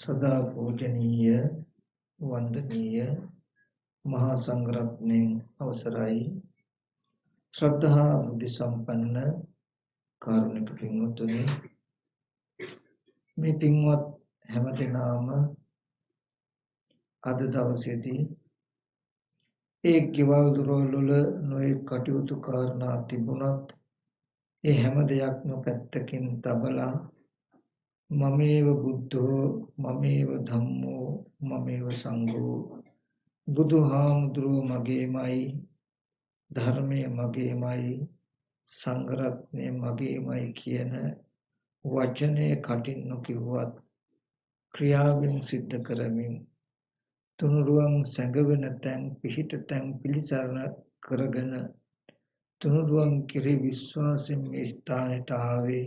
सदा पूजनीय वंदनीय महासंघरत्ने अवसराई श्रद्धा बुद्धि संपन्न कारुणिक पिंवතුනි මේ පින්වත් හැමදෙනාම අද දවසේදී ඒ ගෙවල් දොරවල් නොයේ කටයුතු කාරණා තිබුණත් ඒ හැම දෙයක්ම පැත්තකින් තබලා මමේව බුද්ධෝ මමේව ධම්මෝ මමේව සංඝෝ බුදුහාමුදුරුවෝ මගේමයි ධර්මයේ මගේමයි සංඝ රත්නය මගේමයි කියන වචනේ කටින් නොකියුවත් ක්‍රියාවෙන් සිද්ධ කරමින් තුනුරුවන් සැඟවෙන තැන් පිහිට තැන් පිළිසරණ කරගෙන තුනුරුවන් කෙරෙහි විශ්වාසයෙන් මේ ස්ථානයට ආවේ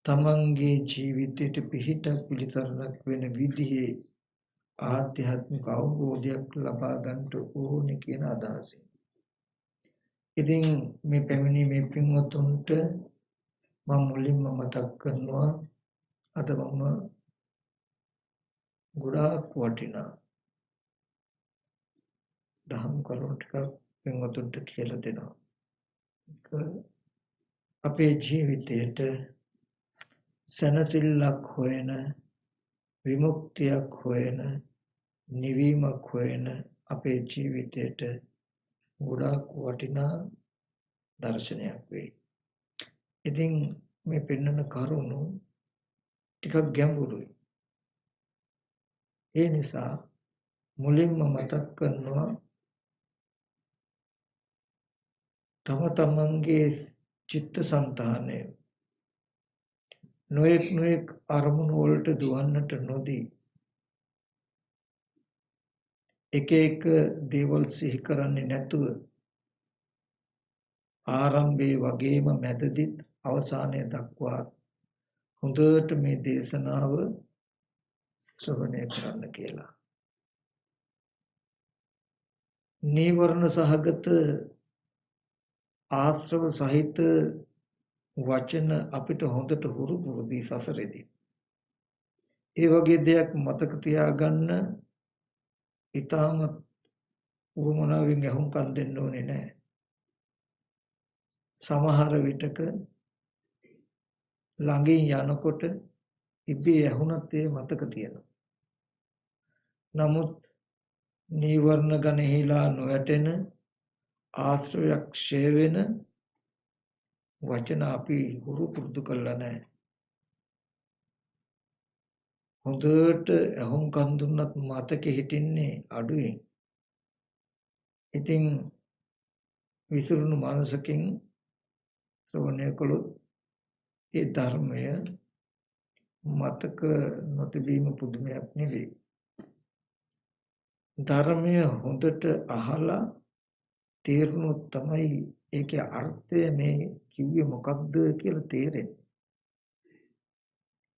තමන්ගේ ජීවිතයට පිහිට පිළිසරණක් වෙන විදිහේ ආධ්‍යාත්මික අවබෝධයක් ලබා ගන්නට ඕනේ කියන අදහසින්. ඉතින් මේ පැමිණි මේ පින්වතුන්ට මම මුලින්ම මතක් කරනවා අද මම ගොඩාක් වටිනා දහම් කරුණු ටිකක් පින්වතුන්ට කියලා දෙනවා. අපේ ජීවිතයට සැනසෙල්ලක් හොයන විමුක්තියක් හොයන නිවීමක් හොයන අපේ ජීවිතයට ගොඩාක් වටිනා දර්ශනයක් වෙයි. ඉතින් මේ පෙන්වන කරුණු ටිකක් ගැඹුරුයි. ඒ නිසා මුලින්ම මතක් කරනවා තම තමන්ගේ චිත්තසංතානය නොඑක් අරමුණු වලට දුවන්නට නොදී එක එක දේවල් සිහි කරන්නේ නැතුව ආරම්භයේ වගේම මැදදිත් අවසානයේ දක්වා හොඳට මේ දේශනාව ශ්‍රවණය කරන්න කියලා. නීවරණ සහගත ආශ්‍රව සහිත වචන අපිට හොඳට හුරු පුරුදී සසරේදී. ඒ වගේ දෙයක් මතක තියාගන්න ඊටමත් උවමනාවෙන් අහුම්කම් දෙන්න ඕනේ නැහැ. සමහර විටක ළඟින් යනකොට ඉබේ ඇහුණත් ඒ මතක තියෙනවා. නමුත් නීවරණ ගණහිලා නොයැටෙන ආශ්‍රවයක් ක්ෂය වෙන වචන අපි හුරු පුරුදු කරලා නැහැ. හොඳට අහුම්කම් දුන්නත් මතකෙ හිටින්නේ අඩුයි. ඉතින් විසිරුණු මානසකින් ශ්‍රවණය කළොත් ඒ ධර්මය මතක නොතිබීම පුදුමයක් නෙවෙයි. ධර්මය හොඳට අහලා තේරුණොත් තමයි ඒකේ අර්ථය මේ කිව්වේ මොකක්ද කියලා තේරෙන්නේ.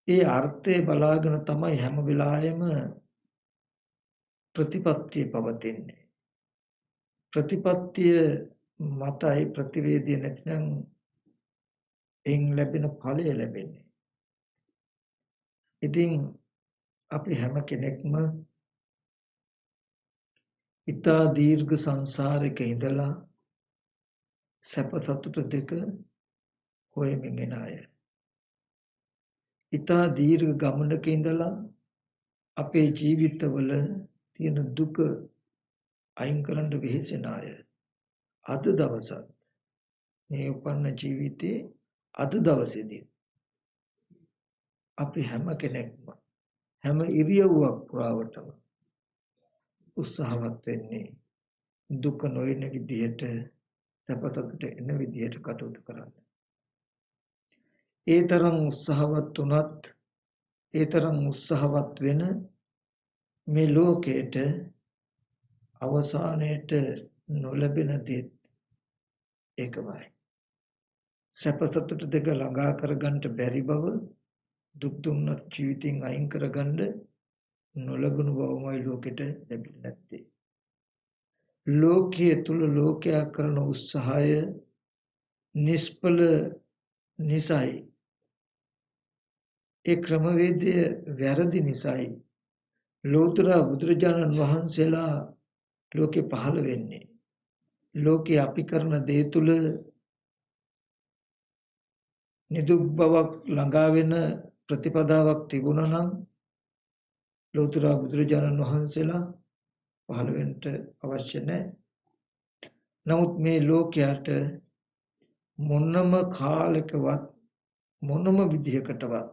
ඒ අර්ථය බලාගෙන තමයි හැම වෙලාවෙම ප්‍රතිපත්තිය පවතින්නේ. ප්‍රතිපත්තිය මතයි ප්‍රතිවේදී නැත්නම් එයින් ලැබෙන ඵලය ලැබෙන්නේ. ඉතින් අපි හැම කෙනෙක්ම ඉතා දීර්ඝ සංසාරයක ඉඳලා සැප සතුට දෙක හොයමින් එන අය. ඉතා දීර්ඝ ගමනක ඉඳලා අපේ ජීවිතවල තියෙන දුක අයින් කරන්න වෙහෙසෙන අය. අද දවසත් මේ උපන්න ජීවිතේ අද දවසේදී අපි හැම කෙනෙක්ම හැම ඉරියව්වක් පුරාවටම උත්සාහවත් වෙන්නේ දුක නොයන විදිහට සැපතට එන විදිහට කටයුතු කරන්න. ඒ තරම් උත්සාහවත් වුණත් ඒ තරම් උත්සාහවත් වෙන මේ ලෝකයට අවසානයේට නොලැබෙන දේ ඒකමයි. සැපතට දෙක ළඟා කරගන්න බැරි බව දුක් දුන්නත් ජීවිතෙන් අයින් කරගන්න නොලැබුණු බවමයි ලෝකෙට ලැබෙන්නේ නැත්තේ. ලෝකයේ තුල ලෝකයා කරන උත්සාහය නිෂ්ඵල නිසයි ඒ ක්‍රමවේදය වැරදි නිසායි ලෝතර බුදුරජාණන් වහන්සේලා ලෝකේ පහළ වෙන්නේ. ලෝකේ අපි කරන දේ තුල නිදුක් බවක් ළඟා වෙන ප්‍රතිපදාවක් තිබුණා නම් ලෝතර බුදුරජාණන් වහන්සේලා පහළ වෙන්න අවශ්‍ය නැහැ. නමුත් මේ ලෝකයට මොනම කාලයකවත් මොනම විදිහකටවත්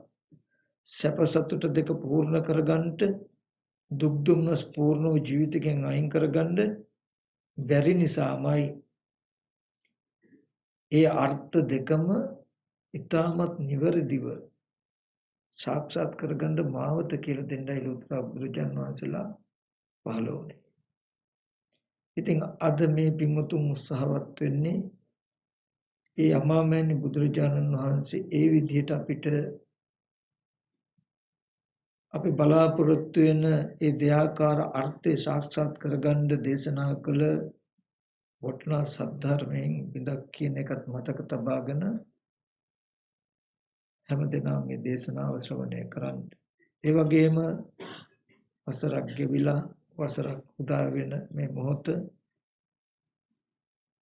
සැප සතුට දෙක පූර්ණ කරගන්නට දුක් දුම්නස් පූර්ණව ජීවිතයෙන් අයින් කරගන්න බැරි නිසාමයි ඒ අර්ථ දෙකම ඊටමත් නිවැරදිව සාක්ෂාත් කරගන්න මාවත කියලා දෙන්නයි ලෝතර බුදුරජාණන් වහන්සේලා පහළ වුණේ. ඉතින් අද මේ පින්වතුන් උත්සාහවත් වෙන්නේ ඒ අමාමෑණි බුදුරජාණන් වහන්සේ ඒ විදිහට අපිට අපි බලාපොරොත්තු වෙන ඒ දෙයාකාර අර්ථය සාක්ෂාත් කරගන්න දේශනා කළ වටිනා සද්ධර්මයෙන් බිඳක් කියන එකත් මතක තබාගෙන හැමදෙනාම මේ දේශනාව ශ්‍රවණය කරන්න. ඒ වගේම වසරක් ගෙවිලා වසරක් උදා වෙන මේ මොහොත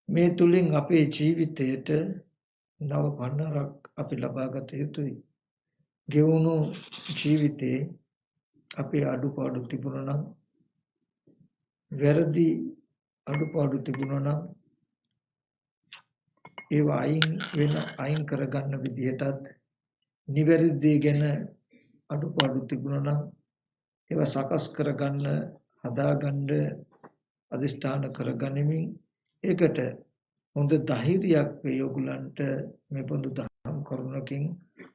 මේ තුලින් අපේ ජීවිතයට නව පන්නරක් අපි ලබා ගත යුතුයි. ගෙවුණු ජීවිතේ අපේ අඩුපාඩු තිබුණා නම් වැරදි අඩුපාඩු තිබුණා නම් ඒවා අයින් කරගන්න විදිහටත් නිවැරදි ගැන අඩුපාඩු තිබුණා නම් ඒවා සකස් කරගන්න හදාගන්න අදිෂ්ඨාන කරගනිමින් ඒකට හොඳ ධෛර්යයක් වේ ඔයගලන්ට මේ බඳු දහම් කරුණකින්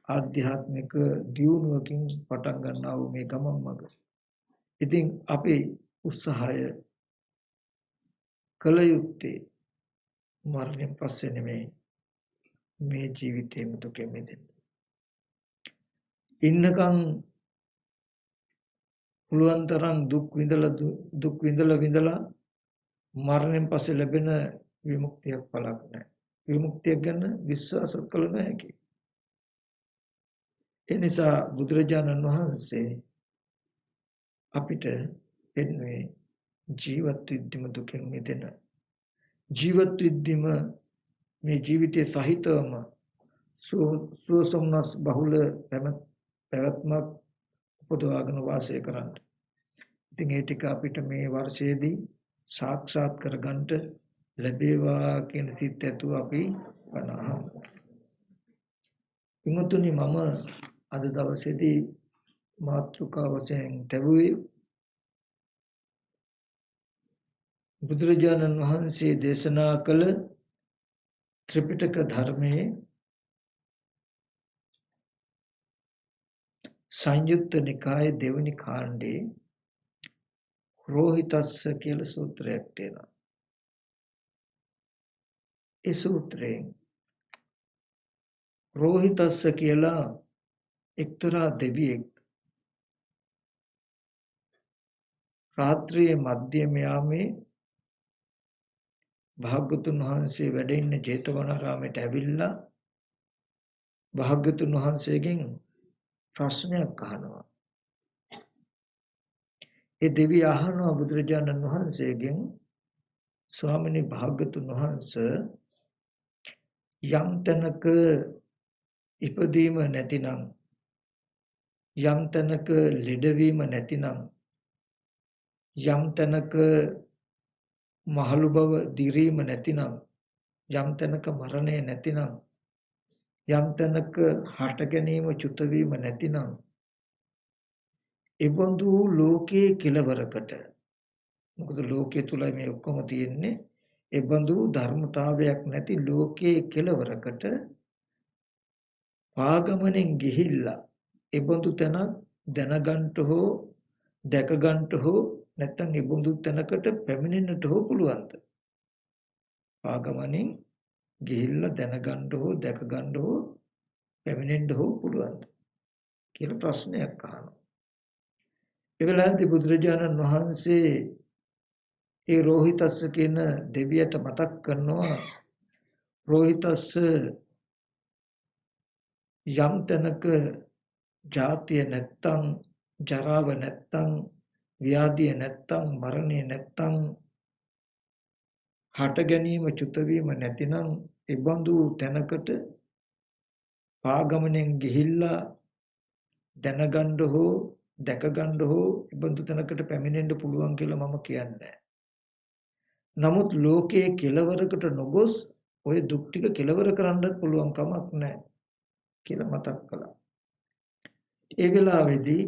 ආධ්‍යාත්මික දියුණුවකින් පටන් ගන්නා වූ මේ ගමන් මඟ. ඉතින් අපේ උත්සාහය කළ යුත්තේ මරණයෙන් පස්සේ නෙමෙයි මේ ජීවිතේම දුකෙන් මිදෙන්න. ඉන්නකම් පුළුවන් තරම් දුක් විඳලා මරණයෙන් පස්සේ ලැබෙන විමුක්තියක් පළක් නැහැ. විමුක්තිය ගැන විශ්වාස කළ නොහැකි. ඒ නිසා බුදුරජාණන් වහන්සේ අපිට එන්නේ ජීවත් වෙද්දිම දුකෙන් මිදෙන ජීවත් වෙද්දිම මේ ජීවිතයේ සහිතවම සුවසම්නස් බහුල පැවැත්මක් උපදවාගෙන වාසය කරන්න. ඉතින් ඒ ටික අපිට මේ වර්ෂයේදී සාක්ෂාත් කරගන්න ලැබේවා කියන සිත් ඇතුව අපි වනාහමු. පින්වතුනි, මම අද දවසේදී මාතෘකා වශයෙන් තැබුවේ බුදුරජාණන් වහන්සේ දේශනා කළ ත්‍රිපිටක ධර්මයේ සංයුත්ත නිකායේ දෙවනි කාණ්ඩේ රෝහිතස්ස කියලා සූත්‍රයක් තියෙනවා. ඒ සූත්‍රයෙන් රෝහිතස්ස කියලා එක්තරා දෙවියෙක් රාත්‍රියේ මධ්‍යම යාමේ භාග්‍යවතුන් වහන්සේ වැඩ ඉන්න ජේතවනාරාමයට ඇවිල්ලා භාග්‍යවතුන් වහන්සේගෙන් ප්‍රශ්නයක් අහනවා. ඒ දෙවිය අහනවා බුදුරජාණන් වහන්සේගෙන්, ස්වාමීනි භාග්‍යවතුන් වහන්සේ, යම් තැනක ඉපදීම නැතිනම්, යම් තැනක ලෙඩවීම නැතිනම්, යම් තැනක මහලු බව දිරීම නැතිනම්, යම් තැනක මරණය නැතිනම්, යම් තැනක හට ගැනීම චුත වීම නැතිනම්, එබඳු ලෝකයේ කෙලවරකට, මොකද ලෝකයේ තුලයි මේ ඔක්කොම තියෙන්නේ, එබඳු ධර්මතාවයක් නැති ලෝකයේ කෙලවරකට පාගමනෙන් ගිහිල්ලා එබඳු තැනක් දැනගන්ට හෝ දැකගන්ට හෝ නැත්නම් එබඳු තැනකට පැමිණෙන්නට හෝ පුළුවන්ද? පාගමනින් ගිහිල්ලා දැනගන්න හෝ දැකගන්න හෝ පැමිණෙන්න හෝ පුළුවන්ද කියලා ප්‍රශ්නයක් අහනවා. ඒ වෙලාවේදී බුදුරජාණන් වහන්සේ ඒ රෝහිතස්ස කියන දෙවියට මතක් කරනවා, රෝහිතස්ස, යම් තැනක ජාතිය නැත්තම්, ජරාව නැත්තම්, ව්‍යාධිය නැත්තම්, මරණය නැත්තම්, හට ගැනීම චුත වීම නැතිනම් ඒබඳු තැනකට පාගමනෙන් ගිහිල්ලා දැනගන්න හෝ දැකගන්න හෝ ඒබඳු තැනකට පැමිණෙන්න පුළුවන් කියලා මම කියන්නේ. නමුත් ලෝකයේ කෙලවරකට නොගොස් ওই දුක් ටික කෙලවර කරන්නත් පුළුවන් කමක් නැහැ කියලා මතක් කළා. ඒ වෙලාවේදී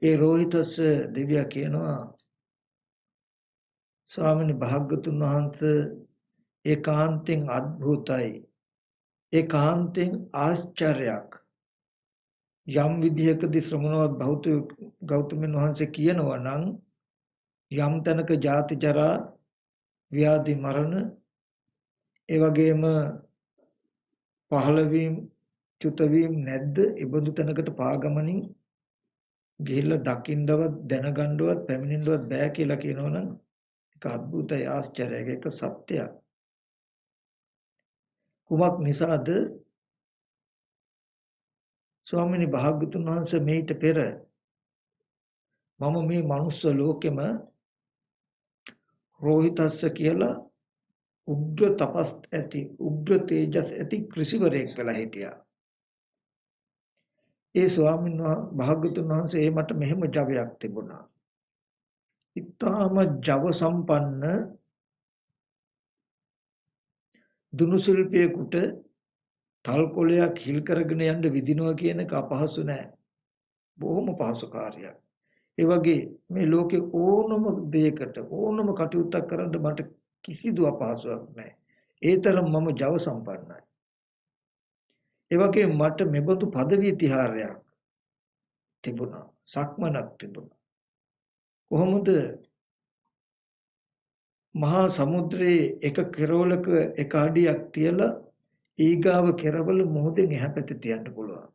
ඒ රෝහිතස්ස දෙවියා කියනවා ස්වාමීනි භාග්‍යතුන් වහන්සේ ඒකාන්තෙන් අద్භූතයි. ඒකාන්තෙන් ආශ්චර්යයක්. යම් විදිහකදී ශ්‍රමණවත් ගෞතමයන් වහන්සේ කියනවා නම් යම් තැනක ජාති ජරා ව්‍යාධි මරණ ඒ වගේම පහළ වීම චුත වීම නැද්ද? ඒ බඳු තැනකට පාගමනින් ගිහිල්ලා දකින්නවත් දැනගන්නවත් පැමිණෙන්නවත් බෑ කියලා කියනවනම් ඒක අద్భుතයි ආශ්චර්යයක් ඒක සත්‍යයක්. කුමක් නිසාද? ස්වාමීනි භාග්‍යතුන් වහන්සේ මේිට පෙර මම මේ මනුස්ස ලෝකෙම රෝහිතස්ස කියලා උග්‍ර තපස් ඇති උග්‍ර තේජස් ඇති ඍෂිවරයෙක් වෙලා හිටියා. ඒ ස්වාමීන් වහන්සේ භාග්‍යතුන් වහන්සේ ඒ මට මෙහෙම ජවයක් තිබුණා. ඊටාම ජව සම්පන්න දුනු ශිල්පියෙකුට තල් කොළයක් හිල් කරගෙන යන්න විදිනවා කියන එක අපහසු නෑ. බොහොම පහසු කාර්යයක්. ඒ වගේ මේ ලෝකේ ඕනම දෙයකට ඕනම කටයුත්තක් කරන්න මට කිසිදු අපහසුයක් නැහැ. ඒ තරම් මම ජව සම්පන්නයි. ඒ වගේ මට මෙබඳු পদවි තිහාරයක් තිබුණා. සක්මනක් තිබුණා. කොහොමද මහා සමුද්‍රයේ එක කෙරවලක එක අඩියක් තියලා ඊගාව කෙරවල මොහොතෙන් එහා පැත්තේ තියන්න පුළුවන්.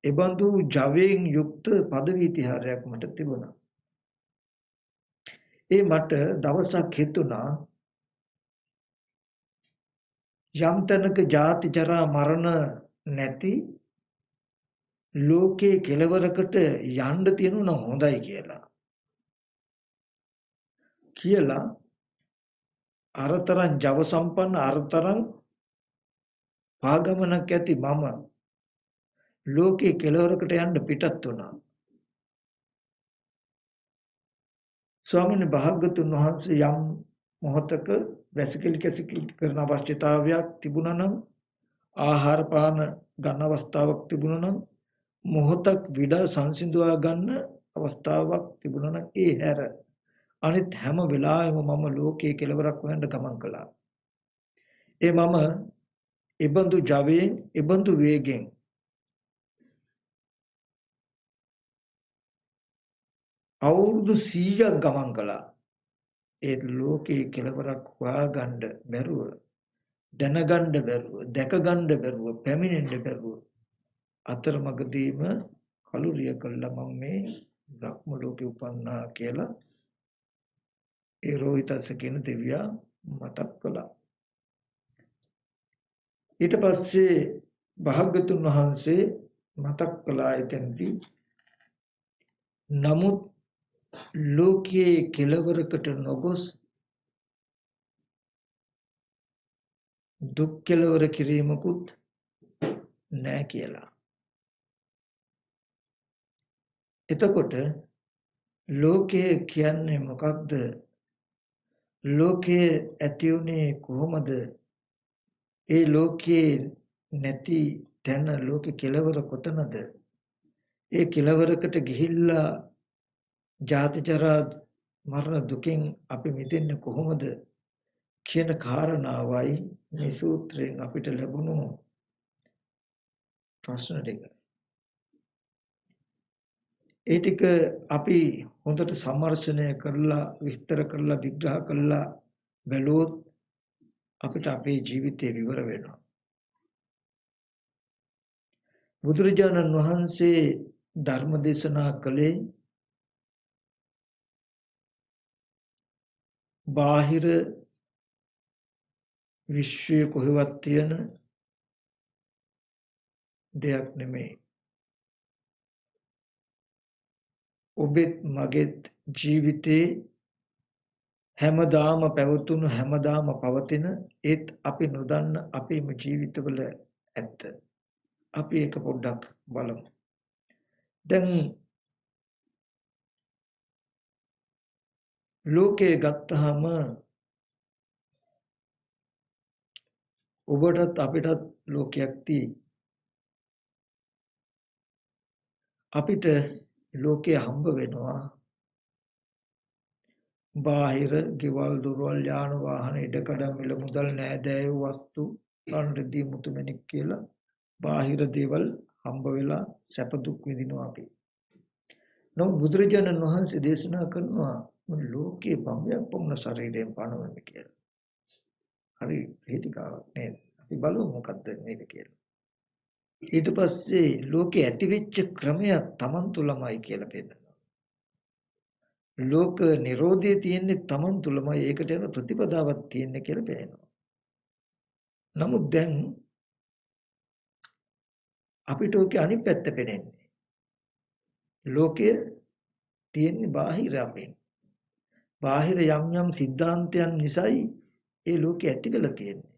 එබඳු ජවයෙන් යුක්ත পদවි තිහාරයක් මට තිබුණා. ඒ මට දවසක් හිතුණා යම් තැනක ජාති ජරා මරණ නැති ලෝකේ කෙලවරකට යන්න තියෙනවා නම් හොඳයි කියලා අරතරන් ජව සම්පන්න අරතරන් පාගමනක් ඇති මම ලෝකේ කෙලවරකට යන්න පිටත් වුණා. ස්වාමීන් භාග්‍යතුන් වහන්සේ යම් මොහතක වැසිකිලි කැසිකිලි කරන අවශ්‍යතාවයක් තිබුණා නම් ආහාර පාන ගන්න අවස්ථාවක් තිබුණා නම් මොහොතක් විඩා සංසිඳවා ගන්න අවස්ථාවක් තිබුණා නම් ඒ හැර අනිත් හැම වෙලාවෙම මම ලෝකයේ කෙලවරක් හොයන්න ගමන් කළා. ඒ මම ඉබඳු ජවයෙන් ඉබඳු වේගෙන් අවුරුදු 100ක් ගමන් කළා. ඒ ලෝකයේ කෙලවරක් හොයාගන්න බැරුව දැනගන්න බැරුව දැකගන්න බැරුව පැමිණෙන්න බැරුව අතරමඟදීම කලුරිය කළා මම මේ බ්‍රහ්ම ලෝකේ උපන්නා කියලා ඒ රෝහිතස්ස කියන දෙවියා මතක් කළා. ඊට පස්සේ භාග්‍යතුන් වහන්සේ මතක් කළා එතෙන්දී නමුත් ලෝකයේ කෙලවරකට නොගොස් දුක් කෙලවර කිරීමකුත් නැහැ කියලා. එතකොට ලෝකය කියන්නේ මොකක්ද? ලෝකයේ ඇති උනේ කොහොමද? ඒ ලෝකයේ නැති තැන ලෝක කෙලවර කොතනද? ඒ කෙලවරකට ගිහිල්ලා ජාති ජරා මරණ දුකෙන් අපි මිදෙන්නේ කොහොමද කියන කාරණාවයි මේ සූත්‍රයෙන් අපිට ලැබුණු ප්‍රශ්න ටික. ඒ ටික අපි හොඳට සමර්ෂණය කරලා විස්තර කරලා විග්‍රහ කරලා බැලුවොත් අපිට අපේ ජීවිතේ විවර වෙනවා. බුදුරජාණන් වහන්සේ ධර්ම දේශනා කළේ බාහිර විශ්වයේ කොහෙවත් තියෙන දෙයක් නෙමෙයි. ඔබෙත් මගෙත් ජීවිතේ හැමදාම පැවතුණු හැමදාම පවතින ඒත් අපි නොදන්න අපේම ජීවිතවල ඇත්ත. අපි ඒක පොඩ්ඩක් බලමු. දැන් ලෝකේ ගත්තාම ඔබටත් අපිටත් ලෝකයක් තියෙයි. අපිට ලෝකේ හම්බ වෙනවා බාහිර ගෙවල් දොරවල් යාන වාහන ඉඩකඩම් මිල මුදල් නෑදෑයෝ වස්තු රන්රිදී මුතුමැණික් කියලා බාහිර දේවල් හම්බ වෙලා සැප දුක් විඳිනවා අපි. නමුත් බුදුරජාණන් වහන්සේ දේශනා කරනවා මේ ලෝකේ බඹයක් වුණ ශරීරයෙන් පණවන්න කියලා. හරි පිටිකාවක් නේද? අපි බලමු මොකද්ද මේක කියලා. ඊට පස්සේ ලෝකේ ඇතිවෙච්ච ක්‍රමයක් Taman තුලමයි කියලා පෙන්නනවා. ලෝක නිරෝධය තියෙන්නේ Taman තුලමයි ඒකට යන ප්‍රතිපදාවක් තියෙන්නේ කියලා පෙන්නනවා. නමුත් දැන් අපිට ඔකේ අනිත් පැත්ත පෙනෙන්නේ. ලෝකය තියෙන්නේ බාහිර අපෙන්. බාහිර යම් යම් සිද්ධාන්තයන් නිසායි ඒ ලෝකෙ ඇති වෙලා තියෙන්නේ.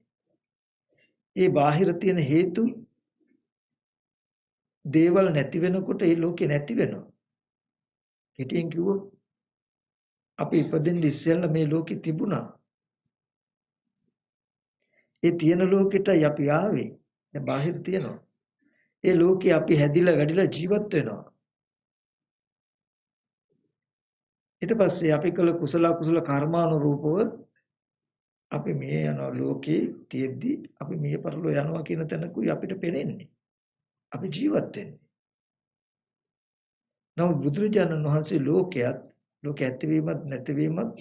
ඒ බාහිර තියෙන හේතු දේවල් නැති වෙනකොට ඒ ලෝකෙ නැති වෙනවා. කෙටියෙන් කිව්වොත් අපි ඉපදෙන්න ඉස්සෙල්ලා මේ ලෝකෙ තිබුණා. ඒ තියෙන ලෝකෙටයි අපි ආවේ. දැන් බාහිර තියෙනවා. ඒ ලෝකෙ අපි හැදිලා වැඩිලා ජීවත් වෙනවා. ඊට පස්සේ අපි කළ කුසල කුසල කර්මානුරූපව අපි මේ යන ලෝකේ තියෙද්දි අපි මේ පරලෝ යනවා කියන තැනකුයි අපිට පේන්නේ. අපි ජීවත් වෙන්නේ. නමුත් බුදුරජාණන් වහන්සේ ලෝකයක් ලෝක ඇතිවීමත් නැතිවීමත්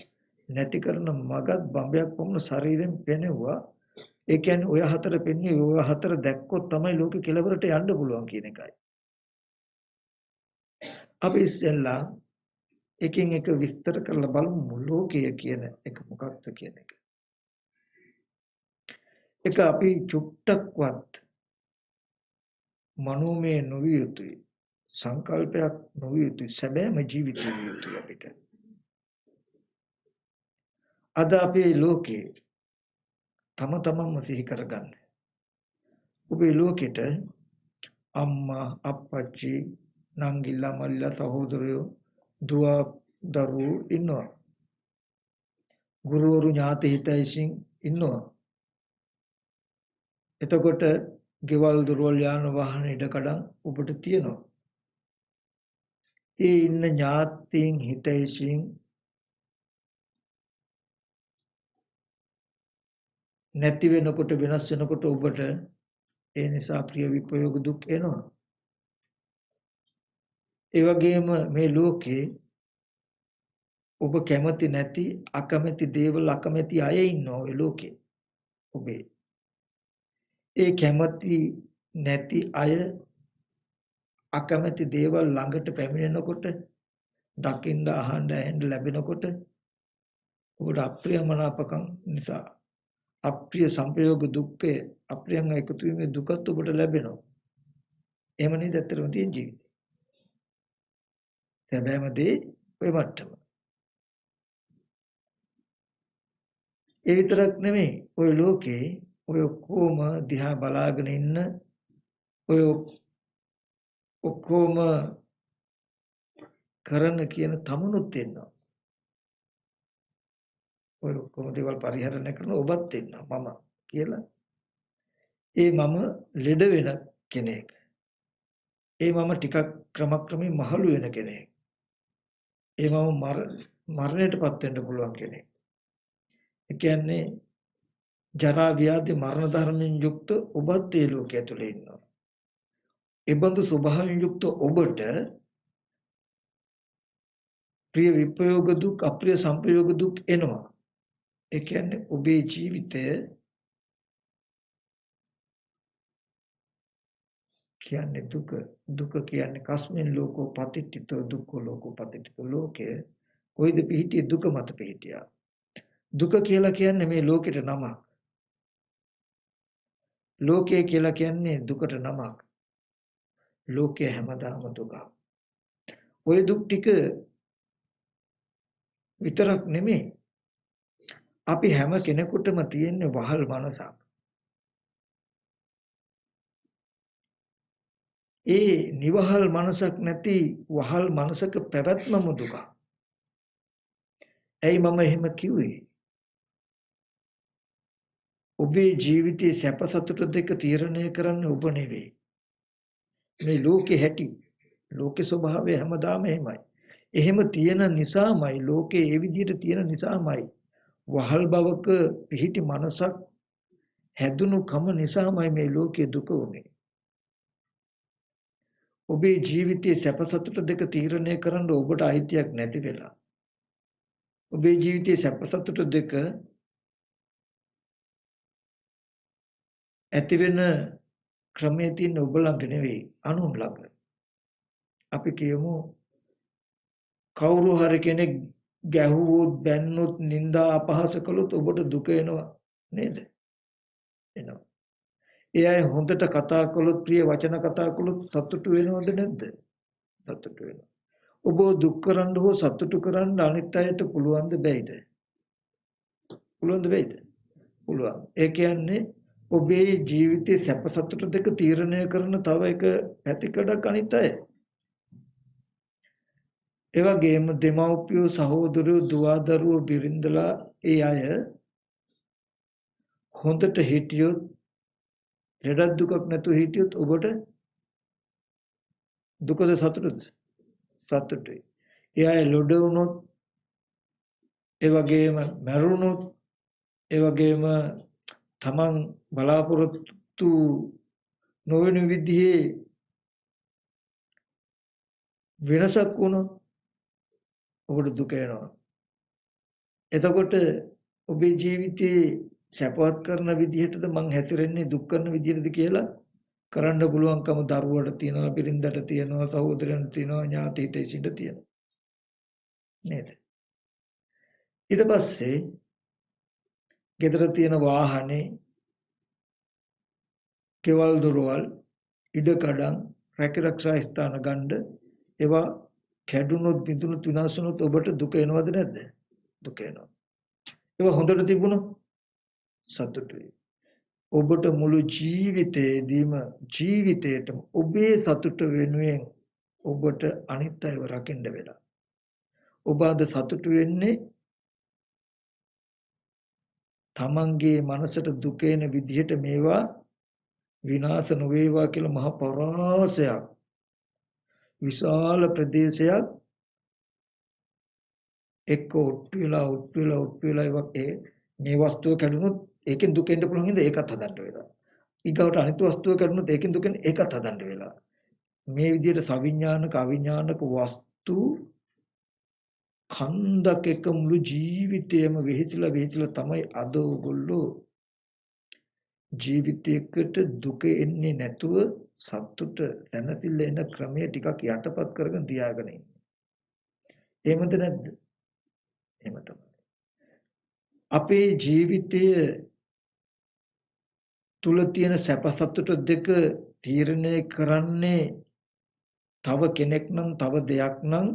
නැති කරන මගත් බඹයක් වුණ ශරීරයෙන් පෙනෙවුවා. ඒ කියන්නේ ඔය හතර පෙන්වන්නේ ඔය හතර දැක්කොත් තමයි ලෝකෙ කෙලවරට යන්න පුළුවන් කියන එකයි. අපි ඉස්සෙල්ලා එකින් එක විස්තර කරලා බලමු ලෝකය කියන එක මොකක්ද කියන එක. ඒක අපි චුට්ටක්වත් මනෝමය නොවිය යුතුයි. සංකල්පයක් නොවිය යුතුයි. සැබෑම ජීවිතය විය යුතුයි අපිට. අද අපේ ලෝකේ තම තමන්ම සිහි කරගන්න. ඔබේ ලෝකෙට අම්මා අප්පච්චි නංගිලා මල්ලිලා සහෝදරයෝ දුව දරුවෝ ඉන්නවා. ගුරුවරු ඥාති හිතයිසින් ඉන්නවා. එතකොට ගෙවල් දොරවල් යාන වාහන ඉඩකඩම් ඔබට තියෙනවා. ඒ ඉන්න ඥාතීන් හිතයිසින් නැති වෙනකොට වෙනස් වෙනකොට ඔබට ඒ නිසා ප්‍රිය විපයෝග දුක් එනවා. ඒ වගේම මේ ලෝකේ ඔබ කැමති නැති අකමැති දේවල් අකමැති අය ඉන්නවා ඔය ලෝකේ. ඔබේ ඒ කැමති නැති අය අකමැති දේවල් ළඟට පැමිණෙනකොට දකින්න අහන්න ඇහෙන්න ලැබෙනකොට ඔබට අප්‍රියමනාපකම් නිසා අප්‍රිය සංපයෝග දුක්ඛය අප්‍රියංග එකතු වීමේ දුකත් ඔබට ලැබෙනවා. එහෙම නේද ඇත්තටම තියෙන ජීවිතේ. සැබෑම දේ ඔය මට්ටම. ඒ විතරක් නෙමෙයි ඔය ලෝකේ ඔය ඔක්කොම දිහා බලාගෙන ඉන්න ඔය ඔක්කොම කරන කියන තමුණුත් ඉන්නවා. ඔය ඔක්කොම දේවල් පරිහරණය කරන ඔබත් ඉන්නවා මම කියලා. ඒ මම ලෙඩ වෙන කෙනෙක්. ඒ මම ටිකක් ක්‍රමක්‍රමයෙන් මහලු වෙන කෙනෙක්. ඒ මම මරණයටපත් වෙන්න පුළුවන් කෙනෙක්. ඒ කියන්නේ ජරා ව්‍යාධි මරණ ධර්මයෙන් යුක්ත ඔබත් ඒ ලෝකයේ ඇතුලේ ඉන්නවා. ඒ බඳු ස්වභාවයෙන් යුක්ත ඔබට ප්‍රිය විපයෝග දුක් අප්‍රිය සංපයෝග දුක් එනවා. ඒ කියන්නේ ඔබේ ජීවිතය කියන්නේ දුක කියන්නේ කස්මින් ලෝකෝ පතිට්ඨිතෝ දුක්ඛ ලෝකෝ පතිට්ඨිතෝ ලෝකේ කොයිද පිහිටියේ දුක මත පිහිටියා. දුක කියලා කියන්නේ මේ ලෝකෙට නමක්. ලෝකය කියලා කියන්නේ දුකට නමක්. ලෝකයේ හැමදාම දුක. ওই දුක් ටික විතරක් නෙමෙයි අපි හැම කෙනෙකුටම තියෙන වහල් මනසක්. ඒ නිවහල් මනසක් නැති වහල් මනසක පැවැත්මම දුක. ඇයි මම එහෙම කිව්වේ? ඔබේ ජීවිතයේ සැප සතුට දෙක තීරණය කරන්නේ ඔබ නෙවෙයි. මේ ලෝකේ හැටි. ලෝකේ ස්වභාවය හැමදාම එහෙමයි. එහෙම තියෙන නිසාමයි ලෝකේ ඒ විදිහට තියෙන නිසාමයි වහල් බවක පිහිටි මනසක් හැදුණු කම නිසාමයි මේ ලෝකයේ දුක උනේ. ඔබේ ජීවිතයේ සැප සතුට දෙක තීරණය කරන්න ඔබට අයිතියක් නැති වෙලා. ඔබේ ජීවිතයේ සැප සතුට දෙක ඇති වෙන ක්‍රමයේ තියෙන ඔබ ළඟ නෙවෙයි අනුන් ළඟ. අපි කියමු කවුරු හරි කෙනෙක් ගැහුවොත් බැන්නොත් නිନ୍ଦා අපහාස කළොත් ඔබට දුක එනවා නේද? එනවා. ඒ අය හොඳට කතා කළොත් ප්‍රිය වචන කතා කළොත් සතුටු වෙනවද නැද්ද? සතුටු වෙනවා. ඔබ දුක් කරන්න හෝ සතුටු කරන්න අනිත් අයට පුළුවන්ද බැයිද? පුළුවන්ද බැයිද? පුළුවන්. ඒ කියන්නේ ඔබේ ජීවිතයේ සැප සතුට දෙක තීරණය කරන තව එක පැතිකඩක් අනිත් අය. ඒ වගේම දෙමව්පියෝ සහෝදරයෝ දුව දරුවෝ බිරිඳලා ඒ අය හොඳට හිටියොත් ලෙඩක් දුකක් නැතුව හිටියොත් ඔබට දුකද සතුටද? සතුටුයි. ඒ අය ලොඩ වුණොත් ඒ වගේම මැරුණොත් ඒ වගේම තමන් බලාපොරොත්තු නොවන විදිහේ වෙනසක් වුණොත් ඔබට දුක එනවා. එතකොට ඔබේ ජීවිතේ සැපවත් කරන විදිහටද මං හැසිරෙන්නේ දුක් කරන විදිහටද කියලා කරන්න පුළුවන්කම දරුවට තියෙනවා, බිරිඳට තියෙනවා, සහෝදරයන්ට තියෙනවා, ඥාති හිතයිසින්ට තියෙනවා. නේද? ඊට පස්සේ ගෙදර තියෙන වාහනේ, කෙවල් දොරවල්, ඉඩකඩම්, රැකිරක්ෂා ස්ථාන ගන්න ඒවා කැඩුනොත් බිඳුනොත් විනාශ වුනොත් ඔබට දුක එනවද නැද්ද? දුක එනවා. ඒවා හොඳට තිබුණොත් සතුටුයි. ඔබට මුළු ජීවිතේටම ඔබේ සතුට වෙනුවෙන් ඔබට අනිත් අයව රකින්න වෙලා. ඔබ අද සතුටු වෙන්නේ තමන්ගේ මනසට දුක එන විදිහට මේවා විනාශ නොවේවා කියලා මහ පරාසයක් විශාල ප්‍රදේශයක් එක්ක ඔට්ටු වෙලා මේ වස්තුව කැඩුනොත් ඒකෙන් දුක එන්න පුළුවන් හින්දා ඒකත් හදන්න වෙලා. ඊගවට අනිත් වස්තුව කැඩුනොත් ඒකෙන් දුක එන්න ඒකත් හදන්න වෙලා. මේ විදිහට සවිඥානික අවිඥානික වස්තු කන්දක් එක මුළු ජීවිතේම වෙහිසිලා තමයි අද ඔයගොල්ලෝ ජීවිතයකට දුක එන්නේ නැතුව සතුට දැනසිල්ල එන ක්‍රමය ටිකක් යටපත් කරගෙන තියාගෙන ඉන්නේ. එහෙමද නැද්ද? එහෙම තමයි. අපේ ජීවිතය තුල තියෙන සැප සතුට දෙක තීරණය කරන්නේ තව කෙනෙක් නම් තව දෙයක් නම්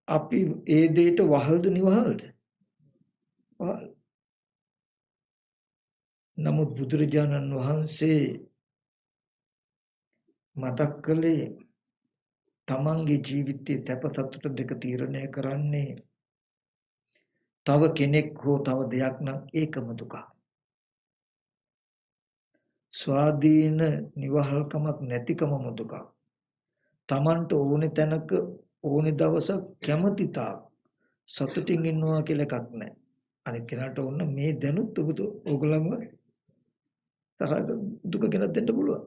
අපි ඒ දෙයට වහල්ද නිවහල්ද? වහල්. නමුත් බුදුරජාණන් වහන්සේ මතක් කළේ තමන්ගේ ජීවිතයේ සැප සතුට දෙක තීරණය කරන්නේ තව කෙනෙක් හෝ තව දෙයක් නම් ඒකම දුක. ස්වාධීන නිවහල්කමක් නැතිකමම දුක. තමන්ට ඕනේ තැනක ඕනේ දවසක් කැමති තාක් සතුටින් ඉන්නවා කියලා එකක් නැහැ. අනිත් කෙනාට ඕන මේ දැනුත් ඔයගොල්ලන්ව තරහ දුක ගෙනත් දෙන්න පුළුවන්.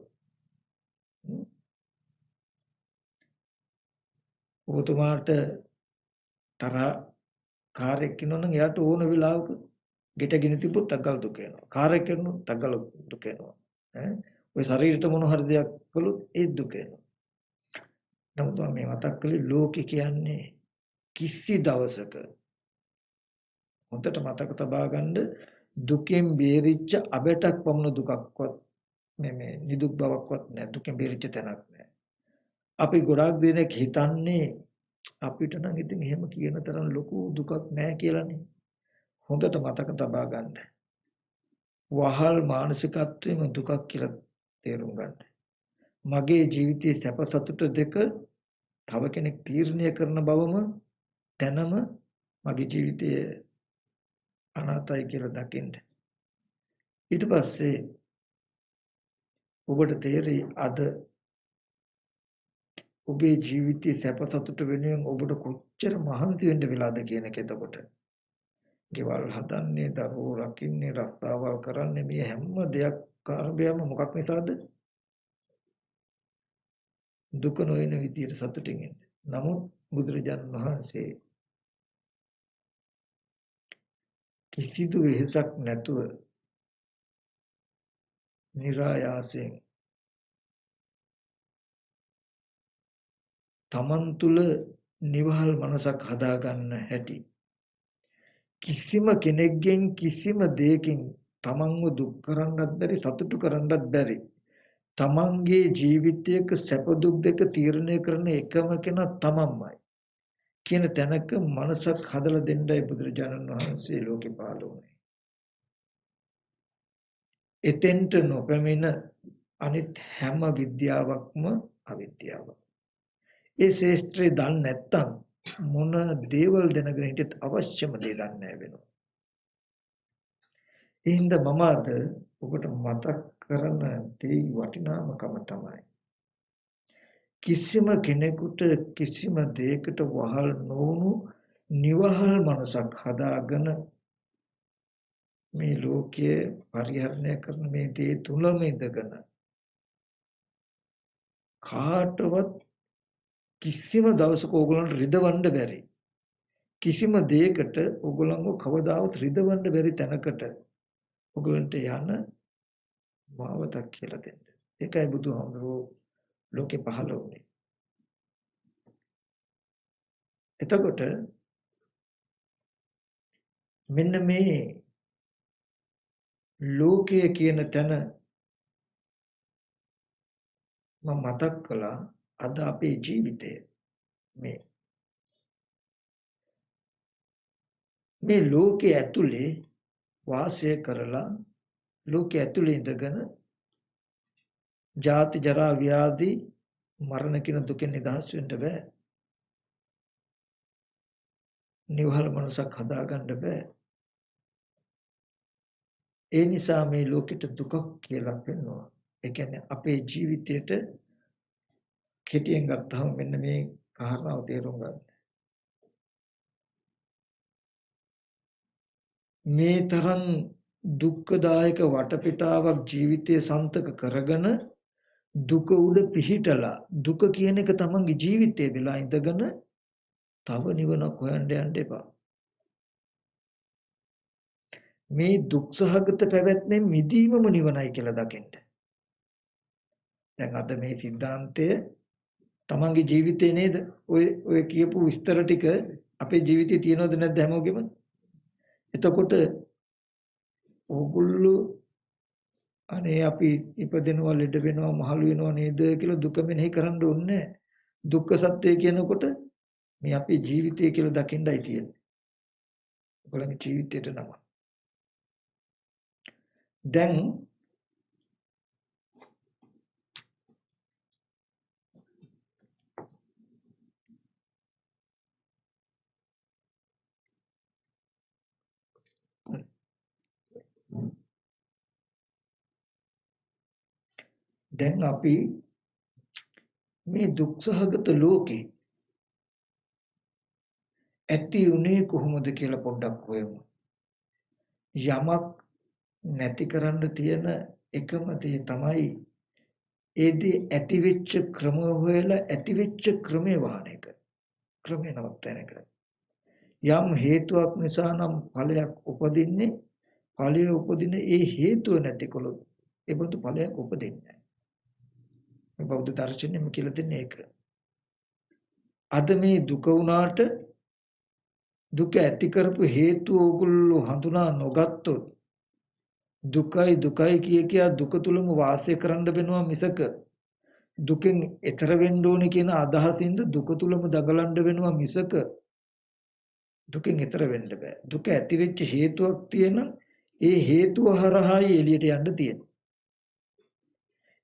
ඔබතුමාට තරහ කාර්යයක් කරනවා නම් එයාට ඕන වෙලාවක ගෙට ගෙන තිබ්බොත් ටග්ගල් දුක එනවා. කාර්යයක් කරනොත් ටග්ගල් දුක එනවා. ඔය ශරීරයට මොන හරි දෙයක් කළොත් ඒ දුක එනවා. නමුත් මේ මතක් කළේ ලෝකේ කියන්නේ කිසි දවසක හොඳට මතක තබා ගන්න දුකෙන් බේරිච්ච අබටක් පමණ දුකක්වත් මේ නිදුක් බවක්වත් නැහැ. දුකෙන් බේරිච්ච තැනක් නැහැ. අපි ගොඩාක් දෙනෙක් හිතන්නේ අපිට නම් ඉතින් එහෙම කියන තරම් ලොකු දුකක් නැහැ කියලානේ. හොඳට මතක තබා ගන්න. වහල් මානසිකත්වයේම දුකක් කියලා තේරුම් ගන්න. මගේ ජීවිතයේ සැප සතුට දෙක තව කෙනෙක් තීරණය කරන බවම තැනම මගේ ජීවිතයේ අනාතයි කියලා දකින්න. ඊට පස්සේ ඔබට තේරෙයි අද ඔබේ ජීවිතයේ සැප සතුට වෙනුවෙන් ඔබට කොච්චර මහන්සි වෙන්න වෙලාද කියන එක එතකොට. ගෙවල් හදන්නේ, දරුවෝ රකින්නේ, රස්සාවල් කරන්නේ මේ හැම දෙයක් කාර්යයම මොකක් නිසාද? දුක නොවන විදියට සතුටින් ඉන්න. නමුත් බුදුරජාණන් වහන්සේ කිසිදු වෙහසක් නැතුව નિરાයාසයෙන් තමන් තුළ නිවහල් මනසක් හදාගන්න හැටි කිසිම කෙනෙක්ගෙන් කිසිම දෙයකින් තමන්ව දුක් කරන්නත් බැරි සතුටු කරන්නත් බැරි තමන්ගේ ජීවිතයක සැප දුක් දෙක තීරණය කරන එකම කෙනා තමන්මයි කියන තැනක මනසක් හදලා දෙන්නයි බුදුරජාණන් වහන්සේ ලෝකේ පහළ වුණේ. එතෙන්ට නොපැමිණ අනිත් හැම විද්‍යාවක්ම අවිද්‍යාවක්. ඒ ශේෂ්ත්‍රය දන්නේ නැත්තම් මොන දේවල් දැනගෙන හිටියත් අවශ්‍යම දේ දන්නේ වෙනවා. ඒ හින්දා මම අද ඔබට මතක් කරන දේ වටිනාමකම තමයි කිසිම කෙනෙකුට කිසිම දෙයකට වහල් නොවුණු නිවහල් මනසක් හදාගෙන මේ ලෝකයේ පරිහරණය කරන මේ දේ තුලම ඉඳගෙන කාටවත් කිසිම දවසක ඕගොල්ලන්ට රිදවන්න බැරි කිසිම දෙයකට ඕගොල්ලන්ව කවදාවත් රිදවන්න බැරි තැනකට ඕගොල්ලන්ට යන මාවතක් කියලා දෙන්න. ඒකයි බුදුහාමුදුරුවෝ ලෝකේ පහළ වුණේ. එතකොට මෙන්න මේ ලෝකය කියන තැන මම මතක් කළා අද අපේ ජීවිතය මේ ලෝකයේ ඇතුලේ වාසය කරලා ලෝකයේ ඇතුලේ ඉඳගෙන ජාති ජරා ව්‍යාධි මරණ කියන දුකෙන් නිදහස් වෙන්න බෑ. නිවහල් මනසක් හදාගන්න බෑ. ඒ නිසා මේ ලෝකෙට දුකක් කියලා පෙන්වනවා. ඒ කියන්නේ අපේ ජීවිතයට කෙටියෙන් ගත්තහම මෙන්න මේ කාරණාව තේරුම් ගන්න. මේ තරම් දුක්ඛදායක වටපිටාවක් ජීවිතයේ සන්තක කරගෙන දුක උඩ පිහිටලා දුක කියන එක තමන්ගේ ජීවිතයේ දලා ඉඳගෙන තව නිවනක් හොයන්න යන්න එපා. මේ දුක්සහගත පැවැත්මෙන් මිදීමම නිවනයි කියලා දකින්න. දැන් අද මේ સિદ્ધාන්තය තමන්ගේ ජීවිතේ නේද? ඔය කියපු විස්තර ටික අපේ ජීවිතේ තියෙනවද නැද්ද හැමෝගෙම? එතකොට ඕගොල්ලෝ අනේ අපි ඉපදෙනවා ලෙඩ වෙනවා මහලු වෙනවා නේද කියලා දුක මෙනෙහි කරන්න ඕනේ. දුක්ඛ සත්‍ය කියනකොට මේ අපේ ජීවිතය කියලා දකින්නයි තියෙන්නේ. ඔයගොල්ලන්ගේ ජීවිතයට නම. දැන් අපි මේ දුක්සහගත ලෝකේ ඇති උනේ කොහොමද කියලා පොඩ්ඩක් හොයමු. යමක් නැති කරන්න තියෙන එකම දේ තමයි ඒ දේ ඇති වෙච්ච ක්‍රම හොයලා ඇති වෙච්ච ක්‍රමේ වහන එක. ක්‍රමේ නවත්තන එක. යම් හේතුවක් නිසා නම් ඵලයක් උපදින්නේ ඵලය උපදින ඒ හේතුව නැතිකොලොත් ඒ බඳු ඵලයක් උපදින්නේ නැහැ. මේ බෞද්ධ දර්ශනයෙම කියලා දෙන්නේ ඒක. අද මේ දුක වුණාට දුක ඇති කරපු හේතුව ඕගොල්ලෝ හඳුනා නොගත්තොත් දුකයි දුකයි කියා දුක තුලම වාසය කරන්න වෙනවා මිසක දුකෙන් එතර වෙන්න ඕනේ කියන අදහසින්ද දුක තුලම දගලන්න වෙනවා මිසක දුකෙන් එතර වෙන්න බෑ. දුක ඇති වෙච්ච හේතුවක් තියෙන ඒ හේතුව හරහායි එළියට යන්න තියෙන්නේ.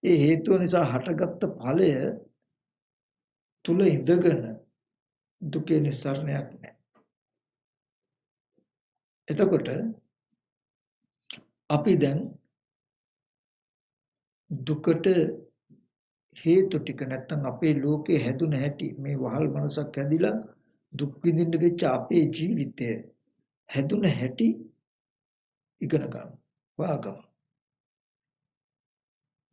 ඒ හේතුව නිසා හටගත්ත ඵලය තුල ඉඳගෙන දුකේ නිස්සාරණයක් නැහැ. එතකොට අපි දැන් දුකට හේතු ටික නැත්තම් අපේ ලෝකේ හැදුන හැටි මේ වහල් මනසක් හැදිලා දුක් විඳින්න වෙච්ච අපේ ජීවිතය හැදුන හැටි ඉගෙන ගන්න. වාගම.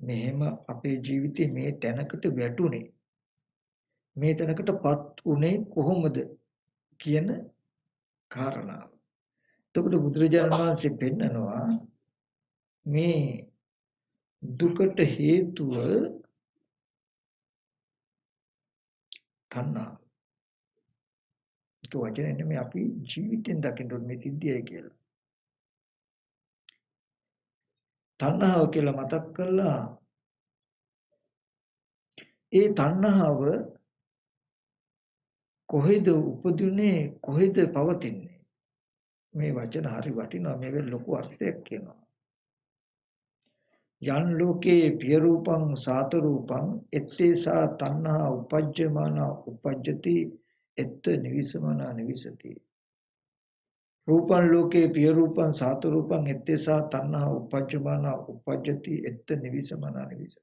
මෙහෙම අපේ ජීවිතේ මේ තැනකට වැටුනේ. මේ තැනකටපත් උනේ කොහොමද කියන කාරණාව. එතකොට බුදුරජාණන් වහන්සේ පෙන්නනවා මේ දුකට හේතුව තණ්හාව. ඒක වචනේ නෙමෙයි අපි ජීවිතෙන් දකින්න ඕනේ මේ සිද්ධියයි කියලා. තණ්හාව කියලා මතක් කළා. ඒ තණ්හාව කොහෙද උපදින්නේ කොහෙද පවතින්නේ? මේ වචන හරි වටිනවා. මේක ලොකු අර්ථයක් කියනවා. යන් ලෝකේ පිය රූපං සාත රූපං එත්තේසා තණ්හා උපජ්ජමාන උපජ්ජති එත්ත නිවිසමන නිවිසති. රූපං ලෝකේ පිය රූපං සාත රූපං එත්තේසා තණ්හා උපජ්ජමාන උපජ්ජති එත්ත නිවිසමන නිවිසති.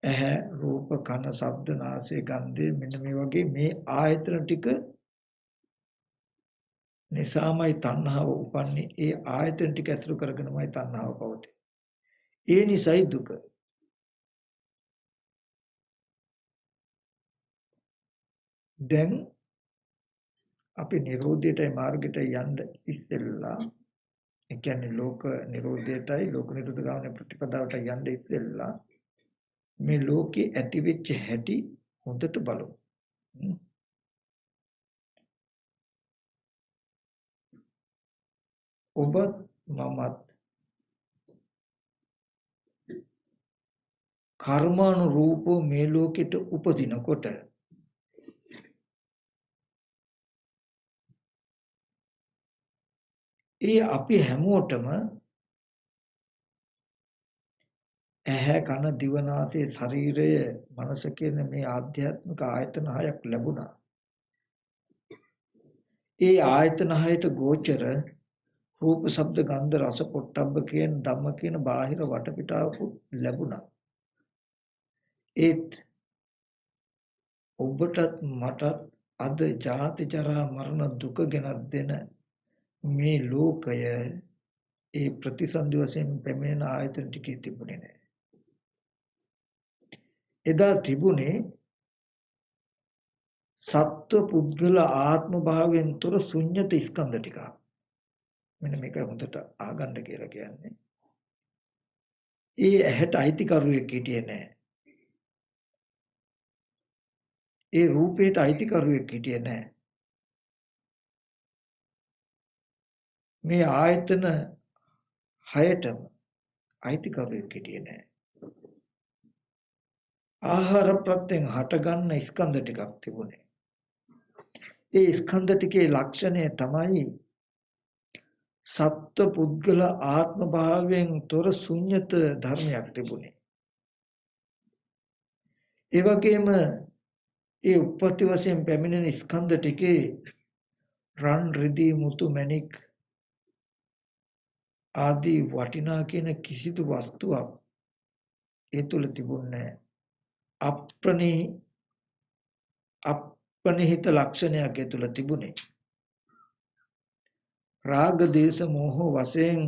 ඇහැ රූප කන ශබ්ද නාසය ගන්ධය මෙන්න මේ වගේ මේ ආයතන ටික නිසාමයි තණ්හාව උපන්නේ. ඒ ආයතන ටික ඇසුරු කරගෙනමයි තණ්හාව පවතින්නේ. ඒ නිසයි දුක. දැන් අපි නිරෝධයටයි මාර්ගයටයි යන්න ඉස්සෙල්ලා ඒ කියන්නේ ලෝක නිරෝධයටයි ලෝක නිරෝධ ගාමී ප්‍රතිපදාවට යන්න ඉස්සෙල්ලා මේ ලෝකේ ඇති වෙච්ච හැටි හොඳට බලමු. ඔබ මමත් කර්මානුරූපව මේ ලෝකෙට උපදිනකොට ඒ අපි හැමෝටම ඇහැ කන දිව නාසය ශරීරය මනස කියන මේ ආධ්‍යාත්මික ආයතන හයක් ලැබුණා. ඒ ආයතන හයට ගෝචර රූප ශබ්ද ගන්ධ රස පොට්ටබ්බ කියන ධම්ම කියන බාහිර වටපිටාවක ලැබුණා. ඒත් ඔබටත් මටත් අද ජාති ජරා මරණ දුක ගෙනත් දෙන මේ ලෝකය ඒ ප්‍රතිසන්දි වශයෙන් පැමිණෙන ආයතන ටිකේ තිබුණේ නැහැ. එදා තිබුණේ සත්ව පුද්ගල ආත්ම භාවයෙන් තොර ශුන්්‍යත ස්කන්ධ ටික. මෙන්න මේක හොඳට ආගන්න කියලා කියන්නේ. ඒ ඇහැට අයිතිකරුවෙක් හිටියේ නැහැ. ඒ රූපයට අයිතිකරුවෙක් හිටියේ නැහැ. මේ ආයතන හයටම අයිතිකරුවෙක් හිටියේ නැහැ. ආහාර ප්‍රත්‍යයෙන් හටගන්න ස්කන්ධ ටිකක් තිබුණේ. ඒ ස්කන්ධ ටිකේ ලක්ෂණය තමයි සත්ව පුද්ගල ආත්ම භාවයෙන් තොර ශුන්්‍යත ධර්මයක් තිබුණේ. ඒ වගේම ඒ උප්පත්ති වශයෙන් පැමිණෙන ස්කන්ධ ටිකේ රන් රිදී මුතු මැණික් ආදී වටිනා කියන කිසිදු වස්තුවක් ඒ තුල තිබුණේ අප්‍රනිහිත ලක්ෂණයක් ඒ තුල තිබුණේ. රාග දේශ මොහ වශයෙන්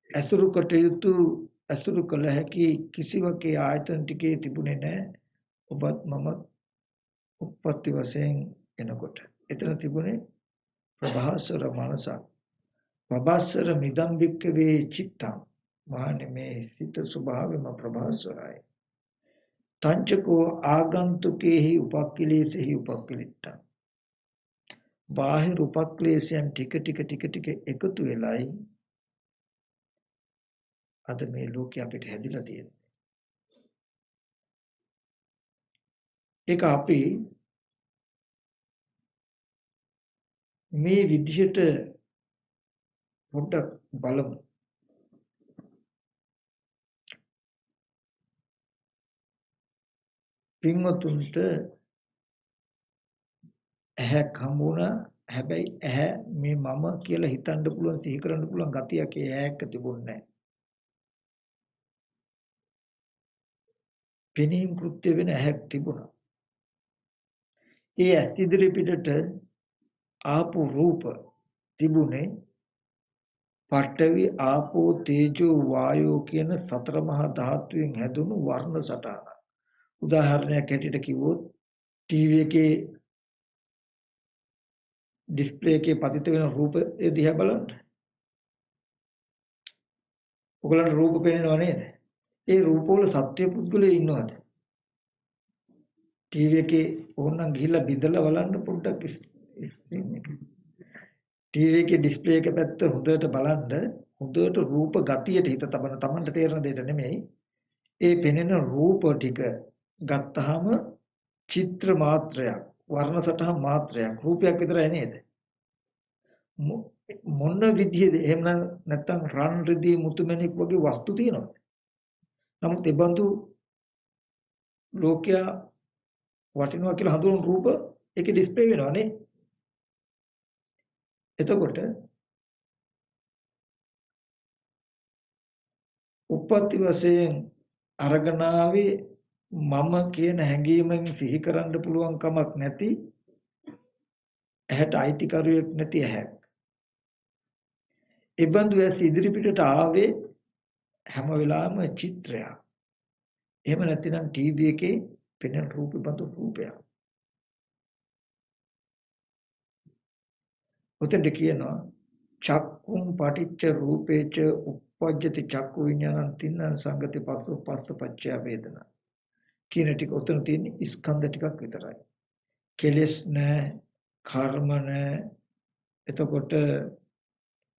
අසුරු කටයුතු අසුරු කළ හැකි කිසිවකේ ආයතන ටිකේ තිබුණේ නැහැ. ඔබත් මමත් උප්පත්ති වශයෙන් එනකොට එතන තිබුණේ ප්‍රභාස්වර මනසක්. ප්‍රභාස්වර මිදම් වික්කවේ චිත්තං. මහන්නේ මේ සිත ස්වභාවයම ප්‍රභාස්වරයි. තංචකෝ ආගන්තුකේහි උපක්ඛිලේසෙහි උපක්ඛිලිට්ඨං. බාහිර උපක්ලේශයන් ටික ටික එකතු වෙලයි අද මේ ලෝකේ අපිට හැදිලා තියෙන්නේ. ඒක අපි මේ විදිහට පොඩ්ඩක් බලමු. පින්වතුන්ට ඇහැක් හම්බුණා. හැබැයි ඇහැ මේ මම කියලා හිතන්න පුළුවන් සිහි කරන්න පුළුවන් ගතියක් ඒ ඇහැක තිබුණේ නැහැ. පෙනීම් කෘත්‍ය වෙන ඇහැක් තිබුණා. ඒ ඇස් ඉදිරි පිටට ආපු රූප තිබුණේ පඨවි ආපෝ තේජෝ වායෝ කියන සතර මහා ධාතුන් හැදුණු වර්ණ සටහන. උදාහරණයක් හැටියට කිව්වොත් ටීවී එකේ ඩිස්ප්ලේ එකේ පතිත වෙන රූප දිහා බලන්න. ඔයගලන්ට රූප පේනව නේද? ඒ රූපවල සත්‍ය පුද්ගලයෝ ඉන්නවද? ටීවී එකේ ඕනනම් ගිහිල්ලා බිඳලා බලන්න පොඩ්ඩක් ටීවී එකේ ඩිස්ප්ලේ එක පැත්ත හොඳට බලන්න. හොඳට රූප ගතියට හිත තබන තමන්ට තේරෙන දෙයක් නෙමෙයි. ඒ පෙනෙන රූප ටික ගත්තාම චිත්‍ර මාත්‍රයක්, වර්ණ සටහන් මාත්‍රයක්, රූපයක් විතරයි නේද? මොන විදිහේද? එහෙම නැත්නම් රන් රිදී මුතුමැණික් වගේ වස්තු තියෙනවද? නමුත් ඒ බඳු ලෝකයා වටිනවා කියලා හඳුන්වන රූප ඒකේ ඩිස්ප්ලේ වෙනවා නේ. එතකොට උප්පත්ති වශයෙන් අරගෙන ආවේ මම කියන හැඟීමෙන් සිහි කරන්න පුළුවන් කමක් නැති ඇහැට අයිතිකරුවෙක් නැති ඇහැක්. ඒ බඳු ඇස් ඉදිරිපිටට ආවේ හැම වෙලාවෙම චිත්‍රයක්. එහෙම නැතිනම් ටීවී එකේ පෙනෙන රූප බඳු රූපයක්. උතෙන්ද කියනවා චක්කුම් පටිච්ච රූපේච uppajjati චක්කු විඥානං තින්න සංගති පස්සෝ පස්ස පච්චය වේදනා කියන ටික උතන තියෙන ස්කන්ධ ටිකක් විතරයි. කෙලෙස් නැහැ, කර්ම නැහැ. එතකොට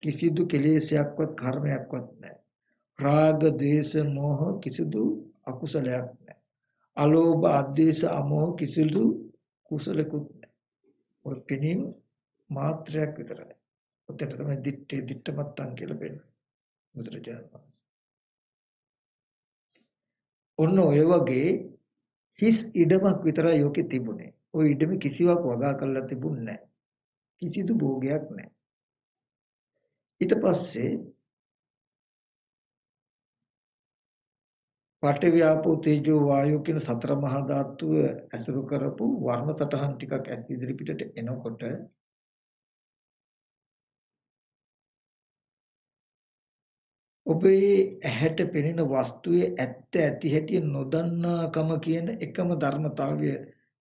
කිසිදු කෙලෙසයක්වත් කර්මයක්වත් නැහැ. රාග, ද්වේෂ, මෝහ කිසිදු අකුසලයක් නැහැ. අලෝභ, අද්වේෂ, අමෝහ කිසිදු කුසලකුත් නැහැ. ඔය පිනින් මාත්‍රයක් විතරයි. ඔතන තමයි දිට්ඨමත්තන් කියලා වෙන්නේ. බුදුරජාණන් වහන්සේ. ඔන්න ඔය වගේ හිස් ඉඩමක් විතරයි යෝකේ තිබුණේ. ওই ඉඩම කිසිවක් වගා කරලා තිබුණේ නැහැ. කිසිදු භෝගයක් නැහැ. ඊට පස්සේ පඨවි ආපෝ තේජෝ වායෝ කියන සතර මහා ධාතුව ඇසුරු කරපු වර්ණ සටහන් ටිකක් ඇස් ඉදිරි පිටට එනකොට ඔබේ ඇහැට පෙනෙන වස්තුවේ ඇත්ත ඇති හැටි නොදන්නාකම කියන එකම ධර්මතාවය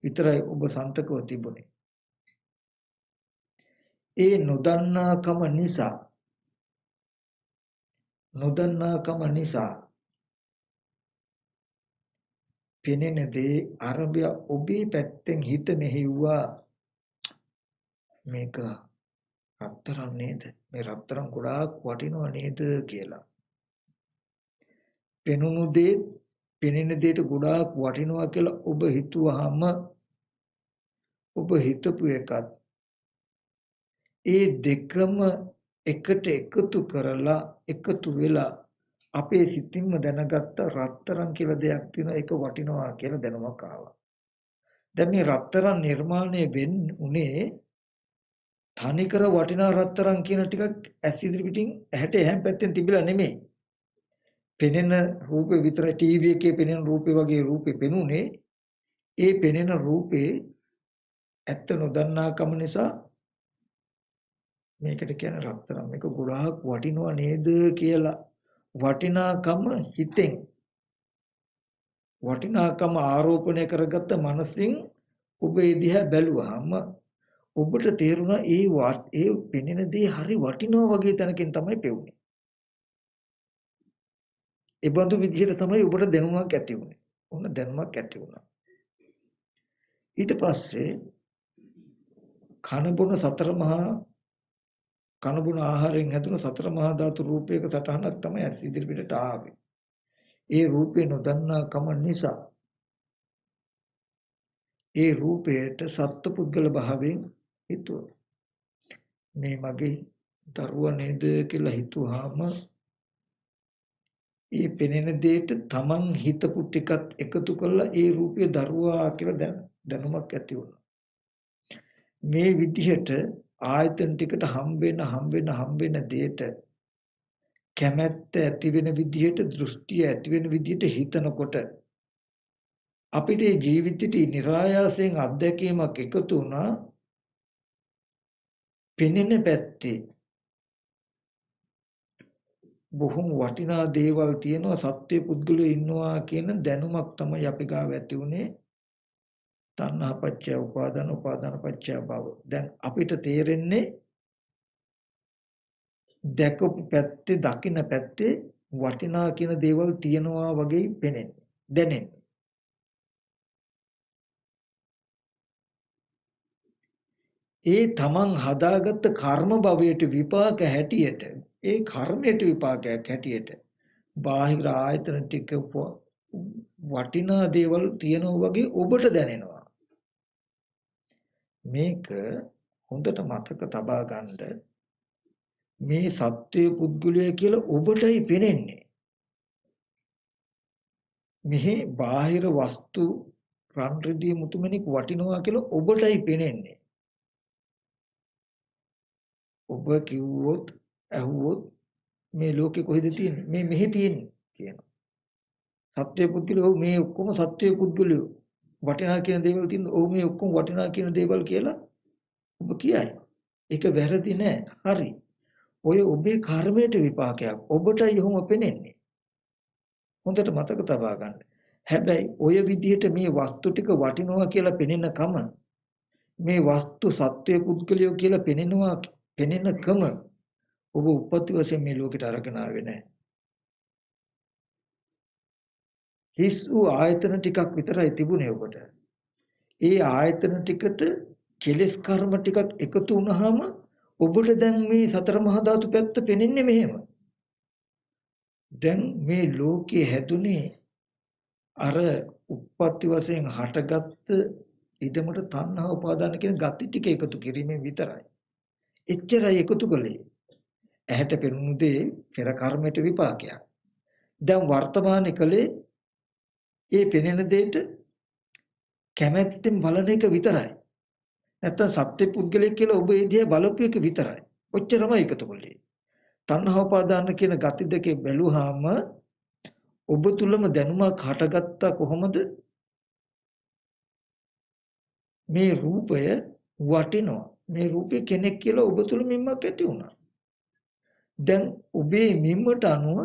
විතරයි ඔබ සන්තකව තිබුණේ. ඒ නොදන්නාකම නිසා පෙනෙන දේ අරබය ඔබේ පැත්තෙන් හිත මෙහෙව්වා මේක රත්තරන් නේද? මේ රත්තරන් ගොඩාක් වටිනව නේද කියලා. පෙනුණු දේ පෙනෙන දේට ගොඩාක් වටිනවා කියලා ඔබ හිතුවාම ඔබ හිතපු එකත් ඒ දෙකම එකට එකතු කරලා එකතු වෙලා අපේ සිතින්ම දැනගත්ත රත්තරන් කියලා දෙයක් තියෙනවා ඒක වටිනවා කියලා දැනුමක් ආවා. දැන් මේ රත්තරන් නිර්මාණය වෙන්නේ තනිකර වටිනා රත්තරන් කියන ටිකක් ඇස් ඉදිරි පිටින් ඇහැට එහාම පැත්තෙන් තිබිලා නෙමෙයි. පෙනෙන රූපේ විතර ටීවී එකේ පෙනෙන රූපේ වගේ රූපේ පෙනුනේ ඒ පෙනෙන රූපේ ඇත්ත නොදන්නාකම නිසා මේකට කියන රත්තරන් මේක ගොඩාක් වටිනවා නේද කියලා වටිනාකම හිතෙන් වටිනාකම ආරෝපණය කරගත්ත මනසින් ඔබ ඒ දිහා බැලුවාම ඔබට තේරුණා ඒ පෙනෙන දේ හරි වටිනවා වගේ තැනකින් තමයි පෙවුනේ. ඒ බඳු විදිහට තමයි ඔබට දැනුමක් ඇති වුනේ. ඔන්න දැනුමක් ඇති වුණා. ඊට පස්සේ කන බොන සතර මහා කනබුන ආහාරයෙන් හැදුණු සතර මහා ධාතු රූපයක සටහනක් තමයි ඇස් ඉදිරිපිටට ආවේ. ඒ රූපේ නොදන්නා කම නිසා ඒ රූපයට සත්පුද්ගල භාවයෙන් හිතුවා. මේ මගේ දරුවා නේද කියලා හිතුවාම ඒ පෙනෙන දෙයට තමන් හිතපු ටිකත් එකතු කරලා ඒ රූපය දරුවා කියලා දැනුමක් ඇති වුණා. මේ විදිහට ආයතන ටිකට හම්බෙන දෙයට කැමැත්ත ඇති වෙන විදිහට දෘෂ්ටිය ඇති වෙන විදිහට හිතනකොට අපිට ජීවිතේ નિરાයාසයෙන් අත්දැකීමක් එකතු වුණා. පෙනෙන පැත්තේ බොහොම වටිනා දේවල් තියෙනවා, සත්‍ය පුද්ගලයෝ ඉන්නවා කියන දැනුමක් තමයි අපි ගාව ඇති උනේ. තණ්හා පත්‍ය උපාදාන, උපාදාන පත්‍ය භව. දැන් අපිට තේරෙන්නේ දැකපු පැත්තේ, දකින්න පැත්තේ වටිනා කියන දේවල් තියෙනවා වගේ පෙනෙන්නේ, දැනෙන්නේ. ඒ තමන් හදාගත්ත කර්ම භවයට විපාක හැටියට, ඒ කර්මයට විපාකයක් හැටියට බාහිර ආයතන ටික වටිනා දේවල් තියෙනවා වගේ ඔබට දැනෙනවා. මේක හොඳට මතක තබා ගන්න. මේ සත්‍ය පුද්ගලය කියලා ඔබටයි පෙනෙන්නේ. මෙහි බාහිර වස්තු රන් රිදී මුතුමැණික් වටිනවා කියලා ඔබටයි පෙනෙන්නේ. ඔබ කිව්වොත් ඇහුවොත් මේ ලෝකෙ කොහෙද තියෙන්නේ? මේ මෙහි තියෙන්නේ කියනවා. සත්‍ය පුද්ගලයෝ මේ ඔක්කොම සත්‍ය පුද්ගලයෝ වටිනා කියන දේවල් තියෙන. ඔව් මේ ඔක්කොම වටිනා කියන දේවල් කියලා ඔබ කියයි. ඒක වැරදි නෑ. හරි. ඔය ඔබේ කර්මයට විපාකයක්. ඔබටයි ඔහොම පෙනෙන්නේ. හොඳට මතක තබා ගන්න. හැබැයි ඔය විදිහට මේ වස්තු ටික වටිනවා කියලා පෙනෙනකම මේ වස්තු සත්‍ය පුද්ගලයෝ කියලා පෙනෙනකම ඔබ උපත් වශයෙන් මේ ලෝකෙට අරගෙන ආවේ නැහැ. හිස් වූ ආයතන ටිකක් විතරයි තිබුණේ ඔබට. ඒ ආයතන ටිකට කෙලෙස් කර්ම ටිකක් එකතු වුණාම ඔබට දැන් මේ සතර මහා ධාතු පැත්ත පෙනෙන්නේ මෙහෙම. දැන් මේ ලෝකේ හැදුනේ අර උප්පත්ති වශයෙන් හටගත්ත ඉදමට තණ්හා උපාදාන කියන ගති ටික එකතු කිරීමෙන් විතරයි. එච්චරයි එකතු කළේ. ඇහැට පෙනුණු දේ පෙර කර්මයට විපාකයක්. දැන් වර්තමානයේ කලේ ඒ පෙනෙන දෙයට කැමැත්තෙන් බලන එක විතරයි. නැත්තම් සත්‍ය පුද්ගලයෙක් කියලා ඔබ ඒ දිහා බලපු එක විතරයි. ඔච්චරමයි එකතු කළේ. තණ්හා උපාදාන කියන ගති දෙකේ බැලුවාම ඔබ තුලම දැනුමක් හටගත්තා කොහොමද? මේ රූපය වටිනවා. මේ රූපේ කෙනෙක් කියලා ඔබ තුල මිම්මක් ඇති වුණා. දැන් ඔබේ මිම්මට අනුව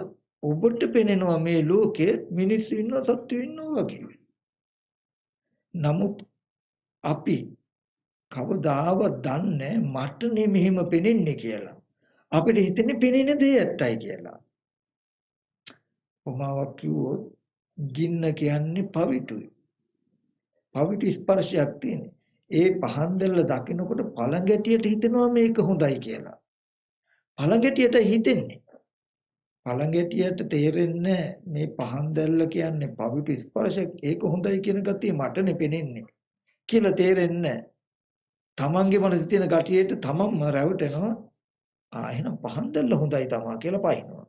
ඔබට පෙනෙනවා මේ ලෝකේ මිනිස්සු ඉන්නවා, සත්තු ඉන්නවා වගේ. නමුත් අපි කවදාවත් දන්නේ මට මෙහෙම පෙනෙන්නේ කියලා. අපිට හිතෙන්නේ පෙනෙන දේ ඇත්තයි කියලා. උමාවක් කිව්වොත් ගින්න කියන්නේ පවිතුයි. පවිතු ස්පර්ශයක් තියෙන. ඒ පහන් දැල්ල දකිනකොට පළඟැටියට හිතෙනවා මේක හොඳයි කියලා. පළඟැටියට හිතෙන්නේ. පළඟැටියට තේරෙන්නේ මේ පහන් දැල්ල කියන්නේ පවිතු ස්පර්ශයක්. ඒක හොඳයි කියන ගතිය මටනේ පෙනෙන්නේ කියලා තේරෙන්නේ. තමන්ගේ මනසේ තියෙන ගතියට තමන්ම රැවටෙනවා. එහෙනම් පහන් දැල්ල හොඳයි තමා කියලා පයින්නවා.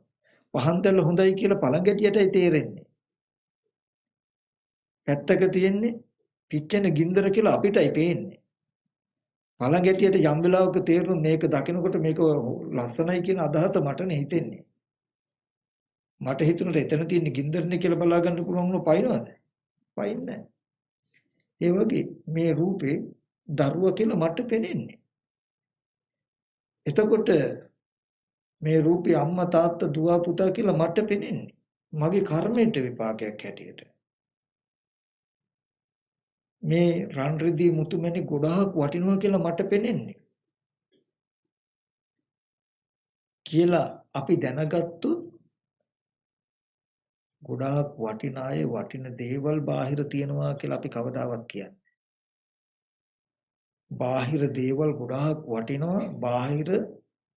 පහන් දැල්ල හොඳයි කියලා පළඟැටියටයි තේරෙන්නේ. පැත්තක තියෙන්නේ පිච්චෙන ගින්දර කියලා අපිටයි පේන්නේ. පළඟැටියට යම් වෙලාවක තේරුම් මේක දකිනකොට මේක ලස්සනයි කියන අදහස මටනේ හිතෙන්නේ. මට හිතුණට එතන තියෙන ගින්දරනේ කියලා බලා ගන්න පුළුවන් වුණා පයින්නවද? පයින්නේ නැහැ. ඒ වගේ මේ රූපේ දරුවා කියලා මට පේන්නේ. එතකොට මේ රූපේ අම්මා තාත්තා දුව පුතා කියලා මට පේන්නේ. මගේ කර්මයට විපාකයක් හැටියට. මේ රන් රිදී මුතුමැණි ගොඩාක් වටිනවා කියලා මට පේන්නේ. කියලා අපි දැනගත්තොත් ගොඩාක් වටිනාය වටින දේවල් බාහිර තියෙනවා කියලා අපි කවදාවත් කියන්නේ. බාහිර දේවල් ගොඩාක් වටිනවා. බාහිර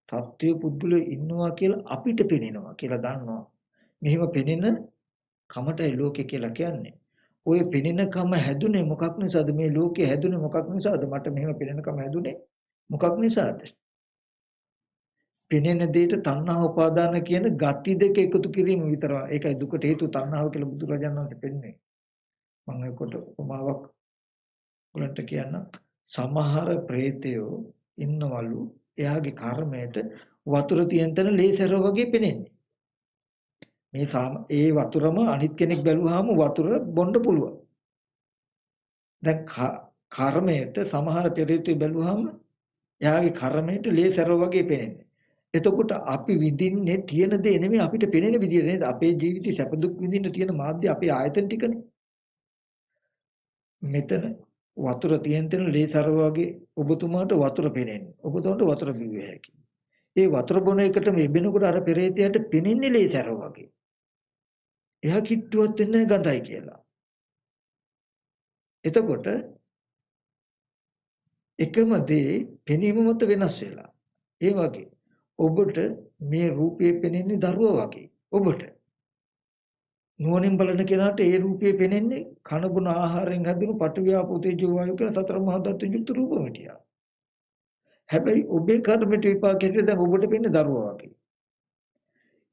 සත්‍ය පුද්ගලයෝ ඉන්නවා කියලා අපිට පේනවා කියලා දන්නවා. මෙහිම පෙනෙන කමටයි ලෝකේ කියලා කියන්නේ. ඔය පෙනෙන කම හැදුනේ මොකක් නිසාද? මේ ලෝකේ හැදුනේ මොකක් නිසාද? මට මෙහෙම පෙනෙන කම හැදුනේ මොකක් නිසාද? පෙනෙන දෙයට තණ්හා උපාදාන කියන ගති දෙක එකතු කිරීම විතරයි. ඒකයි දුකට හේතු තණ්හාව කියලා බුදුරජාණන් වහන්සේ පෙන්වන්නේ. මම ඒකට උපමාවක් උලන්ට කියන්න. සමහර ප්‍රේතයෝ ඉන්නවලු එයාගේ කර්මයට වතුර තියෙන තැන ලේසර වගේ පෙනෙන්නේ. මේ ඒ වතුරම අනිත් කෙනෙක් බැලුවාම වතුර බොන්න පුළුවන්. දැන් කර්මයට සමහර පෙරේතයෝ බැලුවාම එයාගේ කර්මයට ලේසර වගේ පෙනෙන්නේ. එතකොට අපි විඳින්නේ තියෙන දේ නෙමෙයි අපිට පෙනෙන විදිය නේද? අපේ ජීවිතේ සැප දුක් විඳින්න තියෙන මාධ්‍ය අපේ ආයතන ටිකනේ. මෙතන වතුර තියෙන තැන ලේසර වගේ ඔබතුමාට වතුර පෙනෙන්නේ. ඔබතුමාට වතුර බිව්වේ හැකි. ඒ වතුර බොන එකට මේ බෙනකොට අර පෙරේතයාට පෙනෙන්නේ ලේසර වගේ. එයා කිට්ටුවත් වෙන්නේ ගඳයි කියලා. එතකොට එකම දේ පෙනීම මත වෙනස් වෙලා. ඒ වගේ ඔබට මේ රූපේ පෙනෙන්නේ දරුවා වගේ. ඔබට නුවණින් බලන කෙනාට ඒ රූපේ පෙනෙන්නේ කන බොන ආහාරයෙන් හැදුණු පඨවි ආපෝ තේජෝ වායු කියන සතර මහා ධාතු යුක්ත රූපමිටිය. හැබැයි ඔබේ කර්මයට විපාකයට දැන් ඔබට පෙනෙන්නේ දරුවා වගේ.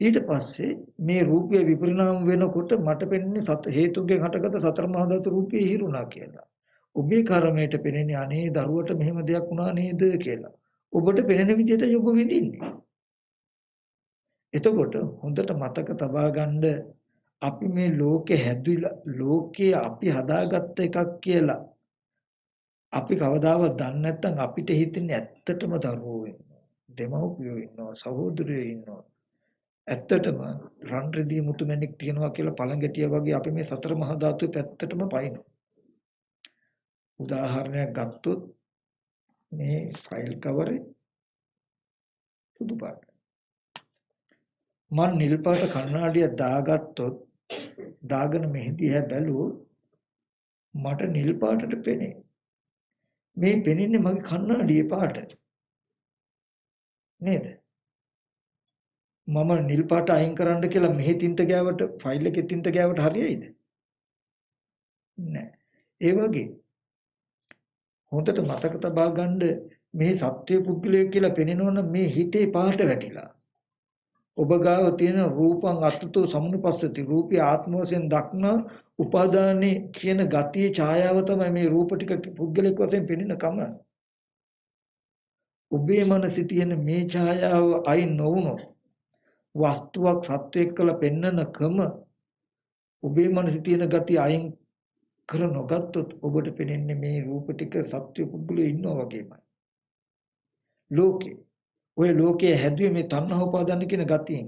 ඊට පස්සේ මේ රූපය විපරිණාම වෙනකොට මට පෙනෙන්නේ සත හේතුන්ගෙන් හටගත්ත සතර මහා ධාතු රූපේ හිරුණා කියලා. ඔබේ කර්මයට පෙනෙන්නේ අනේ දරුවට මෙහෙම දෙයක් වුණා නේද කියලා. ඔබට පෙනෙන විදිහට ඔබ විඳින්නේ. එතකොට හොඳට මතක තබා ගන්න අපි මේ ලෝකේ හැදිලා ලෝකේ අපි හදාගත්ත එකක් කියලා අපි කවදාවත් දන්නේ නැත්නම් අපිට හිතෙන්නේ ඇත්තටම දරුවෝ ඉන්නවා. දෙමව්පියෝ ඉන්නවා, සහෝදරයෝ ඉන්නවා. ඇත්තටම රන් රෙදි මුතුමැණික් තියනවා කියලා පළඟැටිය වගේ අපි මේ සතර මහා ධාතු පැත්තටම පයින්නවා. උදාහරණයක් ගත්තොත් මේ ෆයිල් කවරේ සුදු පාට. මම නිල් පාට කණ්ණාඩිය දාගත්තොත් දාගෙන මෙහිදී හැ බැලුවොත් මට නිල් පාටට පෙනේ. මේ පෙනෙන්නේ මගේ කණ්ණාඩියේ පාට. නේද? මම නිල් පාට අයින් කරන්න කියලා මෙහි තින්ත ගෑවට ෆයිල් එකේ තින්ත ගෑවට හරියයිද? නෑ. ඒ වගේ හොඳට මතක තබා ගන්න මේ සත්‍ය පුද්ගලයෙක් කියලා පෙනෙනවනම් මේ හිතේ පාට වැටිලා. ඔබ ගාව තියෙන රූපං අත්තුතෝ සමුනුපස්සති රූපී ආත්ම වශයෙන් දක්නා උපාදානේ කියන ගතියේ ඡායාව තමයි මේ රූප ටික පුද්ගලයෙක් වශයෙන් පෙනෙන කම. ඔබේ මනසේ තියෙන මේ ඡායාව අයින් නොවුනොත් වස්තුවක් සත්වයක් කළ පෙන්නනකම ඔබේ මනසේ තියෙන ගතිය අයින් කර නොගත්තොත් ඔබට පෙනෙන්නේ මේ රූප ටික සත්‍ය පුද්ගලයෝ ඉන්නවා වගේමයි. ලෝකේ ඔය ලෝකයේ හැදුවේ මේ තණ්හා උපාදාන කියන ගතියෙන්.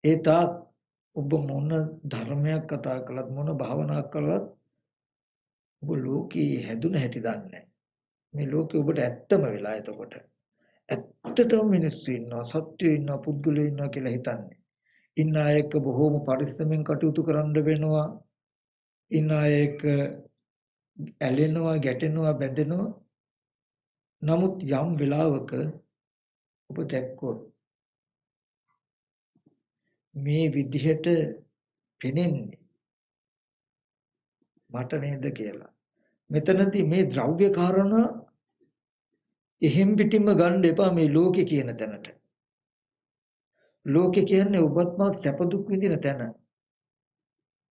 ඒ තාත් ඔබ මොන ධර්මයක් කතා කළත් මොන භාවනාවක් කළත් ඔබ ලෝකේ හැදුන හැටි දන්නේ නැහැ. මේ ලෝකේ ඔබට ඇත්තම වෙලා එතකොට. ඇත්තටම මිනිස්සු ඉන්නවා, සත්‍යය ඉන්නවා, පුද්ගලයෝ ඉන්නවා කියලා හිතන්නේ. ඉන්න අය එක්ක බොහෝම පරිස්සමෙන් කටයුතු කරන්න වෙනවා. ඉන්න අය එක්ක ඇලෙනවා, ගැටෙනවා, බැඳෙනවා. නමුත් යම් වෙලාවක ඔබ දැක්කොත් මේ විදිහට පෙනෙන්නේ මට නේද කියලා. මෙතනදී මේ ද්‍රව්‍ය කාරණා එහෙම් පිටින්ම ගන්න එපා මේ ලෝකේ කියන තැනට. ලෝකේ කියන්නේ ඔබත් මා සැප දුක් විඳින තැන.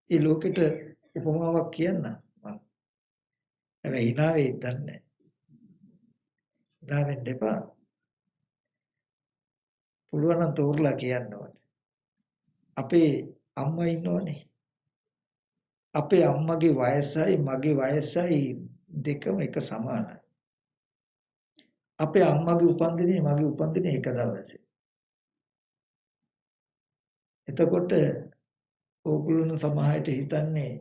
ඒ ලෝකෙට උපමාවක් කියන්න මම. හැබැයි hina වෙයි දන්නේ. hina වෙන්න එපා. පුළුවන් නම් තෝරලා කියන්න ඕනේ. අපේ අම්මා ඉන්නෝනේ. අපේ අම්මගේ වයසයි මගේ වයසයි දෙකම එක සමානයි. අපේ අම්මගේ උපන්දිනේ මගේ උපන්දිනේ එක දවසේ. එතකොට ඕගොල්ලෝ සමහරට හිතන්නේ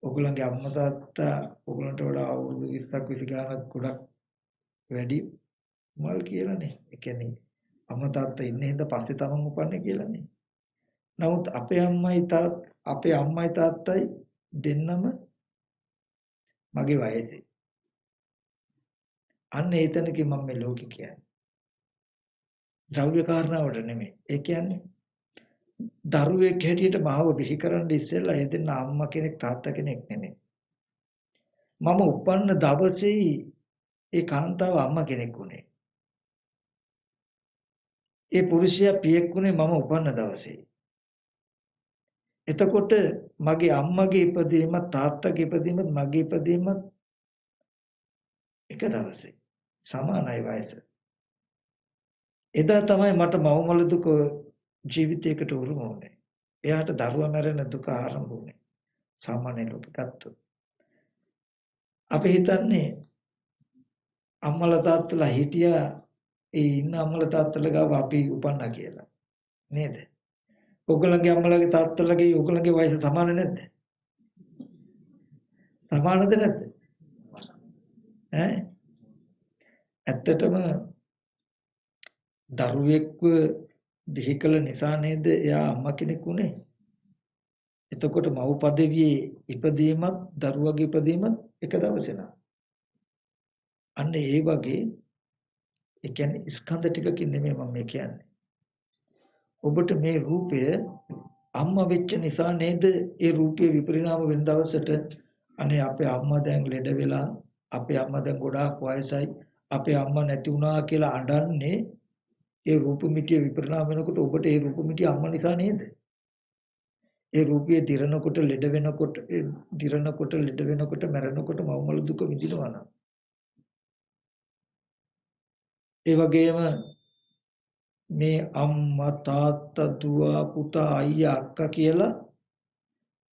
ඕගොල්ලන්ගේ අම්මා තාත්තා ඕගොල්ලන්ට වඩා අවුරුදු 20ක් 20 ගානක් ගොඩක් වැඩි මල් කියලානේ. ඒ කියන්නේ අම්මා තාත්තා ඉන්නේ හින්දා පස්සේ තමන් උපන්නේ කියලානේ. නමුත් අපේ අම්මයි තාත්තයි දෙන්නම මගේ වයසේ. අන්න ඒ තැනකින් මම මේ ලෝකේ කියන්නේ. ද්‍රව්‍ය කාරණාවට නෙමෙයි. ඒ කියන්නේ දරුවෙක් හැටියට මාව බිහි කරන්න ඉස්සෙල්ලා ඒ දෙන්න අම්මා කෙනෙක් තාත්තා කෙනෙක් නෙමෙයි. මම උපන්න දවසේ ඒ කාන්තාව අම්මා කෙනෙක් වුණේ. ඒ පුරුෂයා පියෙක් වුණේ මම උපන්න දවසේ. එතකොට මගේ අම්මගේ ඉපදීමත් තාත්තගේ ඉපදීමත් මගේ ඉපදීමත් එක දවසේ. සමානයි වයස. එදා තමයි මට මව්මල දුක ජීවිතයකට උරුම වුණේ. එයාට දරුවා මැරෙන දුක ආරම්භ වුණේ. සාමාන්‍ය ලෝකෙ ගත්තොත්. අපි හිතන්නේ අම්මලා තාත්තලා හිටියා ඒ ඉන්න අම්මලා තාත්තලා ගාව අපි උපන්නා කියලා. නේද? ඔයගොල්ලන්ගේ අම්මලාගේ තාත්තලාගේ ඔයගොල්ලන්ගේ වයස සමාන නැද්ද? සමානද නැද්ද? ඈ ඇත්තටම දරුවෙක්ව බිහි කළ නිසා නේද එයා අම්මා කෙනෙක් උනේ. එතකොට මව් පදවියේ ඉපදීමත් දරුවගේ ඉපදීමත් එක දවසේ නා. අන්න ඒ වගේ ඒ කියන්නේ ස්කන්ධ ටිකකින් නෙමෙයි මම මේ කියන්නේ. ඔබට මේ රූපය අම්මා වෙච්ච නිසා නේද ඒ රූපේ විපරිණාම වෙන දවසට අනේ අපේ අම්මා දැන් ලෙඩ වෙලා අපේ අම්මා දැන් ගොඩාක් වයසයි අපේ අම්මා නැති වුණා කියලා අඬන්නේ ඒ රූප මිටිය විපරිණාම වෙනකොට ඔබට ඒ රූප මිටිය අම්මා නිසා නේද? ඒ රූපයේ දිරනකොට ලෙඩ වෙනකොට මැරෙනකොට මවමල දුක විඳිනවා නම් ඒ වගේම මේ අම්මා තාත්තා දුව පුතා අයියා අක්කා කියලා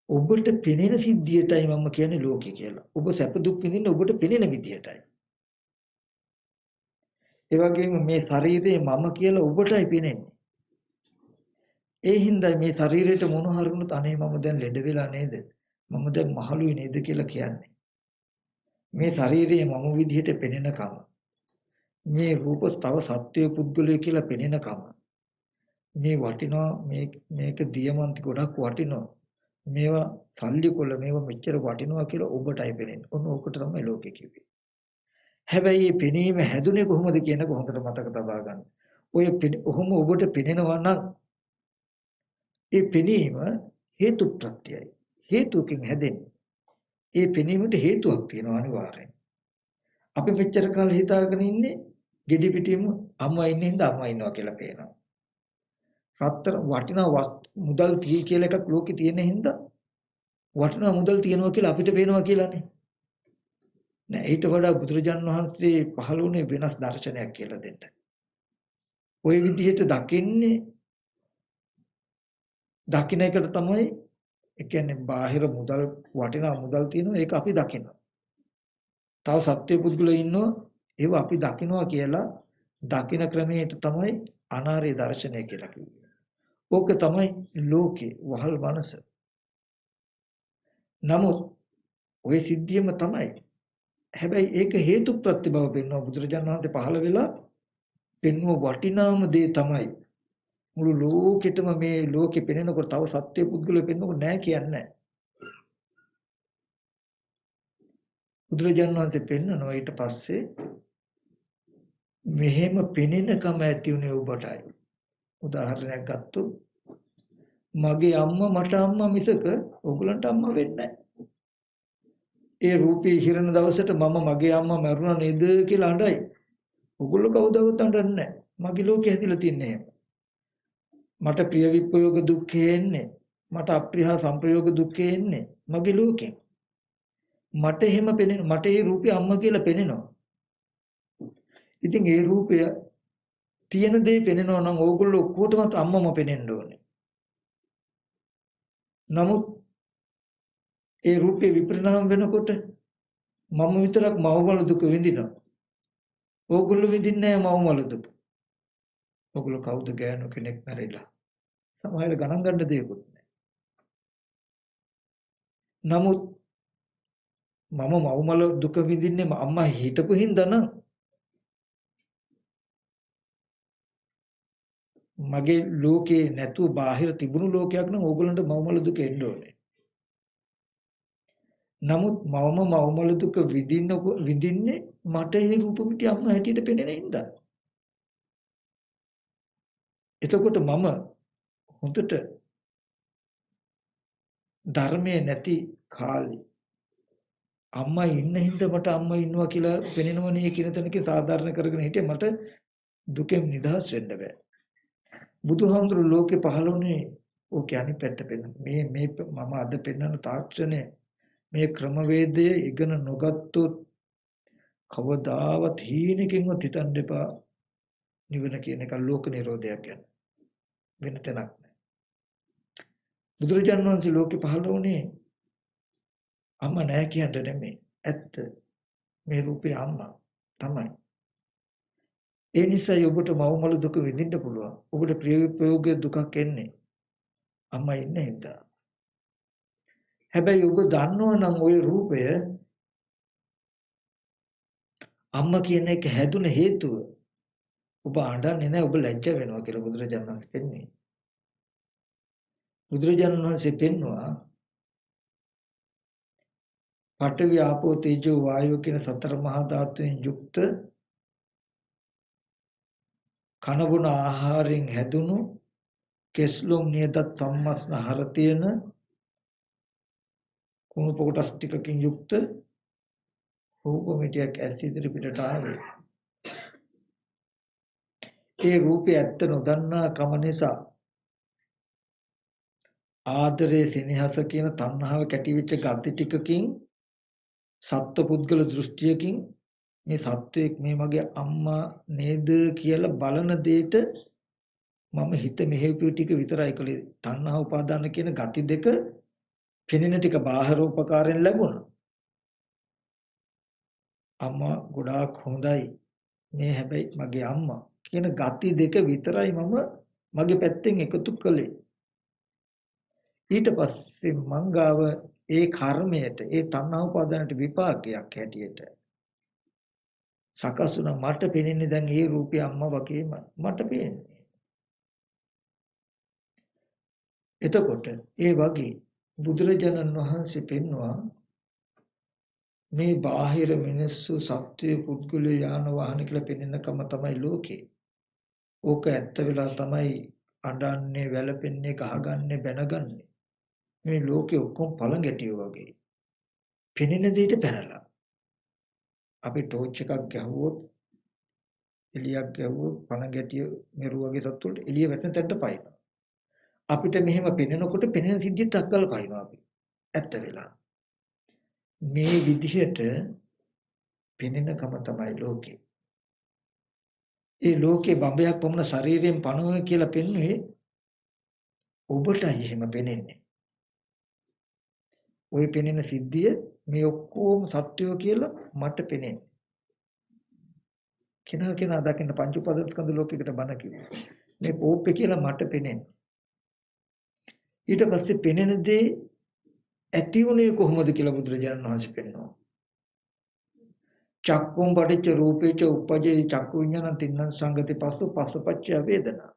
ඔබට පෙනෙන සිද්ධියටයි මම කියන්නේ ලෝකේ කියලා. ඔබ සැප දුක් විඳින්න ඔබට පෙනෙන විදියටයි. ඒ වගේම මේ ශරීරයේ මම කියලා ඔබටයි පෙනෙන්නේ. ඒ හින්දා මේ ශරීරයට මොන හරුණුත් අනේ මම දැන් ලෙඩ වෙලා නේද? මම දැන් මහලුයි නේද කියලා කියන්නේ. මේ ශරීරයේ මම විදිහට පෙනෙනකම මේ රූප තව සත්‍ය පුද්ගලය කියලා පෙනෙනකම මේ වටිනවා මේක දියමන්ති ගොඩක් වටිනවා. මේවා සල්ලි කොළ මේවා මෙච්චර වටිනවා කියලා ඔබටයි පෙනෙන්නේ. ඔන්න ඕකට තමයි ලෝකේ කිව්වේ. හැබැයි මේ පෙනීම හැදුනේ කොහොමද කියන එක හොඳට මතක තබා ගන්න. ඔය ඔහොම ඔබට පෙනෙනවා නම් ඒ පෙනීම හේතු ප්‍රත්‍යයයි. හේතුකින් හැදෙන්නේ. ඒ පෙනීමට හේතුවක් තියෙනවා අනිවාර්යෙන්. අපි මෙච්චර කාල හිතාගෙන ඉන්නේ ගෙඩි පිටින්ම අම්මා ඉන්නේ හින්දා අම්මා ඉන්නවා කියලා පේනවා. රත්තර වටිනා මුදල් තිය කියලා එකක් ලෝකේ තියෙන හින්දා වටිනා මුදල් තියනවා කියලා අපිට පේනවා කියලානේ. නෑ ඊට වඩා බුදුරජාණන් වහන්සේ පහළ වුණේ වෙනස් දර්ශනයක් කියලා දෙන්න. ওই විදිහට දකින්න එකට තමයි ඒ කියන්නේ බාහිර මුදල් වටිනා මුදල් තියෙනවා ඒක අපි දකිනවා. තව සත්‍ය පුද්ගලයෝ ඉන්නවා ඒව අපි දකිනවා කියලා දකින ක්‍රමයට තමයි අනාර්ය දර්ශනය කියලා කිව්වේ. ඕක තමයි ලෝකේ වහල් මනස. නමුත් ওই සිද්ධියම තමයි. හැබැයි ඒක හේතු ප්‍රත්‍ය බව පෙන්වන බුදුරජාණන් වහන්සේ පහළ වෙලා පෙන්ව වටිනාම දේ තමයි මුළු ලෝකෙටම මේ ලෝකෙ පෙනෙනකොට තව සත්‍ය පුද්ගලයෝ පෙන්වන්නකො නෑ කියන්නේ. බුදුරජාණන් වහන්සේ පෙන්වනවා ඊට පස්සේ මෙහෙම පෙනෙනකම ඇති උනේ ඔබටයි. උදාහරණයක් ගත්තොත් මගේ අම්මා මට අම්මා මිසක ඔයගලන්ට අම්මා වෙන්නේ නැහැ. ඒ රූපේ හිරන දවසට මම මගේ අම්මා මරුණා නේද කියලා අඬයි. ඔයගොල්ලෝ කවුදවත් අඬන්නේ නැහැ. මගේ ලෝකේ හැදිලා තින්නේ එහෙම. මට ප්‍රිය විප්‍රයෝග දුක්ඛේ එන්නේ. මට අප්‍රිය සංප්‍රයෝග දුක්ඛේ එන්නේ. මගේ ලෝකෙන්. මට එහෙම පෙනෙන මට ඒ රූපේ අම්මා කියලා පෙනෙනවා. ඉතින් ඒ රූපය තියෙන දේ පෙනෙනවා නම් ඕගොල්ලෝ ඔක්කොටම අම්මම පෙනෙන්න ඕනේ. නමුත් ඒ රූපේ විපරිණාම වෙනකොට මම විතරක් මවමල දුක විඳිනවා. ඕගොල්ලෝ විඳින්නේ නැහැ මවමල දුක. ඕගොල්ලෝ කවුද ගෑනු කෙනෙක් මැරිලා. සමහර ගණන් ගන්න දෙයක්වත් නැහැ. නමුත් මම මවමල දුක විඳින්නේ අම්මා හිටපු හින්දා නම් මගේ ලෝකේ නැතුව බාහිර තිබුණු ලෝකයක් නම් ඕගොල්ලන්ට මවමල දුක එන්න ඕනේ. නමුත් මවමල දුක විඳින්නේ මට ඒ රූප මිටි අම්මා හැටියට පෙනෙන හින්දා. එතකොට මම හොඳට ධර්මයේ නැති කාලේ අම්මා ඉන්න හින්දා මට අම්මා ඉන්නවා කියලා පෙනෙනවනේ කියන තැනකින් සාධාරණ කරගෙන හිටියේ මට දුකෙන් නිදහස් වෙන්න බෑ. බුදුහාමුදුරු ලෝකේ පහළ වුණේ ඕකේ අනිත් පැත්ත පෙන්නන. මේ මම අද පෙන්නන තාක්ෂණය මේ ක්‍රමවේදය ඉගෙන නොගත්තොත් කවදාවත් හීනකින්වත් හිතන්න එපා නිවන කියන එක ලෝක නිරෝධයක් ගැන. වෙන තැනක් නෑ. බුදුරජාණන් වහන්සේ ලෝකේ පහළ වුණේ අම්මා නෑ කියන්න නෙමෙයි. ඇත්ත. මේ රූපේ අම්මා තමයි. ඒ නිසා ඔබට මව්මල දුක විඳින්න පුළුවන්. ඔබට ප්‍රිය ප්‍රයෝගයේ දුකක් එන්නේ අම්මා ඉන්න හින්දා. හැබැයි ඔබ දන්නවා නම් ওই රූපය අම්මා කියන එක හැදුන හේතුව ඔබ අඬන්නේ නැහැ ඔබ ලැජ්ජ වෙනවා කියලා බුදුරජාණන් වහන්සේ පෙන්වන්නේ. බුදුරජාණන් වහන්සේ පෙන්වුවා පඨවි ආපෝ තේජෝ වායෝ කියන සතර මහා ධාතුන් යුක්ත කනබුන ආහාරයෙන් හැදුණු කෙස්ලොම් නියදත් සම්මස්න හර තියෙන කුණු පොකොටස් ටිකකින් යුක්ත රූපമിതിයක් ඇස් ඉදිරි පිටට ආවේ. ඒ රූපය ඇත්ත නොදන්නා කම නිසා ආදරේ සෙනෙහස කියන තණ්හාව කැටිවිච්ච ගති ටිකකින් සත්ව පුද්ගල දෘෂ්ටියකින් මේ සත්වයක් මේ මගේ අම්මා නේද කියලා බලන දෙයට මම හිත මෙහෙවපු ටික විතරයි කලේ. තණ්හා උපාදාන කියන ගති දෙක පෙනෙන ටික බාහිර උපකාරයෙන් ලැබුණා. අම්මා ගොඩාක් හොඳයි මේ හැබැයි මගේ අම්මා කියන ගති දෙක විතරයි මම මගේ පැත්තෙන් එකතු කළේ. ඊට පස්සේ මංගාව ඒ කර්මයට ඒ තණ්හා උපාදානට විපාකයක් හැටියට සකස් වුණා. මට පෙනෙන්නේ දැන් ඒ රූපය අම්මා වගේම මට පේන්නේ. එතකොට ඒ වගේ බුදුරජාණන් වහන්සේ පෙන්වුවා මේ බාහිර මිනිස්සු සත්‍ය පුද්ගලයා යාන වාහන කියලා පෙනෙනකම තමයි ලෝකේ. ඕක ඇත්ත වෙලා තමයි අඬන්නේ වැළපෙන්නේ ගහගන්නේ බැනගන්නේ. මේ ලෝකේ ඔක්කොම පළඟැටියෝ වගේ. පෙනෙන දෙයට පැනලා. අපි ටෝච් එකක් ගැහුවොත් එළියක් ගැහුවොත් පළඟැටිය මෙරුවගේ සත්තු වලට එළිය වැටෙන තැනට පයින්නවා. අපිට මෙහෙම පෙනෙනකොට පෙනෙන සිද්ධියට අක්කල් පයින්නවා අපි. ඇත්ත වෙලා. මේ විදිහට පෙනෙනකම තමයි ලෝකේ. ඒ ලෝකේ බඹයක් වමන ශරීරයෙන් පණුවේ කියලා පෙන්වුවේ ඔබටයි එහෙම පෙනෙන්නේ. ওই පෙනෙන සිද්ධිය මේ ඔක්කොම සත්‍යෝ කියලා මට පෙනෙන්නේ. කෙනා දකින්න පංච උපාදානස්කන්ධ ලෝකයකට බණ කිව්වා. මේ පෝප්පේ කියලා මට පෙනෙන්නේ. ඊට පස්සේ පෙනෙන දේ ඇති වුණේ කොහොමද කියලා බුදුරජාණන් වහන්සේ පෙන්වනවා. චක්කුම් පටිච්ච රූපේච උපජේ චක්කු විඥාන තින්නං සංගති පස්සෝ පස්සපච්චය වේදනා.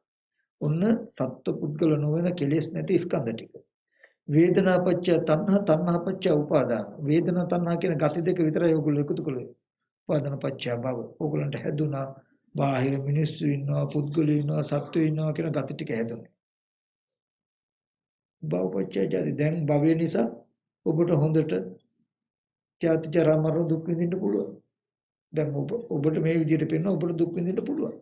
ඔන්න සත්ව පුද්ගල නොවන කෙලෙස් නැති ස්කන්ධ ටික. වේදනාපච්චය තණ්හා තණ්හාපච්චය උපාදාන. වේදනා තණ්හා කියන ගති දෙක විතරයි ඔයගොල්ලෝ එකතු කළේ. උපාදානපච්චය භව. ඔයගොල්ලන්ට හැදුනා බාහිර මිනිස්සු ඉන්නවා පුද්ගලයෝ ඉන්නවා සත්ත්වයෝ ඉන්නවා කියන ගති ටික හැදුනේ. භවපච්චය ජාති. දැන් භවය නිසා ඔබට හොඳට ජාති ජරා මරණ දුක් විඳින්න පුළුවන්. දැන් ඔබට මේ විදිහට පෙන්වන ඔබට දුක් විඳින්න පුළුවන්.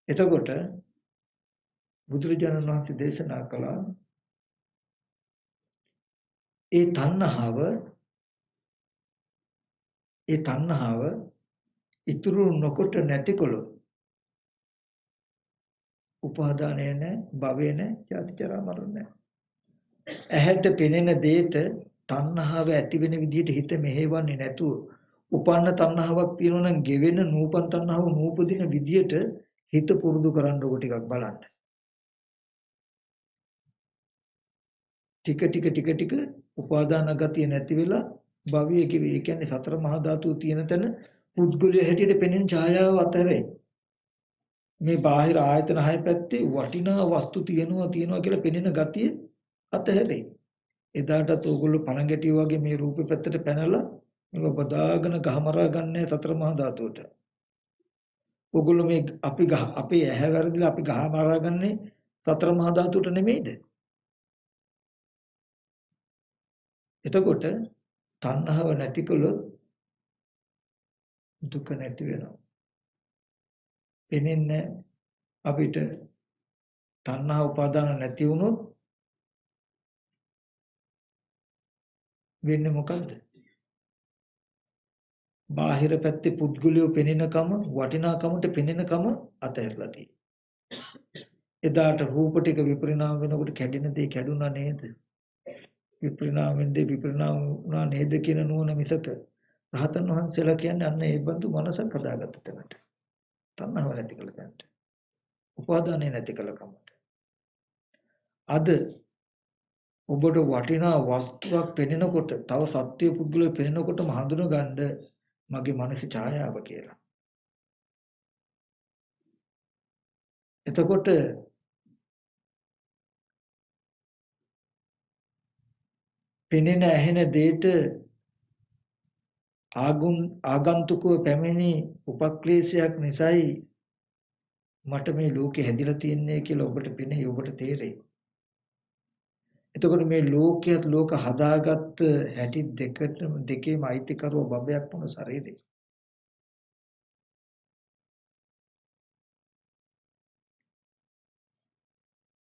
එතකොට බුදුරජාණන් වහන්සේ දේශනා කළා ඒ තණ්හාව ඉතුරු නොකොට නැතිකොළොත් උපාදානය නැහැ භවය නැහැ ජාති ජරා මරණ නැහැ. ඇහැට පෙනෙන දෙයට තණ්හාව ඇති වෙන විදිහට හිත මෙහෙවන්නේ නැතුව උපන්න තණ්හාවක් තියෙනවා නම් ගෙවෙන නූපන් තණ්හාව නූපදින විදිහට හිත පුරුදු කරන්න ඕක ටිකක් බලන්න. ටික උපාදාන ගතිය නැති වෙලා භවයේ කිවි. ඒ කියන්නේ සතර මහා ධාතු තියෙන තැන පුද්ගලයා හැටියට පෙනෙන ඡායාව අතරේ මේ බාහිර ආයතන හය පැත්තේ වටිනා වස්තු තියෙනවා කියලා පෙනෙන ගතිය අතහැරේ. එදාටත් ඕගොල්ලෝ පණගැටිය වගේ මේ රූපේ පැත්තට පැනලා මේක බදාගෙන ගහමරා ගන්නෑ සතර මහා ධාතුවට. ඔගොල්ලෝ මේ අපේ ඇහැ වැරදිලා අපි ගහ මරාගන්නේ සතර මහා ධාතුට නෙමෙයිද? එතකොට තණ්හාව නැති කළොත් දුක නැති වෙනවා. එනින්නේ අපිට තණ්හා උපාදාන නැති වුණොත් වෙන්නේ මොකද්ද? බාහිර පැත්තේ පුද්ගලියෝ පෙනෙනකම වටිනාකමට පෙනෙනකම අතහැරලා තියෙනවා. එදාට රූප ටික විපරිණාම වෙනකොට කැඩෙන දේ කැඩුනා නේද? විපරිණාමෙන් දේ විපරිණාම වුණා නේද කියන නුවණ මිසක රහතන් වහන්සේලා කියන්නේ අන්න ඒ බඳු මනසක් හදාගත්ත තැනට. තණ්හාව නැති කළ තැනට. උපාදානය නැති කළ කමට. අද ඔබට වටිනා වස්තුවක් පෙනෙනකොට තව සත්‍ය පුද්ගලයෙක් පෙනෙනකොටම හඳුනගන්න මගේ මනසේ ඡායාව කියලා. එතකොට පෙනෙන ඇහෙන දෙයට ආගන්තුකව පැමිණි උපක්ලේශයක් නිසායි මට මේ ලෝකෙ හැදිලා තියන්නේ කියලා ඔබට පෙනේ ඔබට තේරෙයි. එතකොට මේ ලෝකයට ලෝක හදාගත්ත හැටි දෙකේම අයිතිකරුව බබයක් වුණ ශරීරය.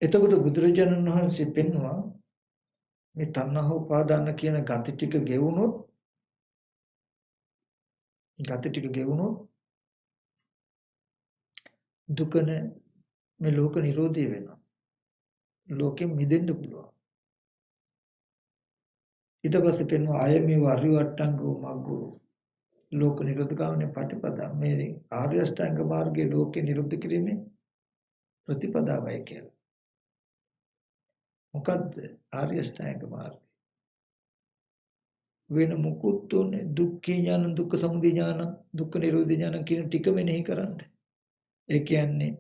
එතකොට බුදුරජාණන් වහන්සේ පෙන්වුවා මේ තණ්හා උපාදාන කියන ගති ටික ගෙවුනොත් දුක මේ ලෝක නිරෝධය වෙනවා. ලෝකෙන් මිදෙන්න පුළුවන්. ඊට පස්සේ පෙන්වුවා අය මේ වරිවට්ටංගෝ මග්ගෝ ලෝක නිරෝධගාමී ප්‍රතිපදා මේ ආර්ය අෂ්ටාංග මාර්ගයේ ලෝකේ නිරුද්ධ කිරීමේ ප්‍රතිපදාවයි කියලා. මොකද්ද ආර්ය අෂ්ටාංග මාර්ගය? වෙන මුකුත් උනේ දුක්ඛ ඥාන, දුක්ඛ සමුදය ඥාන, දුක්ඛ නිරෝධ ඥාන කියන ටික මෙනෙහි කරන්න. ඒ කියන්නේ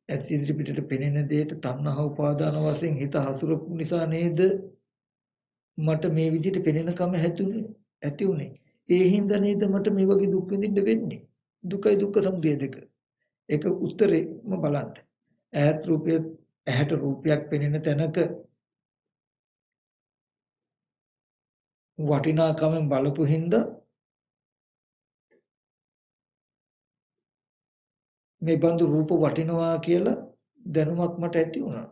ඇස් ඉදිරි පිටට පෙනෙන දෙයට තණ්හා උපාදාන වශයෙන් හිත හසුරපු නිසා නේද මට මේ විදිහට පෙනෙනකම ඇති උනේ. ඒ හින්දා නේද මට මේ වගේ දුක් විඳින්න වෙන්නේ. දුකයි දුක්ඛ සමුදය දෙක. ඒක උත්තරේම බලන්න. ඇහැට රූපයක් පෙනෙන තැනක වටිනාකමෙන් බලපු හින්දා මේ බඳු රූප වටිනවා කියලා දැනුමක් මට ඇති වුණා.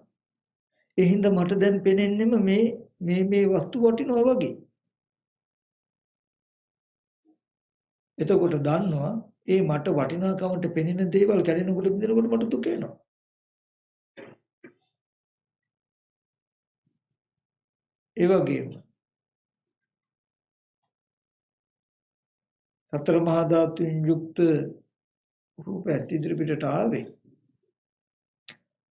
ඒ හින්දා මට දැන් පෙනෙන්නෙම මේ වස්තු වටිනවා වගේ. එතකොට දන්නවා ඒ මට වටිනාකමට පෙනෙන දේවල් කැඩෙනකොට බිඳෙනකොට මට දුක එනවා. ඒ වගේම සතර මහා ධාතුන් යුක්ත රූප ඇත් ඉදිරි පිටට ආවේ.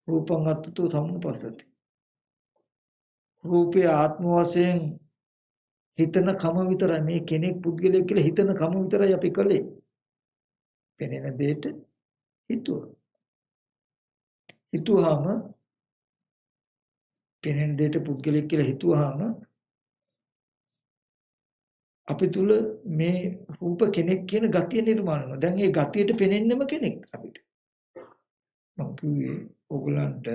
රූපං අත්තතු සම්පස්සති. රූපේ ආත්ම වශයෙන් හිතන කම විතරයි මේ කෙනෙක් පුද්ගලයෙක් කියලා හිතන කම විතරයි අපි කළේ. පෙනෙන දෙයට හිතුවාම පෙනෙන දෙයට පුද්ගලයෙක් කියලා හිතුවාම අපි තුල මේ රූප කෙනෙක් කියන ගතිය නිර්මාණය වෙනවා. දැන් මේ ගතියට පෙනෙන්නෙම කෙනෙක් අපිට. මම කිව්වේ ඕගලන්ට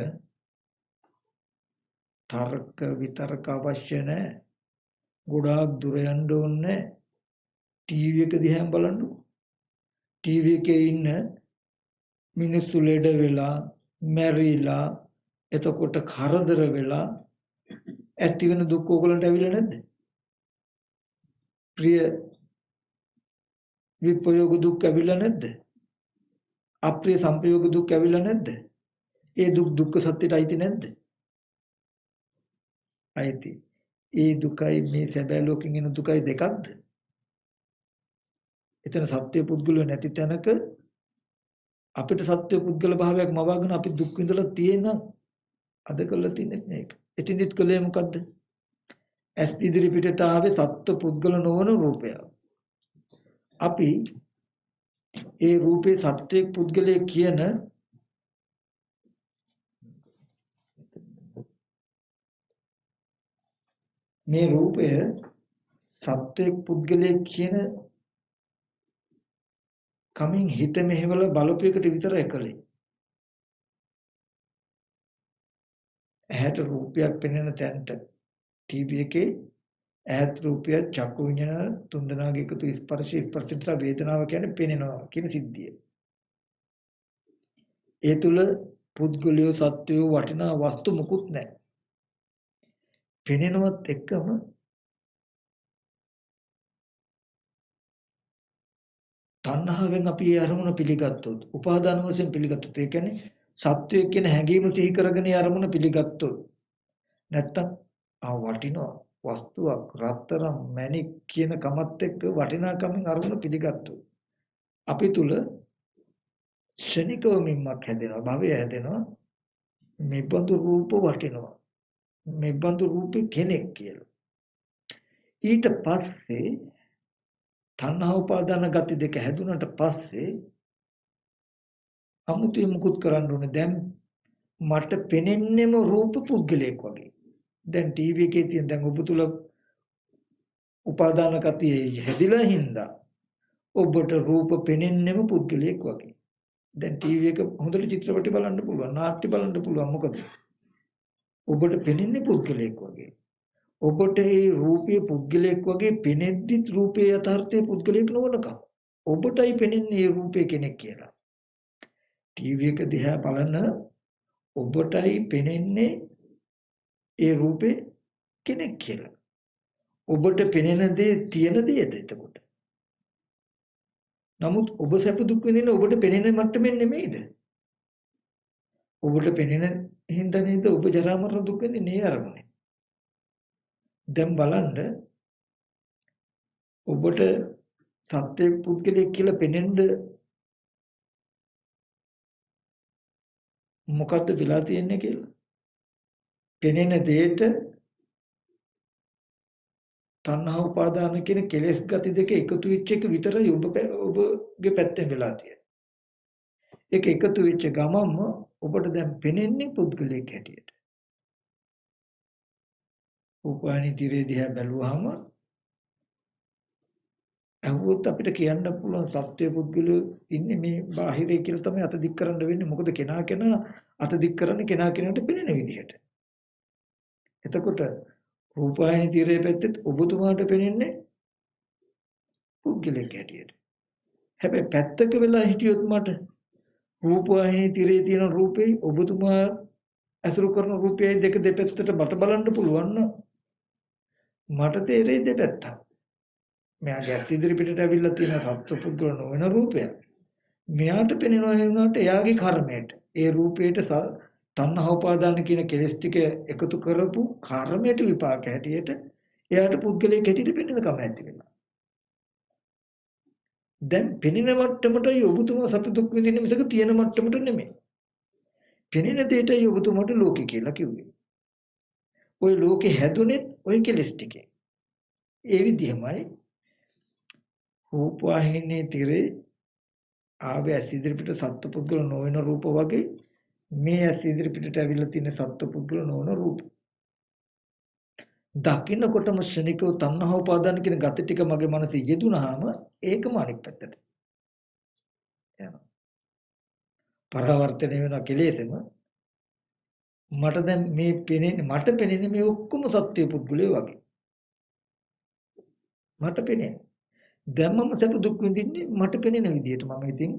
තර්ක විතර්ක අවශ්‍ය නැහැ. ගොඩාක් දුර යන්න ඕනේ. ටීවී එක දිහා බලන්නකො. ටීවී එකේ ඉන්න මිනිස්සු ලෙඩ වෙලා, මැරිලා, එතකොට කරදර වෙලා ඇති වෙන දුක් ඕගලන්ට ඇවිල්ලා නැද්ද? ප්‍රිය විපයෝග දුක් ඇවිල්ලා නැද්ද? අප්‍රිය සංපයෝග දුක් ඇවිල්ලා නැද්ද? ඒ දුක් දුක්ඛ සත්‍යයට අයිති නැද්ද? අයිති. ඒ දුකයි මේ සැබෑ ලෝකෙන් එන දුකයි දෙකක්ද? එතන සත්‍ය පුද්ගලව නැති තැනක අපිට සත්‍ය පුද්ගල භාවයක් මවාගෙන අපි දුක් විඳලා තියෙන අද කළා තින්නේ මේක. එතින්දිත් කළේ මොකද්ද? ඇස් ඉදිරි පිටට ආවේ සත්ව පුද්ගල නොවන රූපය. අපි ඒ රූපේ සත්‍ය පුද්ගලයේ කියන මේ රූපය සත්‍ය පුද්ගලයේ කියන කමින් හිත මෙහෙවල බලපු එකට විතරයි කළේ. ඇහැට රූපයක් පෙනෙන තැනට ටීවී එකේ ඈත් රූපය චක්කු විඤ්ඤාණ තුන්දෙනාගේ එකතු ස්පර්ශ නිසා වේදනාව කියන්නේ පෙනෙනවා කියන සිද්ධිය. ඒ තුල පුද්ගලිය සත්වය වටිනා වස්තු මුකුත් නැහැ. පෙනෙනවත් එක්කම තණ්හාවෙන් අපි ඒ අරමුණ පිළිගත්තොත්, උපාදාන වශයෙන් පිළිගත්තොත්, ඒ කියන්නේ සත්වය කියන හැඟීම සිහි කරගෙන ඒ අරමුණ පිළිගත්තොත්, නැත්තම් වටිනා වස්තුවක් රත්තරන් මණික් කියන කමත් එක්ක වටිනාකමින් අරමුණ පිළිගත්තොත්, අපි තුල ශනිකව මිම්මක් හැදෙනවා, භවය හැදෙනවා. මේ බඳු රූප වටිනවා, මේ බඳු රූපේ කෙනෙක් කියලා. ඊට පස්සේ තණ්හා උපාදාන ගති දෙක හැදුනට පස්සේ අමුතුවෙන් මුකුත් කරන්න ඕනේ. දැන් මට පෙනෙන්නෙම රූප පුද්ගලයෙක් වගේ. දැන් ටීවී එකේ තියෙන දැන් ඔබ තුල උපාදාන ගතිය හැදිලා හින්දා ඔබට රූප පෙනෙන්නෙම පුද්ගලයෙක් වගේ. දැන් ටීවී එක හොඳට චිත්‍රපටි බලන්න පුළුවන්, නාට්‍ය බලන්න පුළුවන්. මොකද ඔබට පෙනෙන්නේ පුද්ගලයෙක් වගේ. ඔබට මේ රූපයේ පුද්ගලයෙක් වගේ පෙනෙද්දිත් රූපයේ යථාර්ථයේ පුද්ගලයෙක් නොවනකම් ඔබටයි පෙනෙන්නේ මේ රූපේ කෙනෙක් කියලා. ටීවී එක දිහා බලන ඔබටයි පෙනෙන්නේ ඒ රූපේ කෙනෙක් කියලා. ඔබට පෙනෙන දේ තියෙන දේද එතකොට? නමුත් ඔබ සැප දුක් විඳින ඔබට පෙනෙන මට්ටමින් නෙමෙයිද? ඔබට පෙනෙන හින්දා නේද ඔබ ජරා මරණ දුක් විඳින්නේ අරමුණේ. දැන් බලන්න ඔබට සත්‍ය පුද්ගලයෙක් කියලා පෙනෙන්න මොකද්ද වෙලා තියෙන්නේ කියලා? පෙනෙන දෙයට තණ්හා උපාදාන කියන කෙලෙස් ගති දෙක එකතු වෙච්ච එක විතරයි ඔබගේ පැත්තෙන් වෙලා තියෙන්නේ. ඒක එකතු වෙච්ච ගමන්ම ඔබට දැන් පෙනෙන්නේ පුද්ගලයෙක් හැටියට. උපායනි tire දිහා බැලුවාම අහුවොත් අපිට කියන්න පුළුවන් සත්‍ය පුද්ගලයෝ ඉන්නේ මේ බාහිරේ කියලා තමයි අත දික් කරන්න වෙන්නේ. මොකද කෙනා අත දික් කරන්නේ කෙනා කෙනාට පෙනෙන විදිහට. එතකොට රූපායන tire පැත්තෙත් ඔබතුමාට පෙනෙන්නේ පුද්ගලයෙක් හැටියට. හැබැයි පැත්තක වෙලා හිටියොත් මට රූපායන tire තියෙන රූපේ ඔබතුමා අසුරු කරන රූපයයි දෙක දෙපැත්තට බට බලන්න පුළුවන් නම් මට තේරෙයි දෙපැත්ත. මෙයාගේ ඇස් ඉදිරි පිටට ඇවිල්ලා තියෙන සත්ව පුද්ගල නොවන රූපයක්. මෙයාට පෙනෙනවා වුණාට එයාගේ කර්මයට ඒ රූපයට තණ්හා උපාදාන කියන කෙලෙස් ටික එකතු කරපු කර්මයට විපාක හැටියට එයාට පුද්ගලයෙක් හැටියට පෙනෙන කම ඇති වෙනවා. දැන් පෙනෙන මට්ටමටයි ඔබතුමා සතු දුක් විඳින්න මිසක තියෙන මට්ටමට නෙමෙයි. පෙනෙන දෙයටයි ඔබතුමාට ලෝකේ කියලා කිව්වේ. ওই ලෝකේ හැදුනෙත් ওই කෙලෙස් ටිකේ. ඒ විදිහමයි රූපවාහිනී tire ආවේ ඇස් ඉදිරිපිට සත්පුද්ගල නොවන රූප වගේ මේ ඇස් ඉදිරිපිටට ඇවිල්ලා තියෙන සත්පුද්ගල නොවන රූප. දකින්නකොටම ශනිකව තණ්හා උපාදාන කියන ගති ටික මගේ මනසේ යෙදුනහම ඒකම අනිත් පැත්තට යනවා. පරාවර්තනය වෙන කෙලෙසම මට දැන් මේ පෙනෙන්නේ මට පෙනෙන්නේ මේ ඔක්කොම සත්‍ය පුද්ගලයෝ වගේ. මට පෙනෙන්නේ දැන් මම සැප දුක් විඳින්නේ මට පෙනෙන විදිහට. මම ඉතින්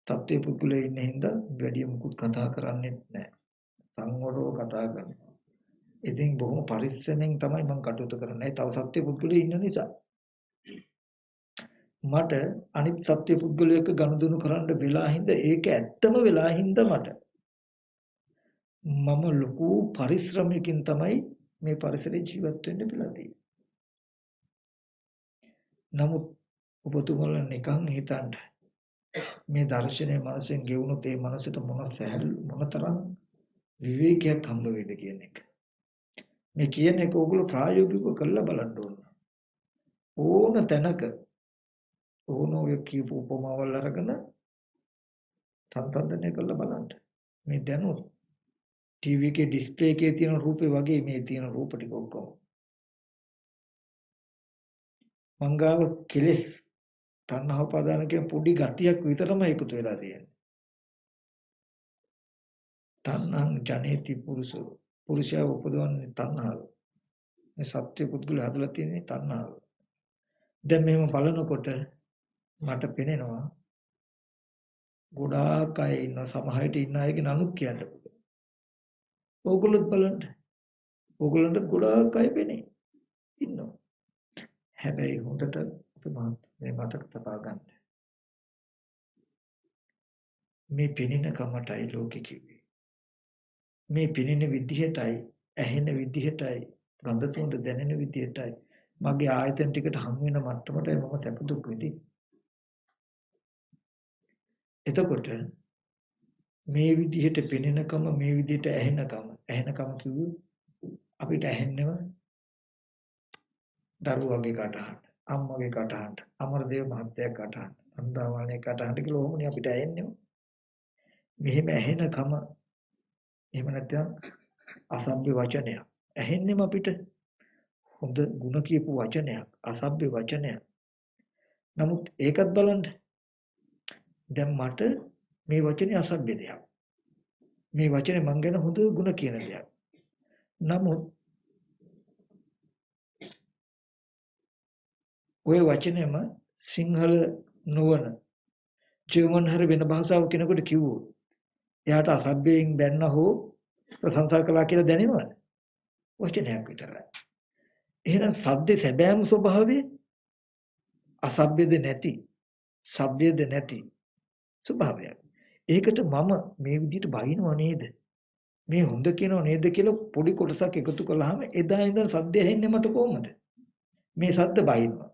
සත්‍ය පුද්ගලයෝ ඉන්න හින්දා වැඩි මුකුත් කතා කරන්නේ නැහැ. සංවරව කතා කරනවා. ඉතින් බොහොම පරිස්සමෙන් තමයි මම කටයුතු කරන්නේ. තව සත්‍ය පුද්ගලයෝ ඉන්න නිසා. මට අනිත් සත්‍ය පුද්ගලයෝ එක්ක ගනුදෙනු කරන්න වෙලා හින්දා ඒක ඇත්තම වෙලා හින්දා මම ලොකු පරිශ්‍රමයකින් තමයි මේ පරිසරේ ජීවත් වෙන්න බැලලා තියෙන්නේ. නමුත් ඔබතුමාලා නිකන් හිතන්න මේ දර්ශනය මනසෙන් ගෙවුනොත් ඒ මනසට මොනතරම් විවේකයක් හම්බ වෙයිද කියන එක. මේ කියන එක ඕගොල්ලෝ ප්‍රායෝගිකව කරලා බලන්න ඕන. ඕන තැනක ඕන ඔය කියපු උපමාවල් අරගෙන සංසන්දනය කරලා බලන්න. මේ දැනුත් ටීවී එකේ ඩිස්ප්ලේ එකේ තියෙන රූපේ වගේ මේ තියෙන රූප ටික ඔක්කොම. මංගාව කෙලෙස් තණ්හා උපාදාන කියන පොඩි ගතියක් විතරම එකතු වෙලා තියෙනවා. තණ්හං ජනේති පුරුෂෝ. පුරුෂයා උපදවන්නේ තණ්හාව. මේ සත්‍ය පුද්ගල හදලා තියෙන්නේ තණ්හාව. දැන් මෙහෙම බලනකොට මට පේනවා ගොඩාක් අය ඉන්න සමහරට ඉන්න අයගේ නමුත් කියන්න පුළුවන්. ඕගොල්ලොත් බලන්න. ඕගොල්ලන්ට ගොඩාක් අය පේන්නේ ඉන්නවා. හැබැයි හොඳට මේ මතක තබා ගන්න. මේ පිනින කමටයි ලෝකෙ කිව්වේ. මේ පිනින විදිහටයි, ඇහෙන විදිහටයි, ගඳ සුවඳ දැනෙන විදිහටයි මගේ ආයතන ටිකට හම් වෙන මට්ටමටයි මම සැප දුක් විඳින්නේ. එතකොට මේ විදිහට පිනිනකම, මේ විදිහට ඇහෙනකම කිව්වේ අපිට ඇහෙන්නව දරුවගේ කටහඬ, අම්මගේ කටහඬ, අමරදේව මහත්තයාගේ කටහඬ, අන්දාවල්ගේ කටහඬ කියලා ඕමනේ අපිට ඇහෙන්නේ. මෙහෙම ඇහෙනකම එහෙම නැත්නම් අසභ්‍ය වචනයක් ඇහෙන්නෙම අපිට හොඳ ಗುಣ කියපු වචනයක්, අසභ්‍ය වචනයක්. නමුත් ඒකත් බලන්න. දැන් මට මේ වචනේ අසභ්‍ය දෙයක්. මේ වචනේ මං ගැන හොඳ ಗುಣ කියන දෙයක්. නමුත් ওই වචනේම සිංහල නොවන ජර්මන් හරි වෙන භාෂාවක කෙනෙකුට කිව්වොත් එයාට අසභ්‍යයෙන් බැන්න හෝ ප්‍රශංසා කළා කියලා දැනෙනවද? වචනයක් විතරයි. එහෙනම් සද්දේ සැබෑම ස්වභාවය අසභ්‍යද නැති, සભ્યද නැති ස්වභාවයක්. ඒකට මම මේ විදිහට බයිනව නේද? මේ හොඳ කියනව නේද කියලා පොඩි කොටසක් එකතු කළාම එදා ඉඳන් සද්ද ඇහෙන්නේ මට කොහොමද? මේ සද්ද බයිනවා.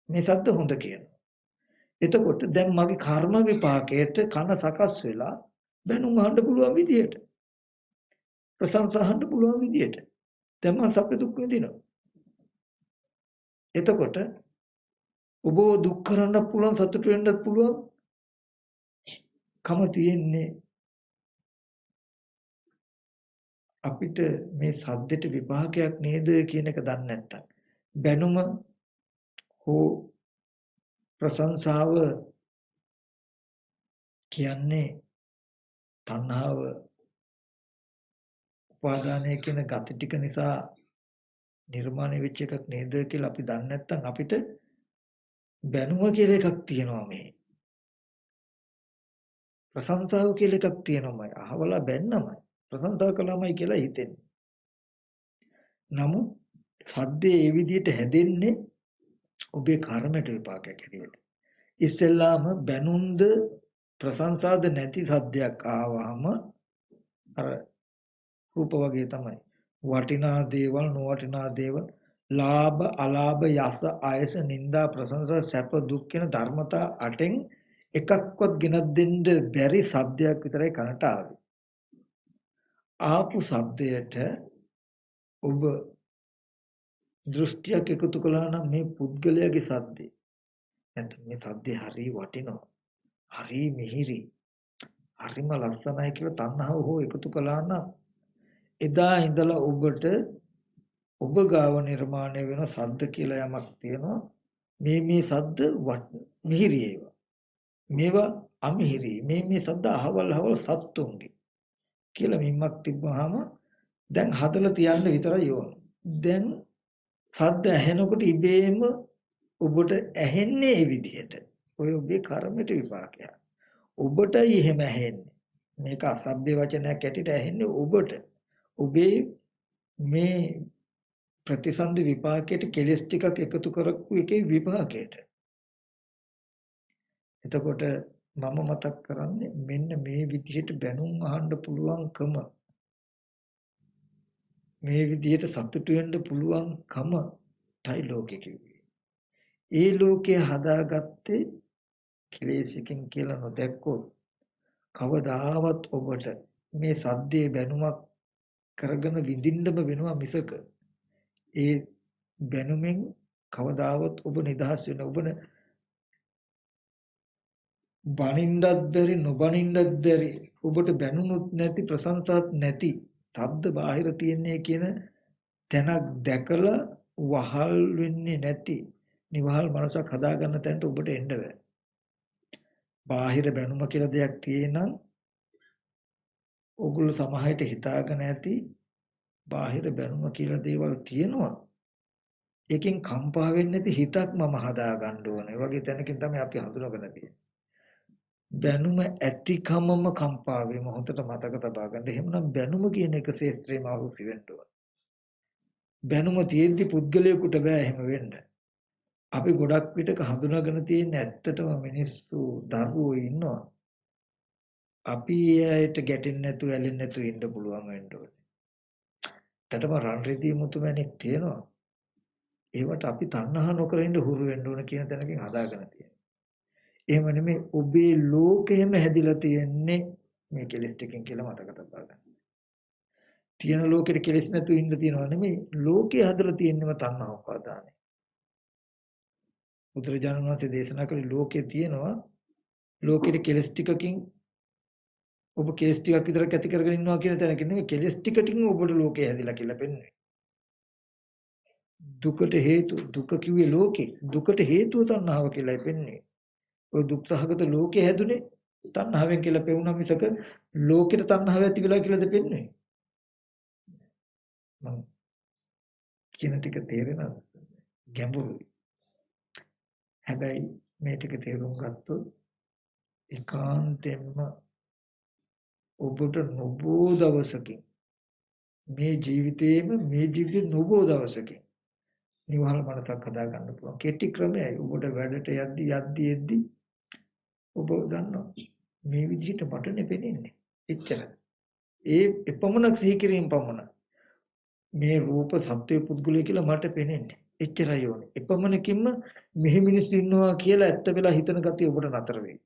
මේ සද්ද හොඳ කියනවා. එතකොට දැන් මගේ කර්ම විපාකයට කන සකස් වෙලා බැනුම් අහන්න පුළුවන් විදියට, ප්‍රශංසා අහන්න පුළුවන් විදියට දැන් මම සැප දුක් විඳිනවා. එතකොට ඔබ දුක් කරන්න පුළුවන්, සතුට වෙන්නත් පුළුවන් කම තියෙන්නේ අපිට මේ සද්දෙට විපාකයක් නේද කියන එක දන්නේ නැත්තම්. බැනුම හෝ ප්‍රශංසාව කියන්නේ තණ්හාව උපාදානය කියන ගති ටික නිසා නිර්මාණය වෙච්ච එකක් නේද කියලා අපි දන්නේ නැත්නම් අපිට බැනුම කියලා එකක් තියෙනවා. මේ ප්‍රශංසාව කියලා එකක් තියෙනවාමයි. අහවලා බැන්නමයි ප්‍රශංසා කළාමයි කියලා හිතෙන්නේ. නමුත් සද්දේ ඒ විදිහට හැදෙන්නේ ඔබේ කර්මයට විපාකයක් හැටියට. ඉස්සෙල්ලාම බැනුම්ද ප්‍රශංසාද නැති සද්දයක් ආවම අර රූප වගේ තමයි. වටිනා දේවල්, නොවටිනා දේවල්, ලාභ, අලාභ, යස, ආයස, නිന്ദා, ප්‍රශංසා, සැප, දුක් කියන ධර්මතා 8න් එකක්වත් ගෙනත් දෙන්න බැරි සද්දයක් විතරයි කනට ආවේ. ආපු සද්දයට ඔබ දෘෂ්ටියක් එකතු කළා නම් මේ පුද්ගලයාගේ සද්දේ නැත්නම් මේ සද්දේ හරි වටිනවා, හරි මිහිරි, හරිම ලස්සනයි කියලා තණ්හාව හෝ එකතු කළා නම් එදා ඉඳලා ඔබට ඔබ ගාව නිර්මාණය වෙන සද්ද කියලා යමක් තියෙනවා. මේ සද්ද මිහිරි ඒවා, මේවා අමිහිරි, මේ සද්ද අහවල් සත්තුන්ගේ කියලා මිම්මක් තිබ්බහම දැන් හදලා තියන්න විතරයි ඕන. දැන් සද්ද ඇහෙනකොට ඉබේම ඔබට ඇහෙන්නේ මේ විදිහට. ඔය ඔබේ කර්මයට විපාකයක්. ඔබටයි එහෙම ඇහෙන්නේ. මේක අසභ්‍ය වචනයක් ඇටියට ඇහෙන්නේ ඔබට. ඔබේ මේ ප්‍රතිසන්දි විපාකයට කෙලස් ටිකක් එකතු කරපු එකේ විපාකයට. එතකොට මම මතක් කරන්නේ මෙන්න මේ විදිහට බැනුම් අහන්න පුළුවන්කම, මේ විදිහට සතුටු වෙන්න පුළුවන්කම තයි ලෝකෙ කිව්වේ. ඒ ලෝකය හදාගත්තේ කෙලෙසකින් කියලා නොදැක්කොත් කවදාවත් ඔබට මේ සද්දේ බැනුමක් කරගෙන විඳින්නම වෙනවා මිසක ඒ බැනුමෙන් කවදාවත් ඔබ නිදහස් වෙන්න ඔබන බනින්නත් බැරි නොබනින්නත් බැරි ඔබට බැනුනුත් නැති ප්‍රශංසාත් නැති ශබ්ද බාහිර තියන්නේ කියන තැනක් දැකලා වහල් වෙන්නේ නැති නිවහල් මනසක් හදාගන්න තැනට ඔබට එන්න බෑ. බාහිර බැනුම කියලා දෙයක් තියෙනම් ඕගොල්ලෝ සමහරට හිතාගෙන ඇති බාහිර බැනුම කියලා දේවල් තියෙනවා. ඒකෙන් කම්පා වෙන්නේ නැති හිතක් මම හදාගන්න ඕනේ. ඒ වගේ තැනකින් තමයි අපි හඳුනගෙන තියෙන්නේ. බැනුම ඇතිකමම කම්පා වේ මොහොතට මතක තබා ගන්න. එහෙමනම් බැනුම කියන එක ශේත්‍රේම අහුසි වෙන්න ඕන. බැනුම තියෙද්දි පුද්ගලයෙකුට බෑ එහෙම වෙන්න. අපි ගොඩක් විටක හඳුනාගෙන තියෙන ඇත්තටම මිනිස්සු දරුවෝ ඉන්නවා. අපි ඒයට ගැටෙන්නේ නැතුව ඇලෙන්නේ නැතුව ඉන්න පුළුවන් වෙන්න ඕනේ. ඇත්තටම රන් රිදී මුතුමැණික් තියෙනවා. ඒවට අපි තණ්හා නොකර ඉන්න හුරු වෙන්න ඕන කියන තැනකින් හදාගෙන තියෙනවා. එහෙම නෙමෙයි ඔබේ ලෝකෙම හැදිලා තියෙන්නේ මේ කෙලෙස් ටිකෙන් කියලා මතක තබා ගන්න. තියෙන ලෝකෙට කෙලෙස් නැතුව ඉන්න තියනවා නෙමෙයි ලෝකේ හදලා තියෙන්නම තණ්හා උපාදානයි. බුදුරජාණන් වහන්සේ දේශනා කළේ ලෝකේ තියෙනවා ලෝකෙට කෙලෙස් ටිකකින් ඔබ කෙලෙස් ටිකක් විතරක් ඇති කරගෙන ඉන්නවා කියන තැනකින් නෙමෙයි කෙලෙස් ටිකකින් ඔබට ලෝකේ හැදිලා කියලා පෙන්වන්නේ. දුකට හේතු දුක කිව්වේ ලෝකේ දුකට හේතුව තණ්හාව කියලායි පෙන්වන්නේ. ඔය දුක් සහගත ලෝකේ හැදුනේ තණ්හාවෙන් කියලා පෙවුනා මිසක ලෝකෙට තණ්හාව ඇති වෙලා කියලාද පෙන්වන්නේ. මම කියන ටික තේරෙනවද? ගැඹුරුයි. හැබැයි මේ ටික තේරුම් ගත්තොත් ඒකාන්තයෙන්ම ඔබට නොබෝ දවසකින් මේ ජීවිතේ නොබෝ දවසකින් නිවහල් මනසක් හදා ගන්න පුළුවන්. කෙටි ක්‍රමයයි. ඔබට වැඩට යද්දි ඔබ දන්නවා මේ විදිහට මටනේ පෙනෙන්නේ. එච්චරයි. ඒ එපමණක් සිහි කිරීම පමණ මේ රූප සත්‍ය පුද්ගලය කියලා මට පෙනෙන්නේ. එච්චරයි ඕනේ. එපමණකින්ම මෙහි මිනිස්සු ඉන්නවා කියලා ඇත්ත වෙලා හිතන ගතිය ඔබට නතර වෙයි.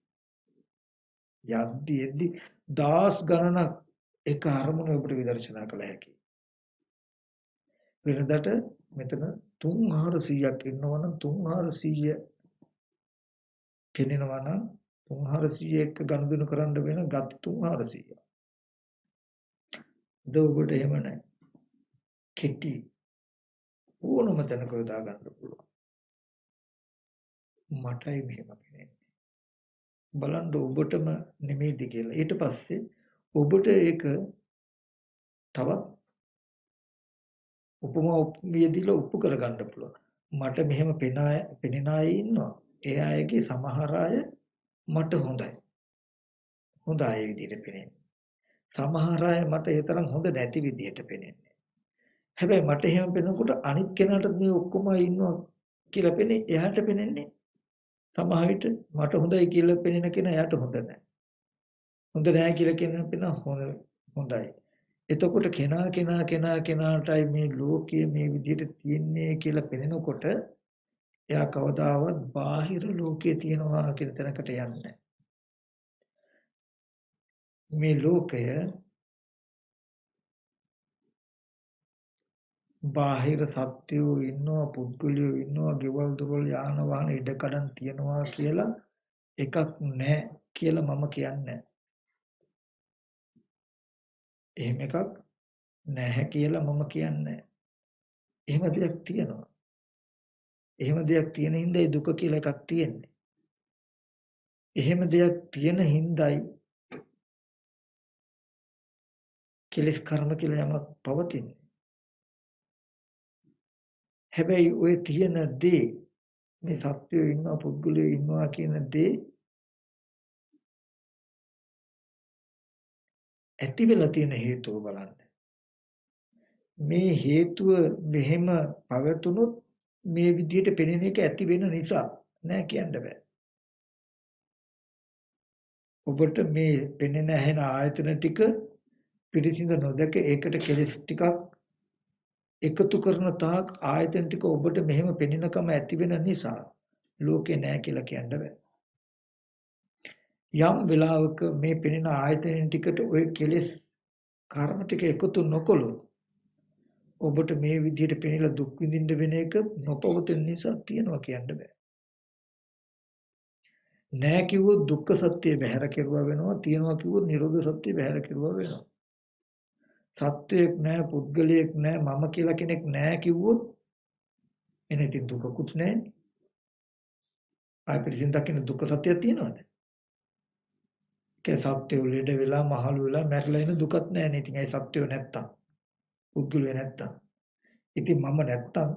යද්දි දහස් ගණනක් එක අරමුණ ඔබට විදර්ශනා කළ හැකියි. වෙනදට මෙතන 300ක් ඉන්නවනම් 300 පෙනෙනවා නම් 300 එක්ක ගනුදෙනු කරන්න වෙන ගත 300. ඔබට එහෙම නැහැ. කෙටි ඕනම තැනක යොදා ගන්න පුළුවන්. මටයි මෙහෙම පෙනෙන්නේ. බලන්න ඔබටම නෙමෙයිද කියලා. ඊට පස්සේ ඔබට ඒක තවත් උපමා උපමියදීලා උපු කරගන්න පුළුවන්. මට මෙහෙම පෙනෙන අය ඉන්නවා. ඒ අයගේ සමහර අය මට හොඳයි. හොඳ අය විදිහට පෙනෙන්නේ. සමහර අය මට ඒ තරම් හොඳ නැති විදිහට පෙනෙන්නේ. හැබැයි මට එහෙම පෙනෙනකොට අනිත් කෙනාට මේ ඔක්කොම ඉන්නවා කියලා පෙනේ. එයාට පෙනෙන්නේ සමහර විට මට හොඳයි කියලා පෙනෙන කෙනා එයාට හොඳ නැහැ. හොඳ නැහැ කියලා කෙනා හොඳයි. එතකොට කෙනාටයි මේ ලෝකයේ මේ විදිහට තියන්නේ කියලා පෙනෙනකොට එයා කවදාවත් බාහිර ලෝකයේ තියනවා කියන තැනකට යන්නේ නැහැ. මේ ලෝකය බාහිර සත්‍යෝ ඉන්නවා පුද්ගලයෝ ඉන්නවා ගෙවල් දොරවල් යාන වාහන ඉඩකඩම් තියනවා කියලා එකක් නැහැ කියලා මම කියන්නේ. එහෙම එකක් නැහැ කියලා මම කියන්නේ. එහෙම දෙයක් තියෙනවා. එහෙම දෙයක් තියෙන හින්දායි දුක කියලා එකක් තියෙන්නේ. එහෙම දෙයක් තියෙන හින්දායි කෙලෙස් කර්ම කියලා යමක් පවතින්නේ. හැබැයි ওই තියෙන දේ මේ සත්‍යය ඉන්නවා පුද්ගලයෝ ඉන්නවා කියන දේ ඇති වෙලා තියෙන හේතුව බලන්න. මේ හේතුව මෙහෙම පවතුනොත් මේ විදිහට පෙනෙන එක ඇති වෙන නිසා නෑ කියන්න බෑ. ඔබට මේ පෙනෙන ඇහෙන ආයතන ටික පිරිසිඳ නොදක ඒකට කෙලෙස් ටිකක් එකතු කරන තාක් ආයතන ටික ඔබට මෙහෙම පෙනෙනකම ඇති වෙන නිසා ලෝකේ නෑ කියලා කියන්න බෑ. යම් වෙලාවක මේ පෙනෙන ආයතන ටිකට ওই කෙලෙස් කර්ම ටික එකතු නොකළොත් ඔබට මේ විදිහට පෙනෙලා දුක් විඳින්න වෙන එක නොපවතින නිසා තියනවා කියන්න බෑ. නෑ කිව්වොත් දුක්ඛ සත්‍ය බැහැර කෙරුවා වෙනවා. තියනවා කිව්වොත් නිරෝධ සත්‍ය බැහැර කෙරුවා වෙනවා. සත්‍යයක් නෑ පුද්ගලයෙක් නෑ මම කියලා කෙනෙක් නෑ කිව්වොත් එන ඉතින් දුකකුත් නෑනේ. ආය පිළිසින් දකින්න දුක්ඛ සත්‍යයක් තියෙනවද? ඒ සත්‍යය ලෙඩ වෙලා මහලු වෙලා මැරිලා ඉන්න දුකක් නැහැ නේ. ඉතින් ඒ සත්‍යය නැත්තම් පුද්ගලය නැත්තම්. ඉතින් මම නැත්තම්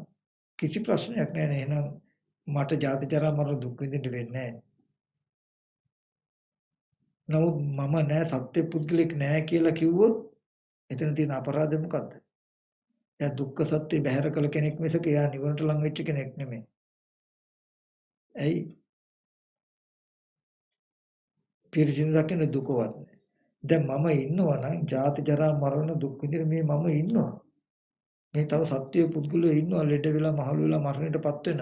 කිසි ප්‍රශ්නයක් නැහැ නේ. එහෙනම් මට ජාති ජරා මරණ දුක් විඳින්න වෙන්නේ නැහැ. නමුත් මම නෑ සත්‍ය පුද්ගලික නෑ කියලා කිව්වොත් එතන තියෙන අපරාධය මොකද්ද? එයා දුක්ඛ සත්‍ය බැහැර කළ කෙනෙක් මිසක එයා නිවනට ලං වෙච්ච කෙනෙක් නෙමෙයි. ඇයි? පිරිසිදු දකින්න දුකවත් නෑ. දැන් මම ඉන්නවා නම් ජාති ජරා මරණ දුක් විඳින මේ මම ඉන්නවා. මේ තව සත්‍ය පුද්ගලයෝ ඉන්නවා ලෙඩ වෙලා මහලු වෙලා මරණයටපත් වෙන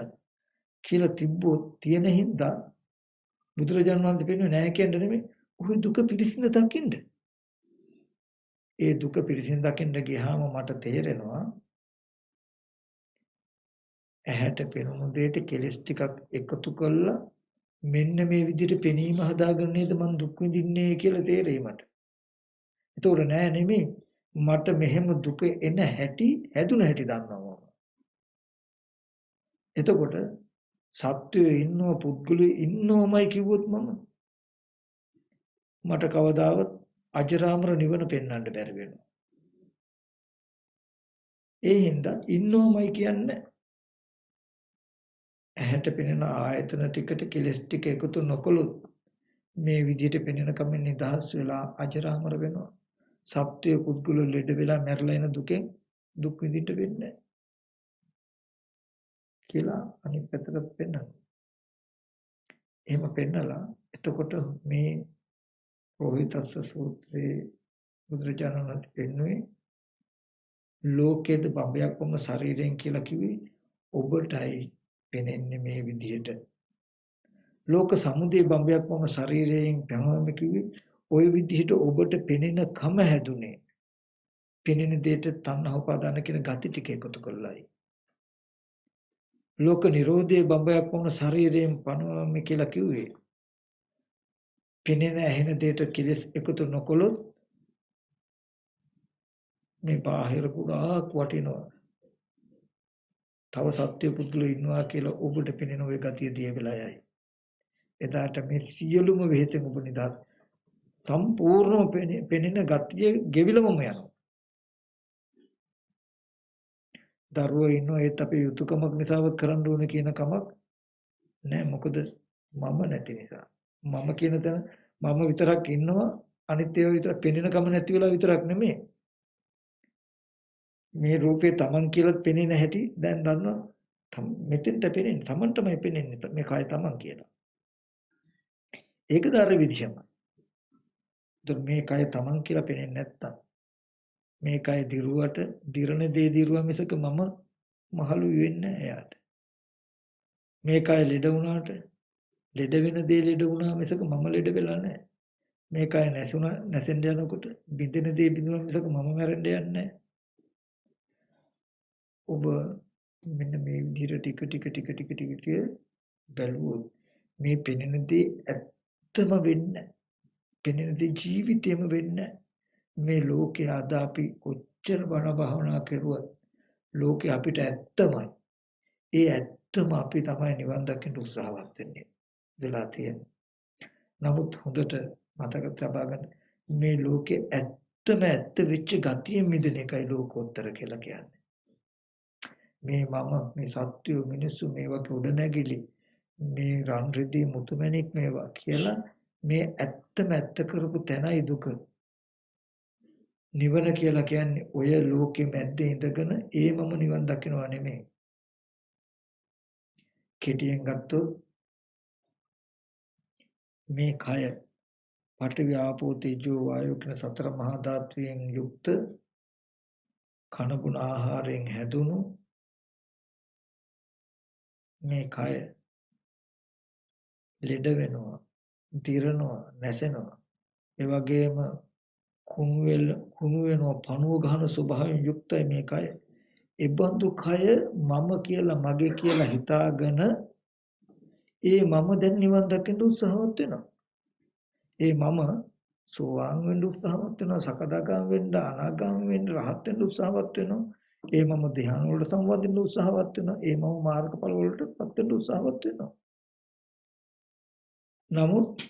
කියලා තිබ්බොත් තියෙන හින්දා බුදුරජාණන් වහන්සේ පෙන්වන්නේ නෑ කියන්නේ නෙමෙයි. ওই දුක පිරිසිදු දකින්න. ඒ දුක පිරිසිදු දකින්න ගියාම මට තේරෙනවා ඇහැට පෙනුණු දෙයට කෙලස් ටිකක් එකතු කළා මෙන්න මේ විදිහට පෙනීම හදාගෙන නේද මං දුක් විඳින්නේ කියලා තේරෙයි මට. ඒතකොට නෑ නෙමෙයි මට මෙහෙම දුක එන හැටි හැදුන හැටි දන්නවා මම. එතකොට සත්‍යයේ ඉන්නව පුද්ගලයේ ඉන්නවමයි කිව්වොත් මට කවදාවත් අජරාමර නිවන පෙන්වන්න බැරි වෙනවා. ඒ හින්දා ඉන්නවමයි කියන්නේ ඇහැට පෙනෙන ආයතන ටිකට කෙලස් ටික එකතු නොකළොත් මේ විදිහට පෙනෙන කමෙන් නිදහස් වෙලා අජරාමර වෙනවා. සත්‍ය පුද්ගල ලෙඩ වෙලා මැරලා යන දුකෙන් දුක් විඳින්න වෙන්නේ කියලා අනිත් පැත්තට පෙන්නනවා. එහෙම පෙන්නලා එතකොට මේ රෝහිතස්ස සූත්‍රයේ බුදුරජාණන් වහන්සේ පෙන්වුවේ ලෝකේද බඹයක් වම ශරීරයෙන් කියලා කිව්වේ ඔබටයි පෙනෙන්නේ මේ විදිහට. ලෝක සමුදය බඹයක් වම ශරීරයෙන් පෙනෙනවා කිව්වේ ওই විදිහට ඔබට පෙනෙන කම හැදුනේ. පෙනෙන දෙයට තණ්හා උපාදාන කියන ගති ටික එකතු කළායි. ලෝක නිරෝධයේ බඹයක් වම ශරීරයෙන් පනවන්නේ කියලා කිව්වේ. පෙනෙන ඇහෙන දෙයට කිලස් එකතු නොකළොත් මේ බාහිර ගොඩාක් වටිනවා. තව සත්‍ය පුදුලෝ ඉන්නවා කියලා ඔබට පෙනෙන ওই ගතිය දිය වෙලා යයි. එදාට මේ සියලුම වෙහෙසෙන් ඔබ නිදහස්. සම්පූර්ණව පෙනෙන ගතිය ගෙවිලමම යනවා. දරුවෝ ඉන්නවා ඒත් අපි යුතුයකමක් නිසාවත් කරන්න ඕනේ කියන කමක් නෑ. මොකද මම නැති නිසා. මම කියන තැන මම විතරක් ඉන්නවා අනිත් ඒවා විතර පෙනෙන කම නැති වෙලා විතරක් නෙමෙයි. මේ රූපේ Taman කියලා පෙනෙන හැටි දැන් දන්නවා. මෙතෙන්ට පෙනෙන්නේ Tamanටමයි පෙනෙන්නේ මේ කය Taman කියලා. ඒක දර විදිහම. ඒත් මේ කය Taman කියලා පෙනෙන්නේ නැත්තම් මේ කය දිරුවට දිරණ දේ දිරුවා මිසක මම මහලු වෙන්නේ නැහැ එයාට. මේ කය ලෙඩ වුණාට ලෙඩ වෙන දේ ලෙඩ වුණා මිසක මම ලෙඩ වෙලා නැහැ. මේ කය නැසුණා නැසෙන්න යනකොට බින්දෙන දේ බින්දුණා මිසක මම මැරෙන්න යන්නේ නැහැ. ඔබ මෙන්න මේ විදිහට ටික බැලුවොත් මේ පෙනෙන දේ ඇත්තම වෙන්නේ පෙනෙන දේ ජීවිතේම වෙන්නේ මේ ලෝකේ අද අපි කොච්චර බණ භාවනා කරුවත් ලෝකේ අපිට ඇත්තමයි. ඒ ඇත්තම අපි තමයි නිවන් දකින්න උත්සාහවත් වෙන්නේ. වෙලා තියෙන්නේ. නමුත් හොඳට මතක තබා ගන්න මේ ලෝකේ ඇත්තම ඇත්ත වෙච්ච ගතිය මිදෙන එකයි ලෝකෝත්තර කියලා කියන්නේ. මේ මම මේ සත්‍ය මිනිස්සු මේ වගේ උඩ නැගිලි මේ රන් රිදී මුතුමැණික් මේවා කියලා මේ ඇත්තම ඇත්ත කරපු තැනයි දුක. නිවන කියලා කියන්නේ ඔය ලෝකෙ මැද්දේ ඉඳගෙන ඒ මම නිවන් දකින්නවා නෙමෙයි. කෙටියෙන් ගත්තොත් මේ කය පඨවි ආපෝ තේජෝ වායෝ කියන සතර මහා ධාතුයෙන් යුක්ත කනගුණ ආහාරයෙන් හැදුණු මේ කය ලෙඩ වෙනවා, දිරනවා, නැසෙනවා. ඒ වගේම කුණු වෙනවා, පණුව ගන්න ස්වභාවයෙන් යුක්තයි මේ කය. ඒ බඳු කය මම කියලා මගේ කියලා හිතාගෙන ඒ මම දැන් නිවන් දකින්න උත්සාහවත් වෙනවා. ඒ මම සෝවාන් වෙන්න උත්සාහවත් වෙනවා, සකදාගාමී වෙන්න, අනාගාමී වෙන්න, රහත් වෙන්න උත්සාහවත් වෙනවා. ඒ මම ධ්‍යාන වලට සම්බන්ධ වෙන්න උත්සාහවත් වෙනවා. ඒ මම මාර්ගඵල වලට පත් වෙන්න උත්සාහවත් වෙනවා. නමුත්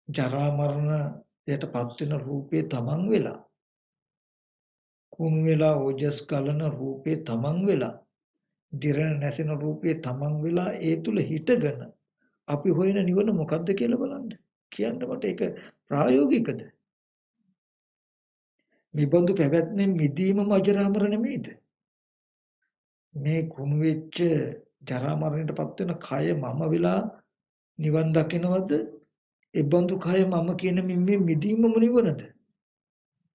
ජරා මරණයටපත් වෙන රූපේ තමන් වෙලා කුණු වෙලා ඕජස් ගලන රූපේ තමන් වෙලා දිරණ නැසෙන රූපේ තමන් වෙලා ඒ තුල හිටගෙන අපි හොයන නිවන මොකද්ද කියලා බලන්න. කියන්න මට ඒක ප්‍රායෝගිකද? නිබඳු පැවැත්මෙන් මිදීමම අජරාමර නෙමෙයිද? මේ කුණු වෙච්ච ජරා මරණයටපත් වෙන කය මම වෙලා නිවන් දකිනවද? ඒ බඳු කය මම කියන මේ මිදීමම නිවනද?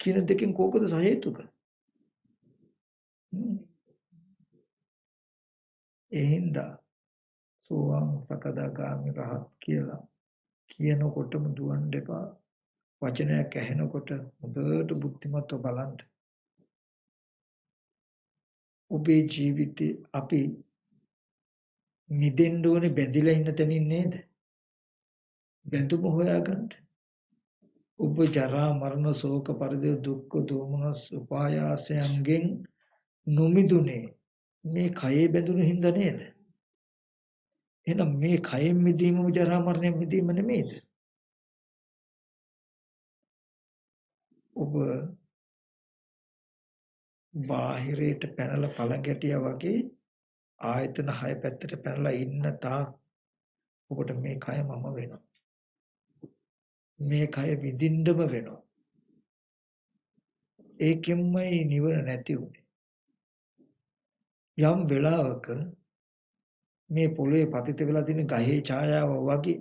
කියන දෙකෙන් කෝකද සහේතුක? ඒ හින්දා සෝවාන් සකදාගාමි රහත් කියලා කියනකොටම දුවන්න එපා. වචනයක් ඇහෙනකොට හොඳට බුද්ධිමත්ව බලන්න. ඔබේ ජීවිතේ අපි නිදෙන්න ඕනේ බැඳිලා ඉන්න තැනින් නේද? බැඳුම හොයාගන්න. ඔබ ජරා මරණ ශෝක පරිදේ දුක්ඛ දෝමනස් උපායාසයන්ගෙන් නොමිදුනේ මේ කයේ බැඳුණු හින්දා නේද? එහෙනම් මේ කයෙන් මිදීමම ජරා මරණයෙන් මිදීම නෙමෙයිද? ඔබ බාහිරයට පැනලා පළඟැටියා වගේ ආයතන 6 පැත්තට පැනලා ඉන්න තාක් ඔබට මේ කය මම වෙනවා. මේ කය විඳින්නම වෙනවා. ඒකෙන්මයි නිවන නැති උනේ. යම් වෙලාවක මේ පොළවේ පතිත වෙලා තියෙන ගහේ ඡායාව වගේ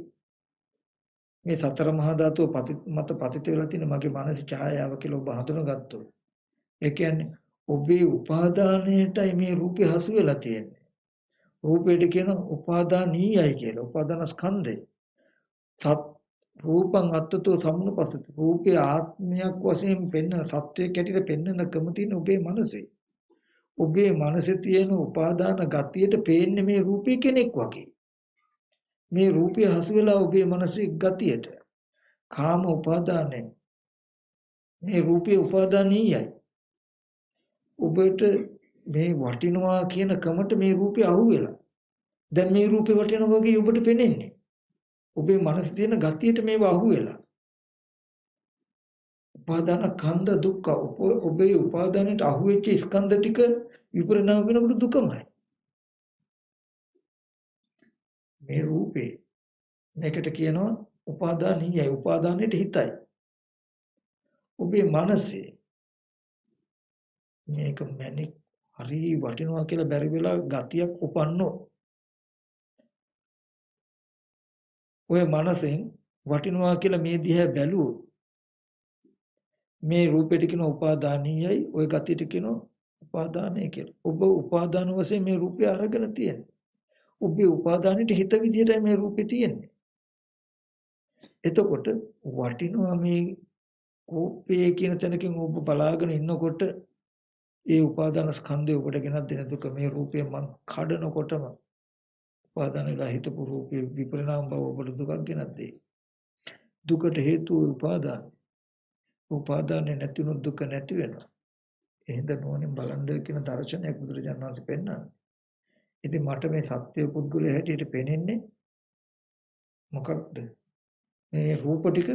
මේ සතර මහා ධාතුව මත පතිත වෙලා තියෙන මගේ මානසික ඡායාව කියලා ඔබ හඳුනගත්තොත් ඒ කියන්නේ ඔබේ උපාදානයටයි මේ රූපේ හසු වෙලා තියෙන්නේ. රූපයට කියන උපාදානීයයි කියලා. උපාදාන ස්කන්ධය. සත් රූපං අත්තතෝ සම්නුපස්සති. රූපේ ආත්මයක් වශයෙන් පෙන්වන සත්‍යයක් ඇටියට පෙන්වනකම තියෙන ඔබේ මනසේ. ඔබේ මනසේ තියෙන උපාදාන ගතියට පේන්නේ මේ රූපේ කෙනෙක් වගේ. මේ රූපය හසු වෙලා ඔබේ මනසේ ගතියට. කාම උපාදානයි. මේ රූපේ උපාදානීයයි. ඔබට මේ වටිනවා කියන කමට මේ රූපේ අහුවෙලා. දැන් මේ රූපේ වටිනවා වගේ ඔබට පේන්නේ. ඔබේ මනසේ තියෙන ගතියට මේව අහුවෙලා. උපාදාන කන්ද දුක්ඛ ඔබේ උපාදානයට අහුවෙච්ච ස්කන්ධ ටික විපරිණාම වෙනකොට දුකමයි. මේ රූපේ මේකට කියනවා උපාදානීයයි. උපාදානයට හිතයි. ඔබේ මනසේ මේක මැනික් හරි වටිනවා කියලා බැරි වෙලා ගතියක් උපන්නෝ. ඔය මනසෙන් වටිනවා කියලා මේ දිහා බැලුවොත් මේ රූපෙට කියන උපාදානීයයි ඔය ගතියට කියන උපාදානය කියලා. ඔබ උපාදාන වශයෙන් මේ රූපය අරගෙන තියෙන්නේ. ඔබේ උපාදානෙට හිත විදිහටයි මේ රූපේ තියෙන්නේ. එතකොට වටිනවා මේ රූපේ කියන තැනකින් ඔබ බලාගෙන ඉන්නකොට ඒ උපාදාන ස්කන්ධය ඔබට ගෙනත් දෙන දුක මේ රූපය මං කඩනකොටම උපාදාන වෙලා හිතපු රූපේ විපරිණාම බව ඔබට දුකක් ගෙනත් දෙයි. දුකට හේතුව උපාදාන. උපාදානේ නැතිවෙන දුක නැති වෙනවා. එහෙද නෝනින් බලන්න කියන දර්ශනයක් බුදුරජාණන් වහන්සේ පෙන්නනවා. ඉතින් මට මේ සත්‍ය පුද්ගලයා හැටියට පේන්නේ මොකක්ද? මේ රූප ටික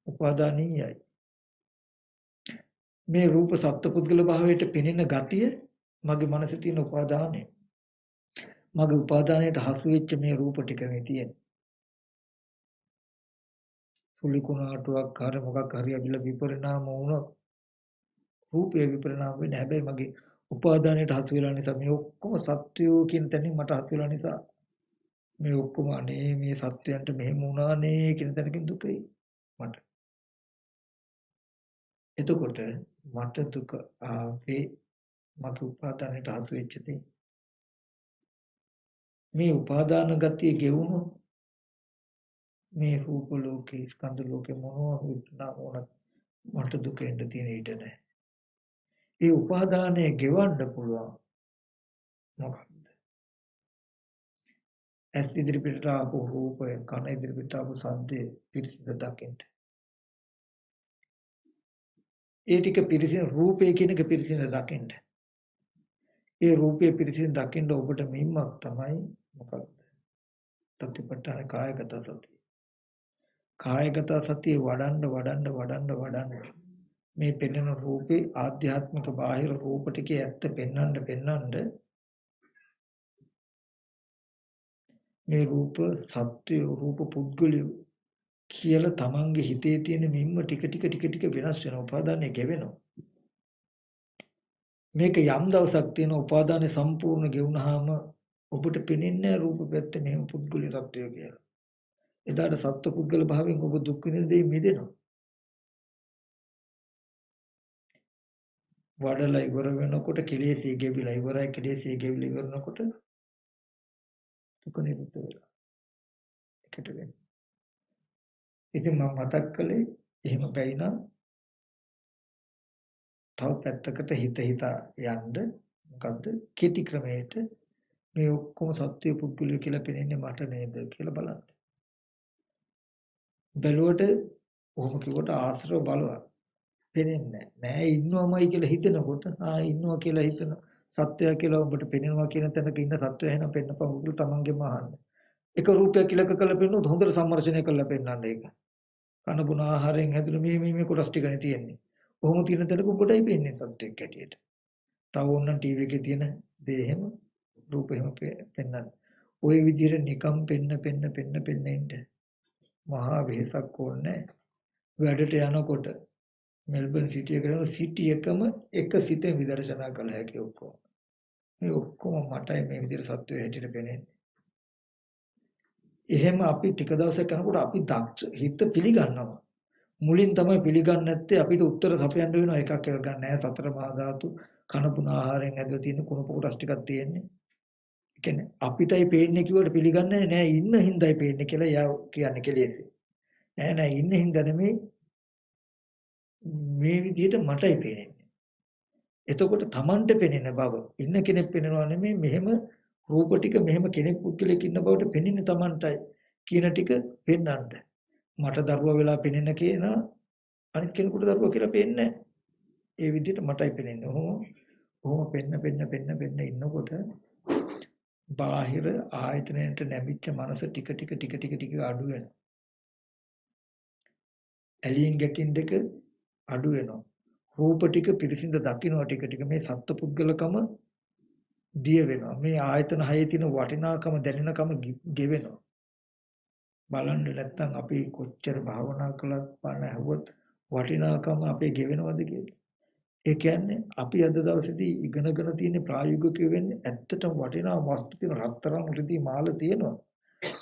උපාදානීයයි. මේ රූප සත්‍ය පුද්ගල භාවයට පෙනෙන ගතිය මගේ මනසේ තියෙන උපාදානය. මගේ උපාදානයට හසු වෙච්ච මේ රූප ටික මේ තියෙන්නේ. සුලි කුණාටුවක් හරි මොකක් හරි අවිල විපරිණාම වුණොත් රූපේ විපරිණාම වෙන්නේ. හැබැයි මගේ උපාදානයට හසු වෙලා නිසා මේ ඔක්කොම සත්‍යෝ කියන තැනින් මට හසු වෙලා නිසා මේ ඔක්කොම අනේ මේ සත්‍යයන්ට මෙහෙම වුණානේ කියන තැනකින් දුකයි මට. එතකොට මට දුක ආවේ මගේ උපාදානයට හසු වෙච්ච දේ. මේ උපාදාන ගතිය ගෙවුණොත් මේ රූප ලෝකේ ස්කන්ධ ලෝකේ මොනවා වුණා වුණත් මට දුක එන්න තියෙන ඉඩ නැහැ. ඒ උපාදානය ගෙවන්න පුළුවන් මොකක්ද? ඇස් ඉදිරිපිට ආපු රූපය, කන ඉදිරිපිට ආපු ශබ්දේ පිරිසිදු දකින්න. ඒ ටික පිරිසිදු රූපය කියන එක පිරිසිදු දකින්න. ඒ රූපය පිරිසිදු දකින්න ඔබට මිම්මක් තමයි මොකක්ද? සතිපට්ඨාන කායගත සතිය. කායගත සතිය වඩන්න මේ පෙනෙන රූපේ ආධ්‍යාත්මික බාහිර රූප ටිකේ ඇත්ත පෙන්වන්න මේ රූප සත්‍ය රූප පුද්ගලිය කියලා තමන්ගේ හිතේ තියෙන මිම්ම ටික වෙනස් වෙනවා. උපාදානය ගෙවෙනවා. මේක යම් දවසක් තියෙන උපාදානය සම්පූර්ණ ගෙවුනහම ඔබට පෙනෙන්නේ රූප පැත්ත මෙහෙම පුද්ගලිය සත්‍යය කියලා. එදාට සත්ව පුද්ගල භාවයෙන් ඔබ දුක් විඳින දේ මිදෙනවා. වඩලා ඉවර වෙනකොට කෙලෙසී ගෙවිලා ඉවරයි. කෙලෙසී ගෙවිලා ඉවරනකොට දුක නිරුද්ධ වෙලා. එකට වෙන්නේ. ඉතින් මම මතක් කළේ එහෙම බැයි නම් තව පැත්තකට හිත යන්න මොකද්ද කෙටි ක්‍රමයට මේ ඔක්කොම සත්‍ය පුද්ගලිය කියලා පෙනෙන්නේ මට නේද කියලා බලන්න. බැලුවට ඔහොම කිව්වට ආශ්‍රව බලවත් පෙනෙන්නේ නැහැ. ඉන්නවමයි කියලා හිතනකොට ඉන්නවා කියලා හිතන සත්‍යය කියලා ඔබට පෙනෙනවා කියන තැනක ඉන්න සත්‍යය එහෙනම් පෙන්නපන් කියලා තමන්ගෙම අහන්න. එක රූපයක් කියලා කළා පෙන්නුවොත් හොඳට සම්මර්ෂණය කරලා පෙන්නන්න ඒක. කන බොන ආහාරයෙන් හැදුණු මේ කොටස් ටිකනේ තියෙන්නේ. කොහොම තියෙන තැනක ඔබටයි පෙන්නේ සත්‍යයක් ඇටියට. තව ඕනනම් ටීවී එකේ තියෙන දේ එහෙම රූප එහෙම පෙන්නන්න. ওই විදිහට නිකම් පෙන්න ඉන්න. මහා වෙහසක් ඕනේ. වැඩට යනකොට මෙල්බන් සිටි එකේ සිටි එකම එක සිතෙන් විදර්ශනා කළ හැකි ඔක්කොම. මේ ඔක්කොම මටයි මේ විදිහට සත්‍යය හැටියට පෙනෙන්නේ. එහෙම අපි ටික දවසක් යනකොට අපි දක්ෂ හිත පිළිගන්නවා. මුලින් තමයි පිළිගන්නේ නැත්තේ අපිට උත්තර සපයන්න වෙනවා එකක් ගන්න නැහැ සතර මහා ධාතු කන පුන ආහාරයෙන් ඇදලා තියෙන කුණු කොටස් ටිකක් තියෙන්නේ. ඒ කියන්නේ අපිටයි පේන්නේ කිව්වට පිළිගන්නේ නැහැ ඉන්න හින්දායි පේන්නේ කියලා යා කියන්නේ කෙලෙස්. නෑ ඉන්න හින්දා නෙමෙයි මේ විදිහට මටයි පේන්නේ. එතකොට Tamanට පෙනෙන බව ඉන්න කෙනෙක් පෙනෙනවා නෙමෙයි මෙහෙම රූප ටික මෙහෙම කෙනෙක් පුද්ගලෙක් ඉන්න බවට පෙනෙන්නේ Tamanටයි කියන ටික පෙන්වන්න. මට දරුවා වෙලා පෙනෙන කියන අනිත් කෙනෙකුට දරුවා කියලා පේන්නේ ඒ විදිහට මටයි පෙනෙන්නේ. ඔහොම පෙන්න ඉන්නකොට බාහිර ආයතනයට නැමිච්ච මනස ටික අඩු වෙනවා. ඇලියෙන් ගැටින් දෙක අඩු වෙනවා. රූප ටික පිරිසිඳ දකින්න ටික මේ සත්පුද්ගලකම දිය වෙනවා. මේ ආයතන හයේ තියෙන වටිනාකම දැනෙනකම ගෙවෙනවා. බලන්න නැත්තම් අපි කොච්චර භාවනා කළත් බණ ඇහුවත් වටිනාකම අපේ ගෙවෙනවද කියලා. ඒ කියන්නේ අපි අද දවසේදී ඉගෙනගෙන තියෙන ප්‍රායෝගික වෙන්නේ ඇත්තටම වටිනා වස්තු තියෙන රත්තරන් රිදී මාල තියෙනවා.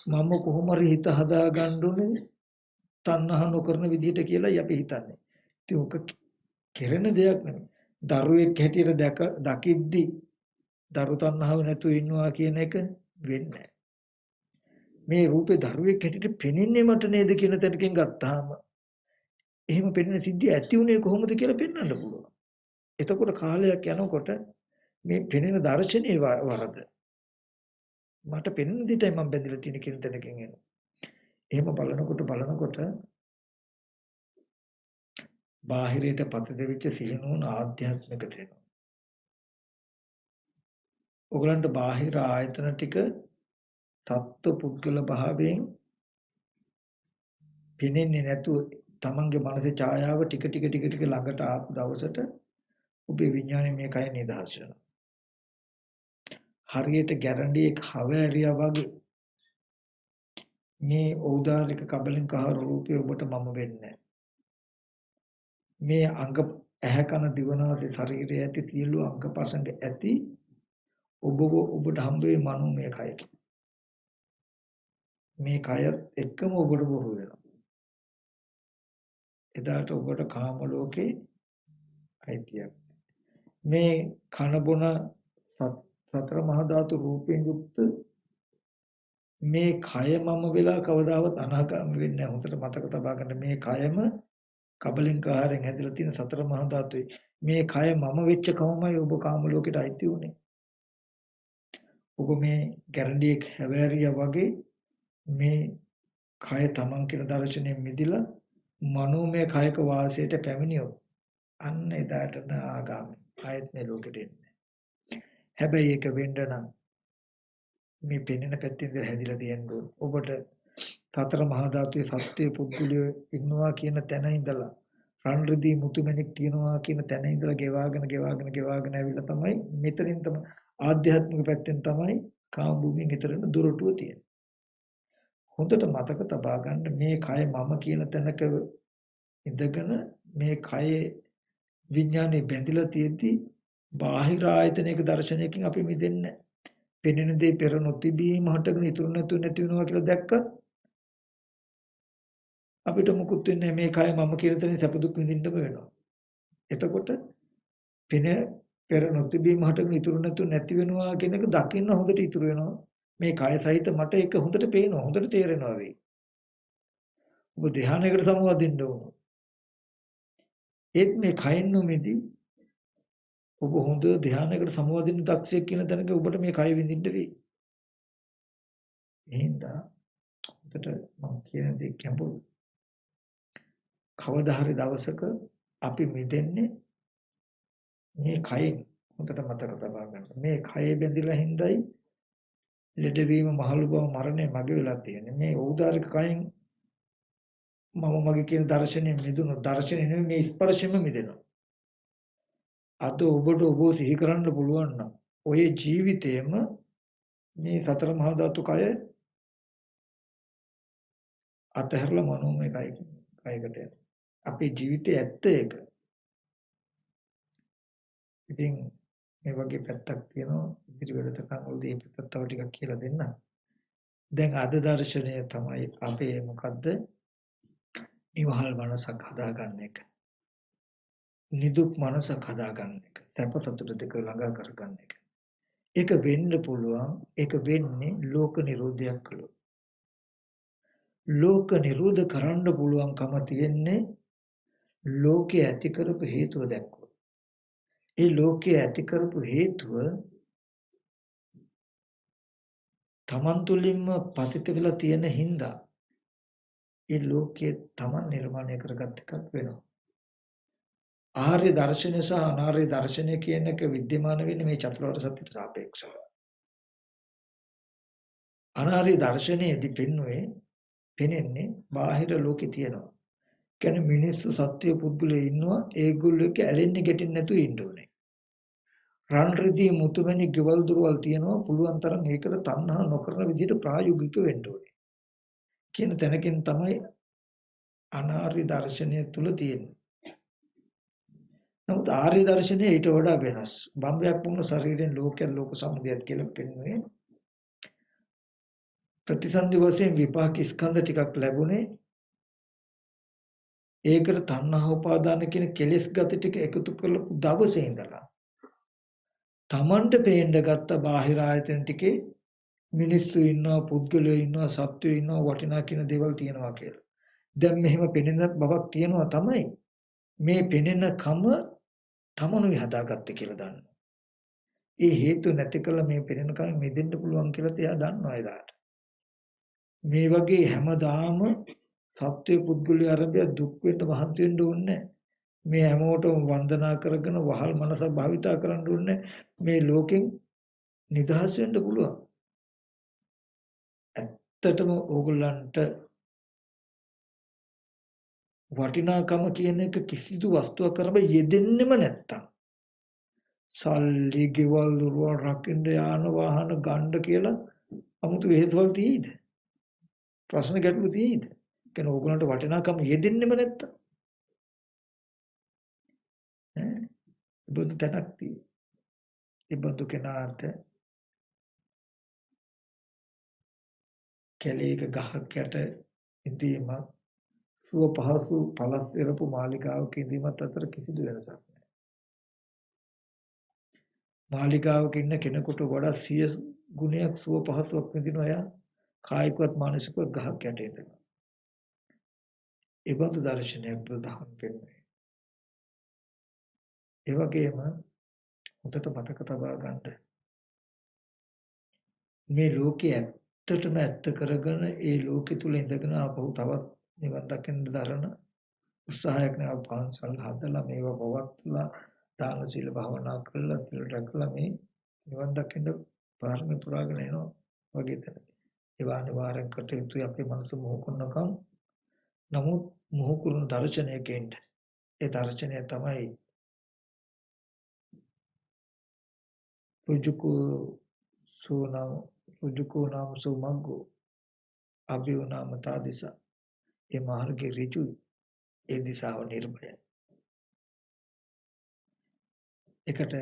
මම කොහොම හරි හිත හදා ගන්න ඕනේ තණ්හා නොකරන විදිහට කියලායි අපි හිතන්නේ. ඉතින් ඔක කෙරෙන දෙයක් නෙමෙයි. දරුවෙක් හැටියට දකිද්දි දරු තණ්හාව නැතුව ඉන්නවා කියන එක වෙන්නේ මේ රූපේ දරුවෙක් හැටියට පෙනෙන්නේ මට නේද කියන තැනකින් ගත්තාම එහෙම පෙනෙන සිද්ධිය ඇති උනේ කොහොමද කියලා පෙන්වන්න පුළුවන්. එතකොට කාලයක් යනකොට මේ පෙනෙන දර්ශනයේ වරද මට පෙනෙන දෙයටයි මම බැඳලා තියෙන කියන තැනකින් එනවා. එහෙම බලනකොට බාහිරයට පත දෙවිච්ච සිහිනුවන ආධ්‍යාත්මිකට එනවා. ඔයගලන්ට බාහිර ආයතන ටික තත්ත්ව පුද්ගල භාවයෙන් පෙනෙන්නේ නැතුව තමන්ගේ මනසේ ඡායාව ටික ළඟට ආපු දවසට ඔබේ විඥානය මේකයි නිදහස් වෙනවා. හරියට ගැරන්ඩියෙක් හවෑරියා වගේ මේ ඖදාරික කබලින්ක රූපේ ඔබට මම වෙන්නේ මේ අංග ඇහැ කන දිවනාසය ශරීරය ඇති සියලු අංග පසඟ ඇති ඔබට හම්බ වේ මනෝමය කයක. මේ කයත් එක්කම ඔබට බොහෝ වෙනවා. එදාට ඔබට කාම ලෝකේ අයිතියක්. මේ කන බොන සතර මහා ධාතු රූපයෙන් යුක්ත මේ කය මම වෙලා කවදාවත් අනාගාමී වෙන්නේ නැහැ. හොඳට මතක තබා ගන්න මේ කයම කබලින්ක ආහාරයෙන් හැදලා තියෙන සතර මහා ධාතුයි. මේ කය මම වෙච්ච කමමයි ඔබ කාම ලෝකෙට අයිති උනේ. ඔබ මේ ගැරන්ඩියෙක් හැවෑරියා වගේ මේ කය තමන් කියන දර්ශනයෙන් මිදිලා මනෝමය කයක වාසයට පැමිණියොත් අන්න එදාට ආගාමී ආයත් මේ ලෝකෙට එන්නේ. හැබැයි ඒක වෙන්න නම් මේ පෙනෙන පැත්තෙන්ද හැදිලා තියෙන්නේ. ඔබට සතර මහා ධාතුවේ සත්‍ය පුද්ගලිය ඉන්නවා කියන තැන ඉඳලා රන් රිදී මුතුමැණික් තියනවා කියන තැන ඉඳලා ගෙවාගෙන ඇවිල්ලා තමයි මෙතනින් තමයි ආධ්‍යාත්මික පැත්තෙන් තමයි කාම භූමියෙන් ඊතරන දුරටුව තියෙන්නේ. හොඳට මතක තබා ගන්න මේ කය මම කියන තැනක ඉඳගෙන මේ කයේ විඥානේ බැඳිලා තියෙද්දි බාහිර ආයතනයක දර්ශනයකින් අපි මිදෙන්නේ. පෙනෙන දේ පෙර නොතිබීම හටගෙන ඉතුරු නැතු නැති වෙනවා කියලා දැක්කත් අපිට මුකුත් වෙන්නේ මේ කය මම කියන තැනින් සැප දුක් විඳින්න වෙනවා. එතකොට පෙන පෙර නොතිබීම හටගෙන ඉතුරු නැතු නැති වෙනවා කියන එක දකින්න හොඳට ඉතුරු වෙනවා. මේ කය සහිත මට ඒක හොඳට පේනවා හොඳට තේරෙනවා වෙයි. ඔබ ධ්‍යානයකට සමවදින්න ඕන. ඒත් මේ කයින් නොමෙදි ඔබ හොඳ ධ්‍යානයකට සමවදින්න දක්ෂයෙක් කියන තැනක ඔබට මේ කය විඳින්න වෙයි. එහෙනම් හොඳට මම කියන දේ ගැඹුරු. කවදා හරි දවසක අපි මිදෙන්නේ මේ කයෙන් හොඳට මතක තබා ගන්න. මේ කයේ බැඳිලා හින්දායි ලෙඩවීම මහලු බව මරණය මගේ වෙලා තියෙන්නේ. මේ ඖදාරික කයෙන් මම මගේ කියන දර්ශනයෙන් මිදුණු දර්ශනය නෙමෙයි මේ ස්පර්ශයෙන්ම මිදෙනවා. අද ඔබට ඔබ සිහි කරන්න පුළුවන් නම් ඔය ජීවිතේම මේ සතර මහා ධාතු කය අතහැරලා මනෝමය කයකට යනවා. අපේ ජීවිතයේ ඇත්ත ඒක. ඉතින් මේ වගේ පැත්තක් තියෙනවා ඉදිරි වෙලටකම් වලදී මේ පැත්ත තව ටිකක් කියලා දෙන්න. දැන් අද දර්ශනය තමයි අපේ මොකද්ද? නිවහල් මනසක් හදාගන්න එක. නිදුක් මනසක් හදාගන්න එක. සැප සතුට දෙක ළඟා කරගන්න එක. ඒක වෙන්න පුළුවන්. ඒක වෙන්නේ ලෝක නිරෝධයක් කළොත්. ලෝක නිරෝධ කරන්න පුළුවන්කම තියෙන්නේ ලෝකයේ ඇති කරපු හේතුව දැක්කොත්. ඒ ලෝකයේ ඇති කරපු හේතුව තමන් තුළින්ම පතිත වෙලා තියෙන හින්දා ඒ ලෝකයේ තමන් නිර්මාණය කරගත් එකක් වෙනවා. ආර්ය දර්ශනය සහ අනාර්ය දර්ශනය කියන එක विद्यमान වෙන්නේ මේ චතුරාර්ය සත්‍යයට සාපේක්ෂව. අනාර්ය දර්ශනයේදී පෙනෙන්නේ බාහිර ලෝකේ තියෙනවා. කියන්නේ මිනිස්සු සත්‍ය පුද්ගලයෝ ඉන්නවා ඒගොල්ලෝ එක්ක ඇලෙන්නේ ගැටෙන්නේ නැතුව ඉන්න ඕනේ. රන් රිදී මුතුමැණි ගෙවල් දොරවල් තියෙනවා පුළුවන් තරම් ඒකට තණ්හා නොකරන විදිහට ප්‍රායෝගික වෙන්න ඕනේ. කියන තැනකින් තමයි අනාර්ය දර්ශනය තුල තියෙන්නේ. නමුත් ආර්ය දර්ශනය ඊට වඩා වෙනස්. බම්බයක් වුණ ශරීරයෙන් ලෝකයක් ලෝක සමුදයක් කියලා පෙන්වන්නේ. ප්‍රතිසන්දි වශයෙන් විපාක ස්කන්ධ ටිකක් ලැබුණේ ඒකට තණ්හා උපාදාන කියන කෙලෙස් ගති ටික එකතු කරලා දවසේ ඉඳලා තමන්ට පේන්න ගත්ත බාහිර ආයතන ටිකේ මිනිස්සු ඉන්නවා පුද්ගලයෝ ඉන්නවා සත්වයෝ ඉන්නවා වටිනා කියන දේවල් තියෙනවා කියලා. දැන් මෙහෙම පෙනෙන බවක් තියෙනවා තමයි මේ පෙනෙන කම තමනුයි හදාගත්තේ කියලා දන්නවා. ඒ හේතු නැති කළ මේ පෙනෙන කම මෙදෙන්න පුළුවන් කියලා එයා දන්නවා එදාට. මේ වගේ හැමදාම සත්‍ය පුද්ගලයා ආරම්භය දුක් වෙන්න මහන්සි වෙන්න ඕනේ. මේ හැමෝටම වන්දනා කරගෙන වහල් මනස භාවිතා කරන්න ඕනේ. මේ ලෝකෙන් නිදහස් වෙන්න පුළුවන්. ඇත්තටම ඕගොල්ලන්ට වටිනාකම කියන එක කිසිදු වස්තුවක් කරබ යෙදෙන්නෙම නැත්තම් සල්ලි ගෙවල් දොරවල් රකින්න යාන වාහන ගන්න කියලා 아무තු වෙහෙසවල් තියෙයිද? ප්‍රශ්න ගැටලු තියෙයිද? කියන ඕගොල්ලන්ට වටිනාකම යෙදෙන්නෙම නැත්තම් ඈ බුදු තනක් තියෙයි. ඒ බුදු කෙනාට කැලේක ගහක් යට ඉඳීම සුව පහසු පළස් එරපු මාලිගාවක ඉඳීමත් අතර කිසිදු වෙනසක් නැහැ. මාලිගාවක ඉන්න කෙනෙකුට වඩා 100 ගුණයක් සුව පහසුවක් විඳිනවා එයා කායිකවත් මානසිකවත් ගහක් යට ඉඳලා. ඒ බඳු දර්ශනයක් ප්‍රධාන වෙන්නේ. ඒ වගේම හොඳට මතක තබා ගන්න මේ ලෝකයේ ඇත්තටම ඇත්ත කරගෙන ඒ ලෝකෙ තුල ඉඳගෙන ආපහු තවත් නිවන් දකින්න දරන උත්සාහයක් නේ පාන්සල් හදලා මේවා පවත්ලා දාන සීල භාවනා කරලා සිල් රැකලා මේ නිවන් දකින්න පාරමී පුරාගෙන එනවා. වගේ තැන. ඒවා අනිවාර්යෙන් කටයුතු අපේ මනස මොහු කරනකම් නමුත් මොහු කරන දර්ශනයකින් ඒ දර්ශනය තමයි රුජුකෝ නාම සුමග්ගෝ අභියෝ නාම තාදිසා. ඒ මාර්ගයේ ඍජු ඒ දිශාව නිර්භයයි. එකට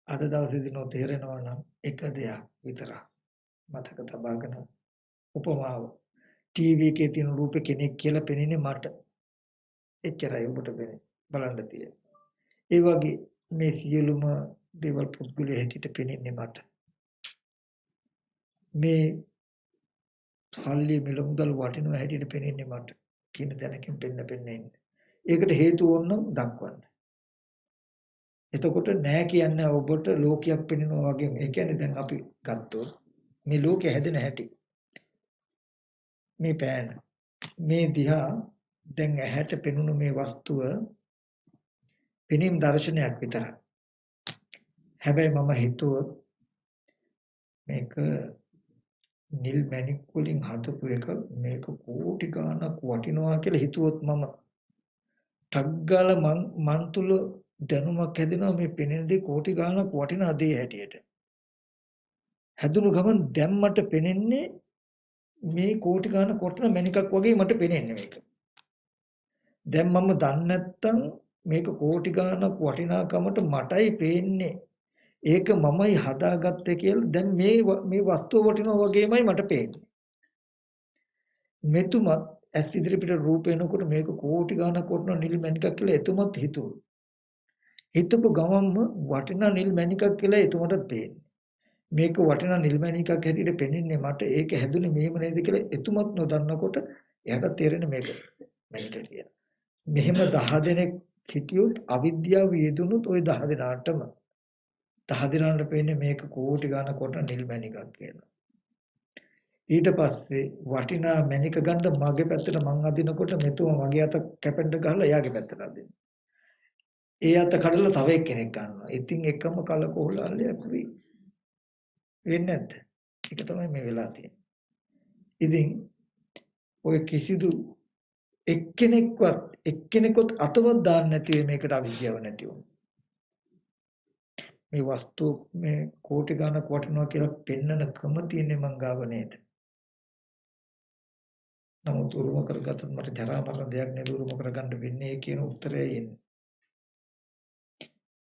අද දවසේදී නෝ තේරෙනවා නම් එක දෙයක් විතරක් මතක තබාගෙන උපමාව ටීවී එකේ තියෙන රූපේ කෙනෙක් කියලා පෙනෙන්නේ මට. එච්චරයි ඔබට බලන්න තියෙන්නේ. ඒ වගේ මේ සියලුම දේවල් පුද්ගලයා හැටියට පෙනෙන්නේ මට. මේ සල්ලි මිල මුදල් වටිනවා හැටියට පෙනෙන්නේ මට කියන දැනකින් පෙන්න ඉන්නේ. ඒකට හේතුව ඕනනම් දක්වන්න. එතකොට නෑ කියන්නේ ඔබට ලෝකයක් පෙනෙනවා වගේ. ඒ කියන්නේ දැන් අපි ගත්තොත් මේ ලෝකය හැදෙන හැටි. මේ පෑන මේ දිහා දැන් ඇහැට පෙනුණු මේ වස්තුව පෙනීම් දර්ශනයක් විතරයි. හැබැයි මම හිතුවොත් මේක නිල් මැණික් වලින් හදපු එක මේක කෝටි ගණක් වටිනවා කියලා හිතුවොත් මම ටග්ගල මන් තුල දැනුමක් හැදෙනවා මේ පෙනෙන දේ කෝටි ගණක් වටිනා දේ හැටියට. හැදුණු ගමන් දැන් මට පෙනෙන්නේ මේ කෝටි ගණක් වටින මැණිකක් වගේ මට පෙනෙන්නේ මේක. දැන් මම දන්නේ නැත්තම් මේක කෝටි ගණක් වටිනාකමට මටයි පේන්නේ. ඒක මමයි හදාගත්තේ කියලා දැන් මේ වස්තුව වටිනවා වගේමයි මට පේන්නේ. මෙතුමත් ඇස් ඉදිරිපිට රූප එනකොට මේක කෝටි ගණක් වටිනා නිල් මැණිකක් කියලා එතුමත් හිතුවා. හිතපු ගමන්ම වටිනා නිල් මැණිකක් කියලා එතුමටත් පේන්නේ. මේක වටිනා නිල් මැණිකක් හැටියට පෙනෙන්නේ මට. ඒක හැදුනේ මෙහෙම නේද කියලා එතුමත් නොදන්නකොට එයාට තේරෙන්නේ මේක මැණික කියලා. මෙහෙම 10 දෙනෙක් හිටියොත් අවිද්‍යාව යෙදුනොත් ওই 10 දෙනාටම 10 දෙනාට පේන්නේ මේක කෝටි ගණක් වටිනා නිල් මැණිකක් කියලා. ඊට පස්සේ වටිනා මැණික ගන්න මගේ පැත්තට මං අදිනකොට මෙතුම මගේ අත කැපෙන්න ගහලා එයාගේ පැත්තට අදිනවා. ඒ අත කඩලා තව එක්කෙනෙක් ගන්නවා. ඉතින් එකම කලකෝලල්ලයක් වෙයි. වෙන්නේ නැද්ද? ඒක තමයි මේ වෙලා තියෙන්නේ. ඉතින් ඔය කිසිදු එක්කෙනෙකුත් අතවත් දාන්න නැති මේකට අවිද්‍යාව නැති වුණා. මේ වස්තු මේ කෝටි ගණක් වටිනවා කියලා පෙන්නන ක්‍රම තියෙන්නේ මං ගාව නේද? නමුත් උරුම කරගත්තොත් මට ජරා මරණ දෙයක් නේද උරුම කරගන්න වෙන්නේ කියන උත්තරය එන්නේ.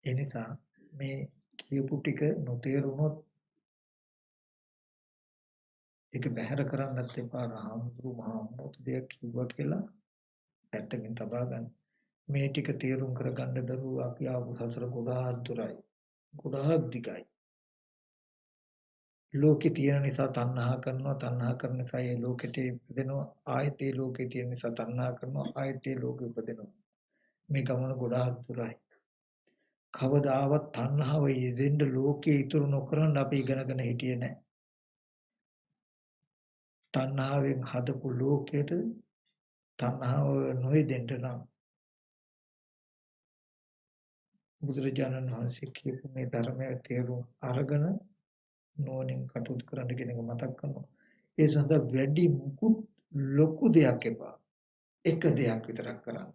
ඒ නිසා මේ කියපු ටික නොතේරුනොත් ඒක බැහැර කරන්නත් එපා. රාමුදුරු මහාමුතු දෙයක් කිව්වා කියලා පැත්තකින් තබා ගන්න. මේ ටික තේරුම් කරගන්න දරුවෝ අපි ආපු සසර ගොඩාක් දුරයි. ගොඩාක් දිගයි. ලෝකේ තියෙන නිසා තණ්හා කරනවා. තණ්හා කරන නිසා ඒ ලෝකෙට ඉපදෙනවා. ආයෙත් ඒ ලෝකේ තියෙන නිසා තණ්හා කරනවා. ආයෙත් ඒ ලෝකෙ ඉපදෙනවා. මේ ගමන ගොඩාක් දුරයි. කවදාවත් තණ්හාව යෙදෙන්න ලෝකේ ඉතුරු නොකරන අපි ඉගෙනගෙන හිටියේ නැහැ. තණ්හාවෙන් හදපු ලෝකෙට තණ්හාව නොයෙදෙන්න නම් බුදුරජාණන් වහන්සේ කියපු මේ ධර්මයේ තේරුම් අරගෙන නෝනින් කටයුතු කරන්න කියන එක මතක් කරනවා. ඒ සඳහා වැඩි මුකුත් ලොකු දෙයක් එපා. එක දෙයක් විතරක් කරන්න.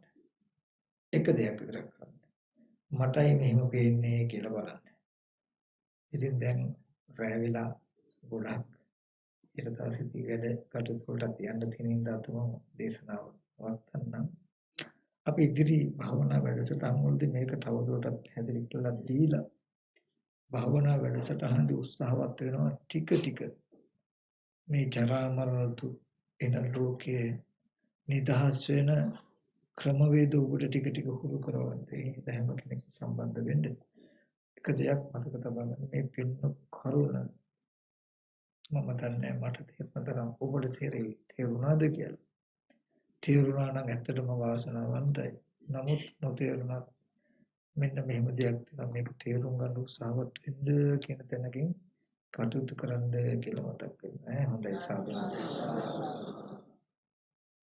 එක දෙයක් විතරක් කරන්න. මටයි මෙහෙම පේන්නේ කියලා බලන්න. ඉතින් දැන් රැ වෙලා ගොඩක් ඊට පස්සේ වැඩ කටයුතු වලට යන්න තියෙන ඉඳලා තමයි දේශනාව වත්තන්නම්. අපි ඉදිරි භාවනා වැඩසටහන් වලදී මේක තවදුරටත් පැහැදිලි කරලා දීලා භාවනා වැඩසටහනදී උත්සාහවත් වෙනවා ටික මේ ජරා මරණ දුක් එන ලෝකයේ නිදහස් වෙන ක්‍රමවේද උගට ටික හුරු කරවන්න. ඒ හැම කෙනෙක් සම්බන්ධ වෙන්න. එක දෙයක් මතක තබා ගන්න මේ පින්න කරුණ මම දන්නේ මට තේරුණා ඔබට තේරුණාද කියලා. තේරුණා නම් ඇත්තටම වාසනාවන්තයි. නමුත් නොතේරුණා මෙන්න මෙහෙම දෙයක් තියෙනවා මේක තේරුම් ගන්න උත්සාහවත් වෙන්න කියන තැනකින් කටයුතු කරන්න කියලා මතක් වෙනවා. හොඳයි සාදු.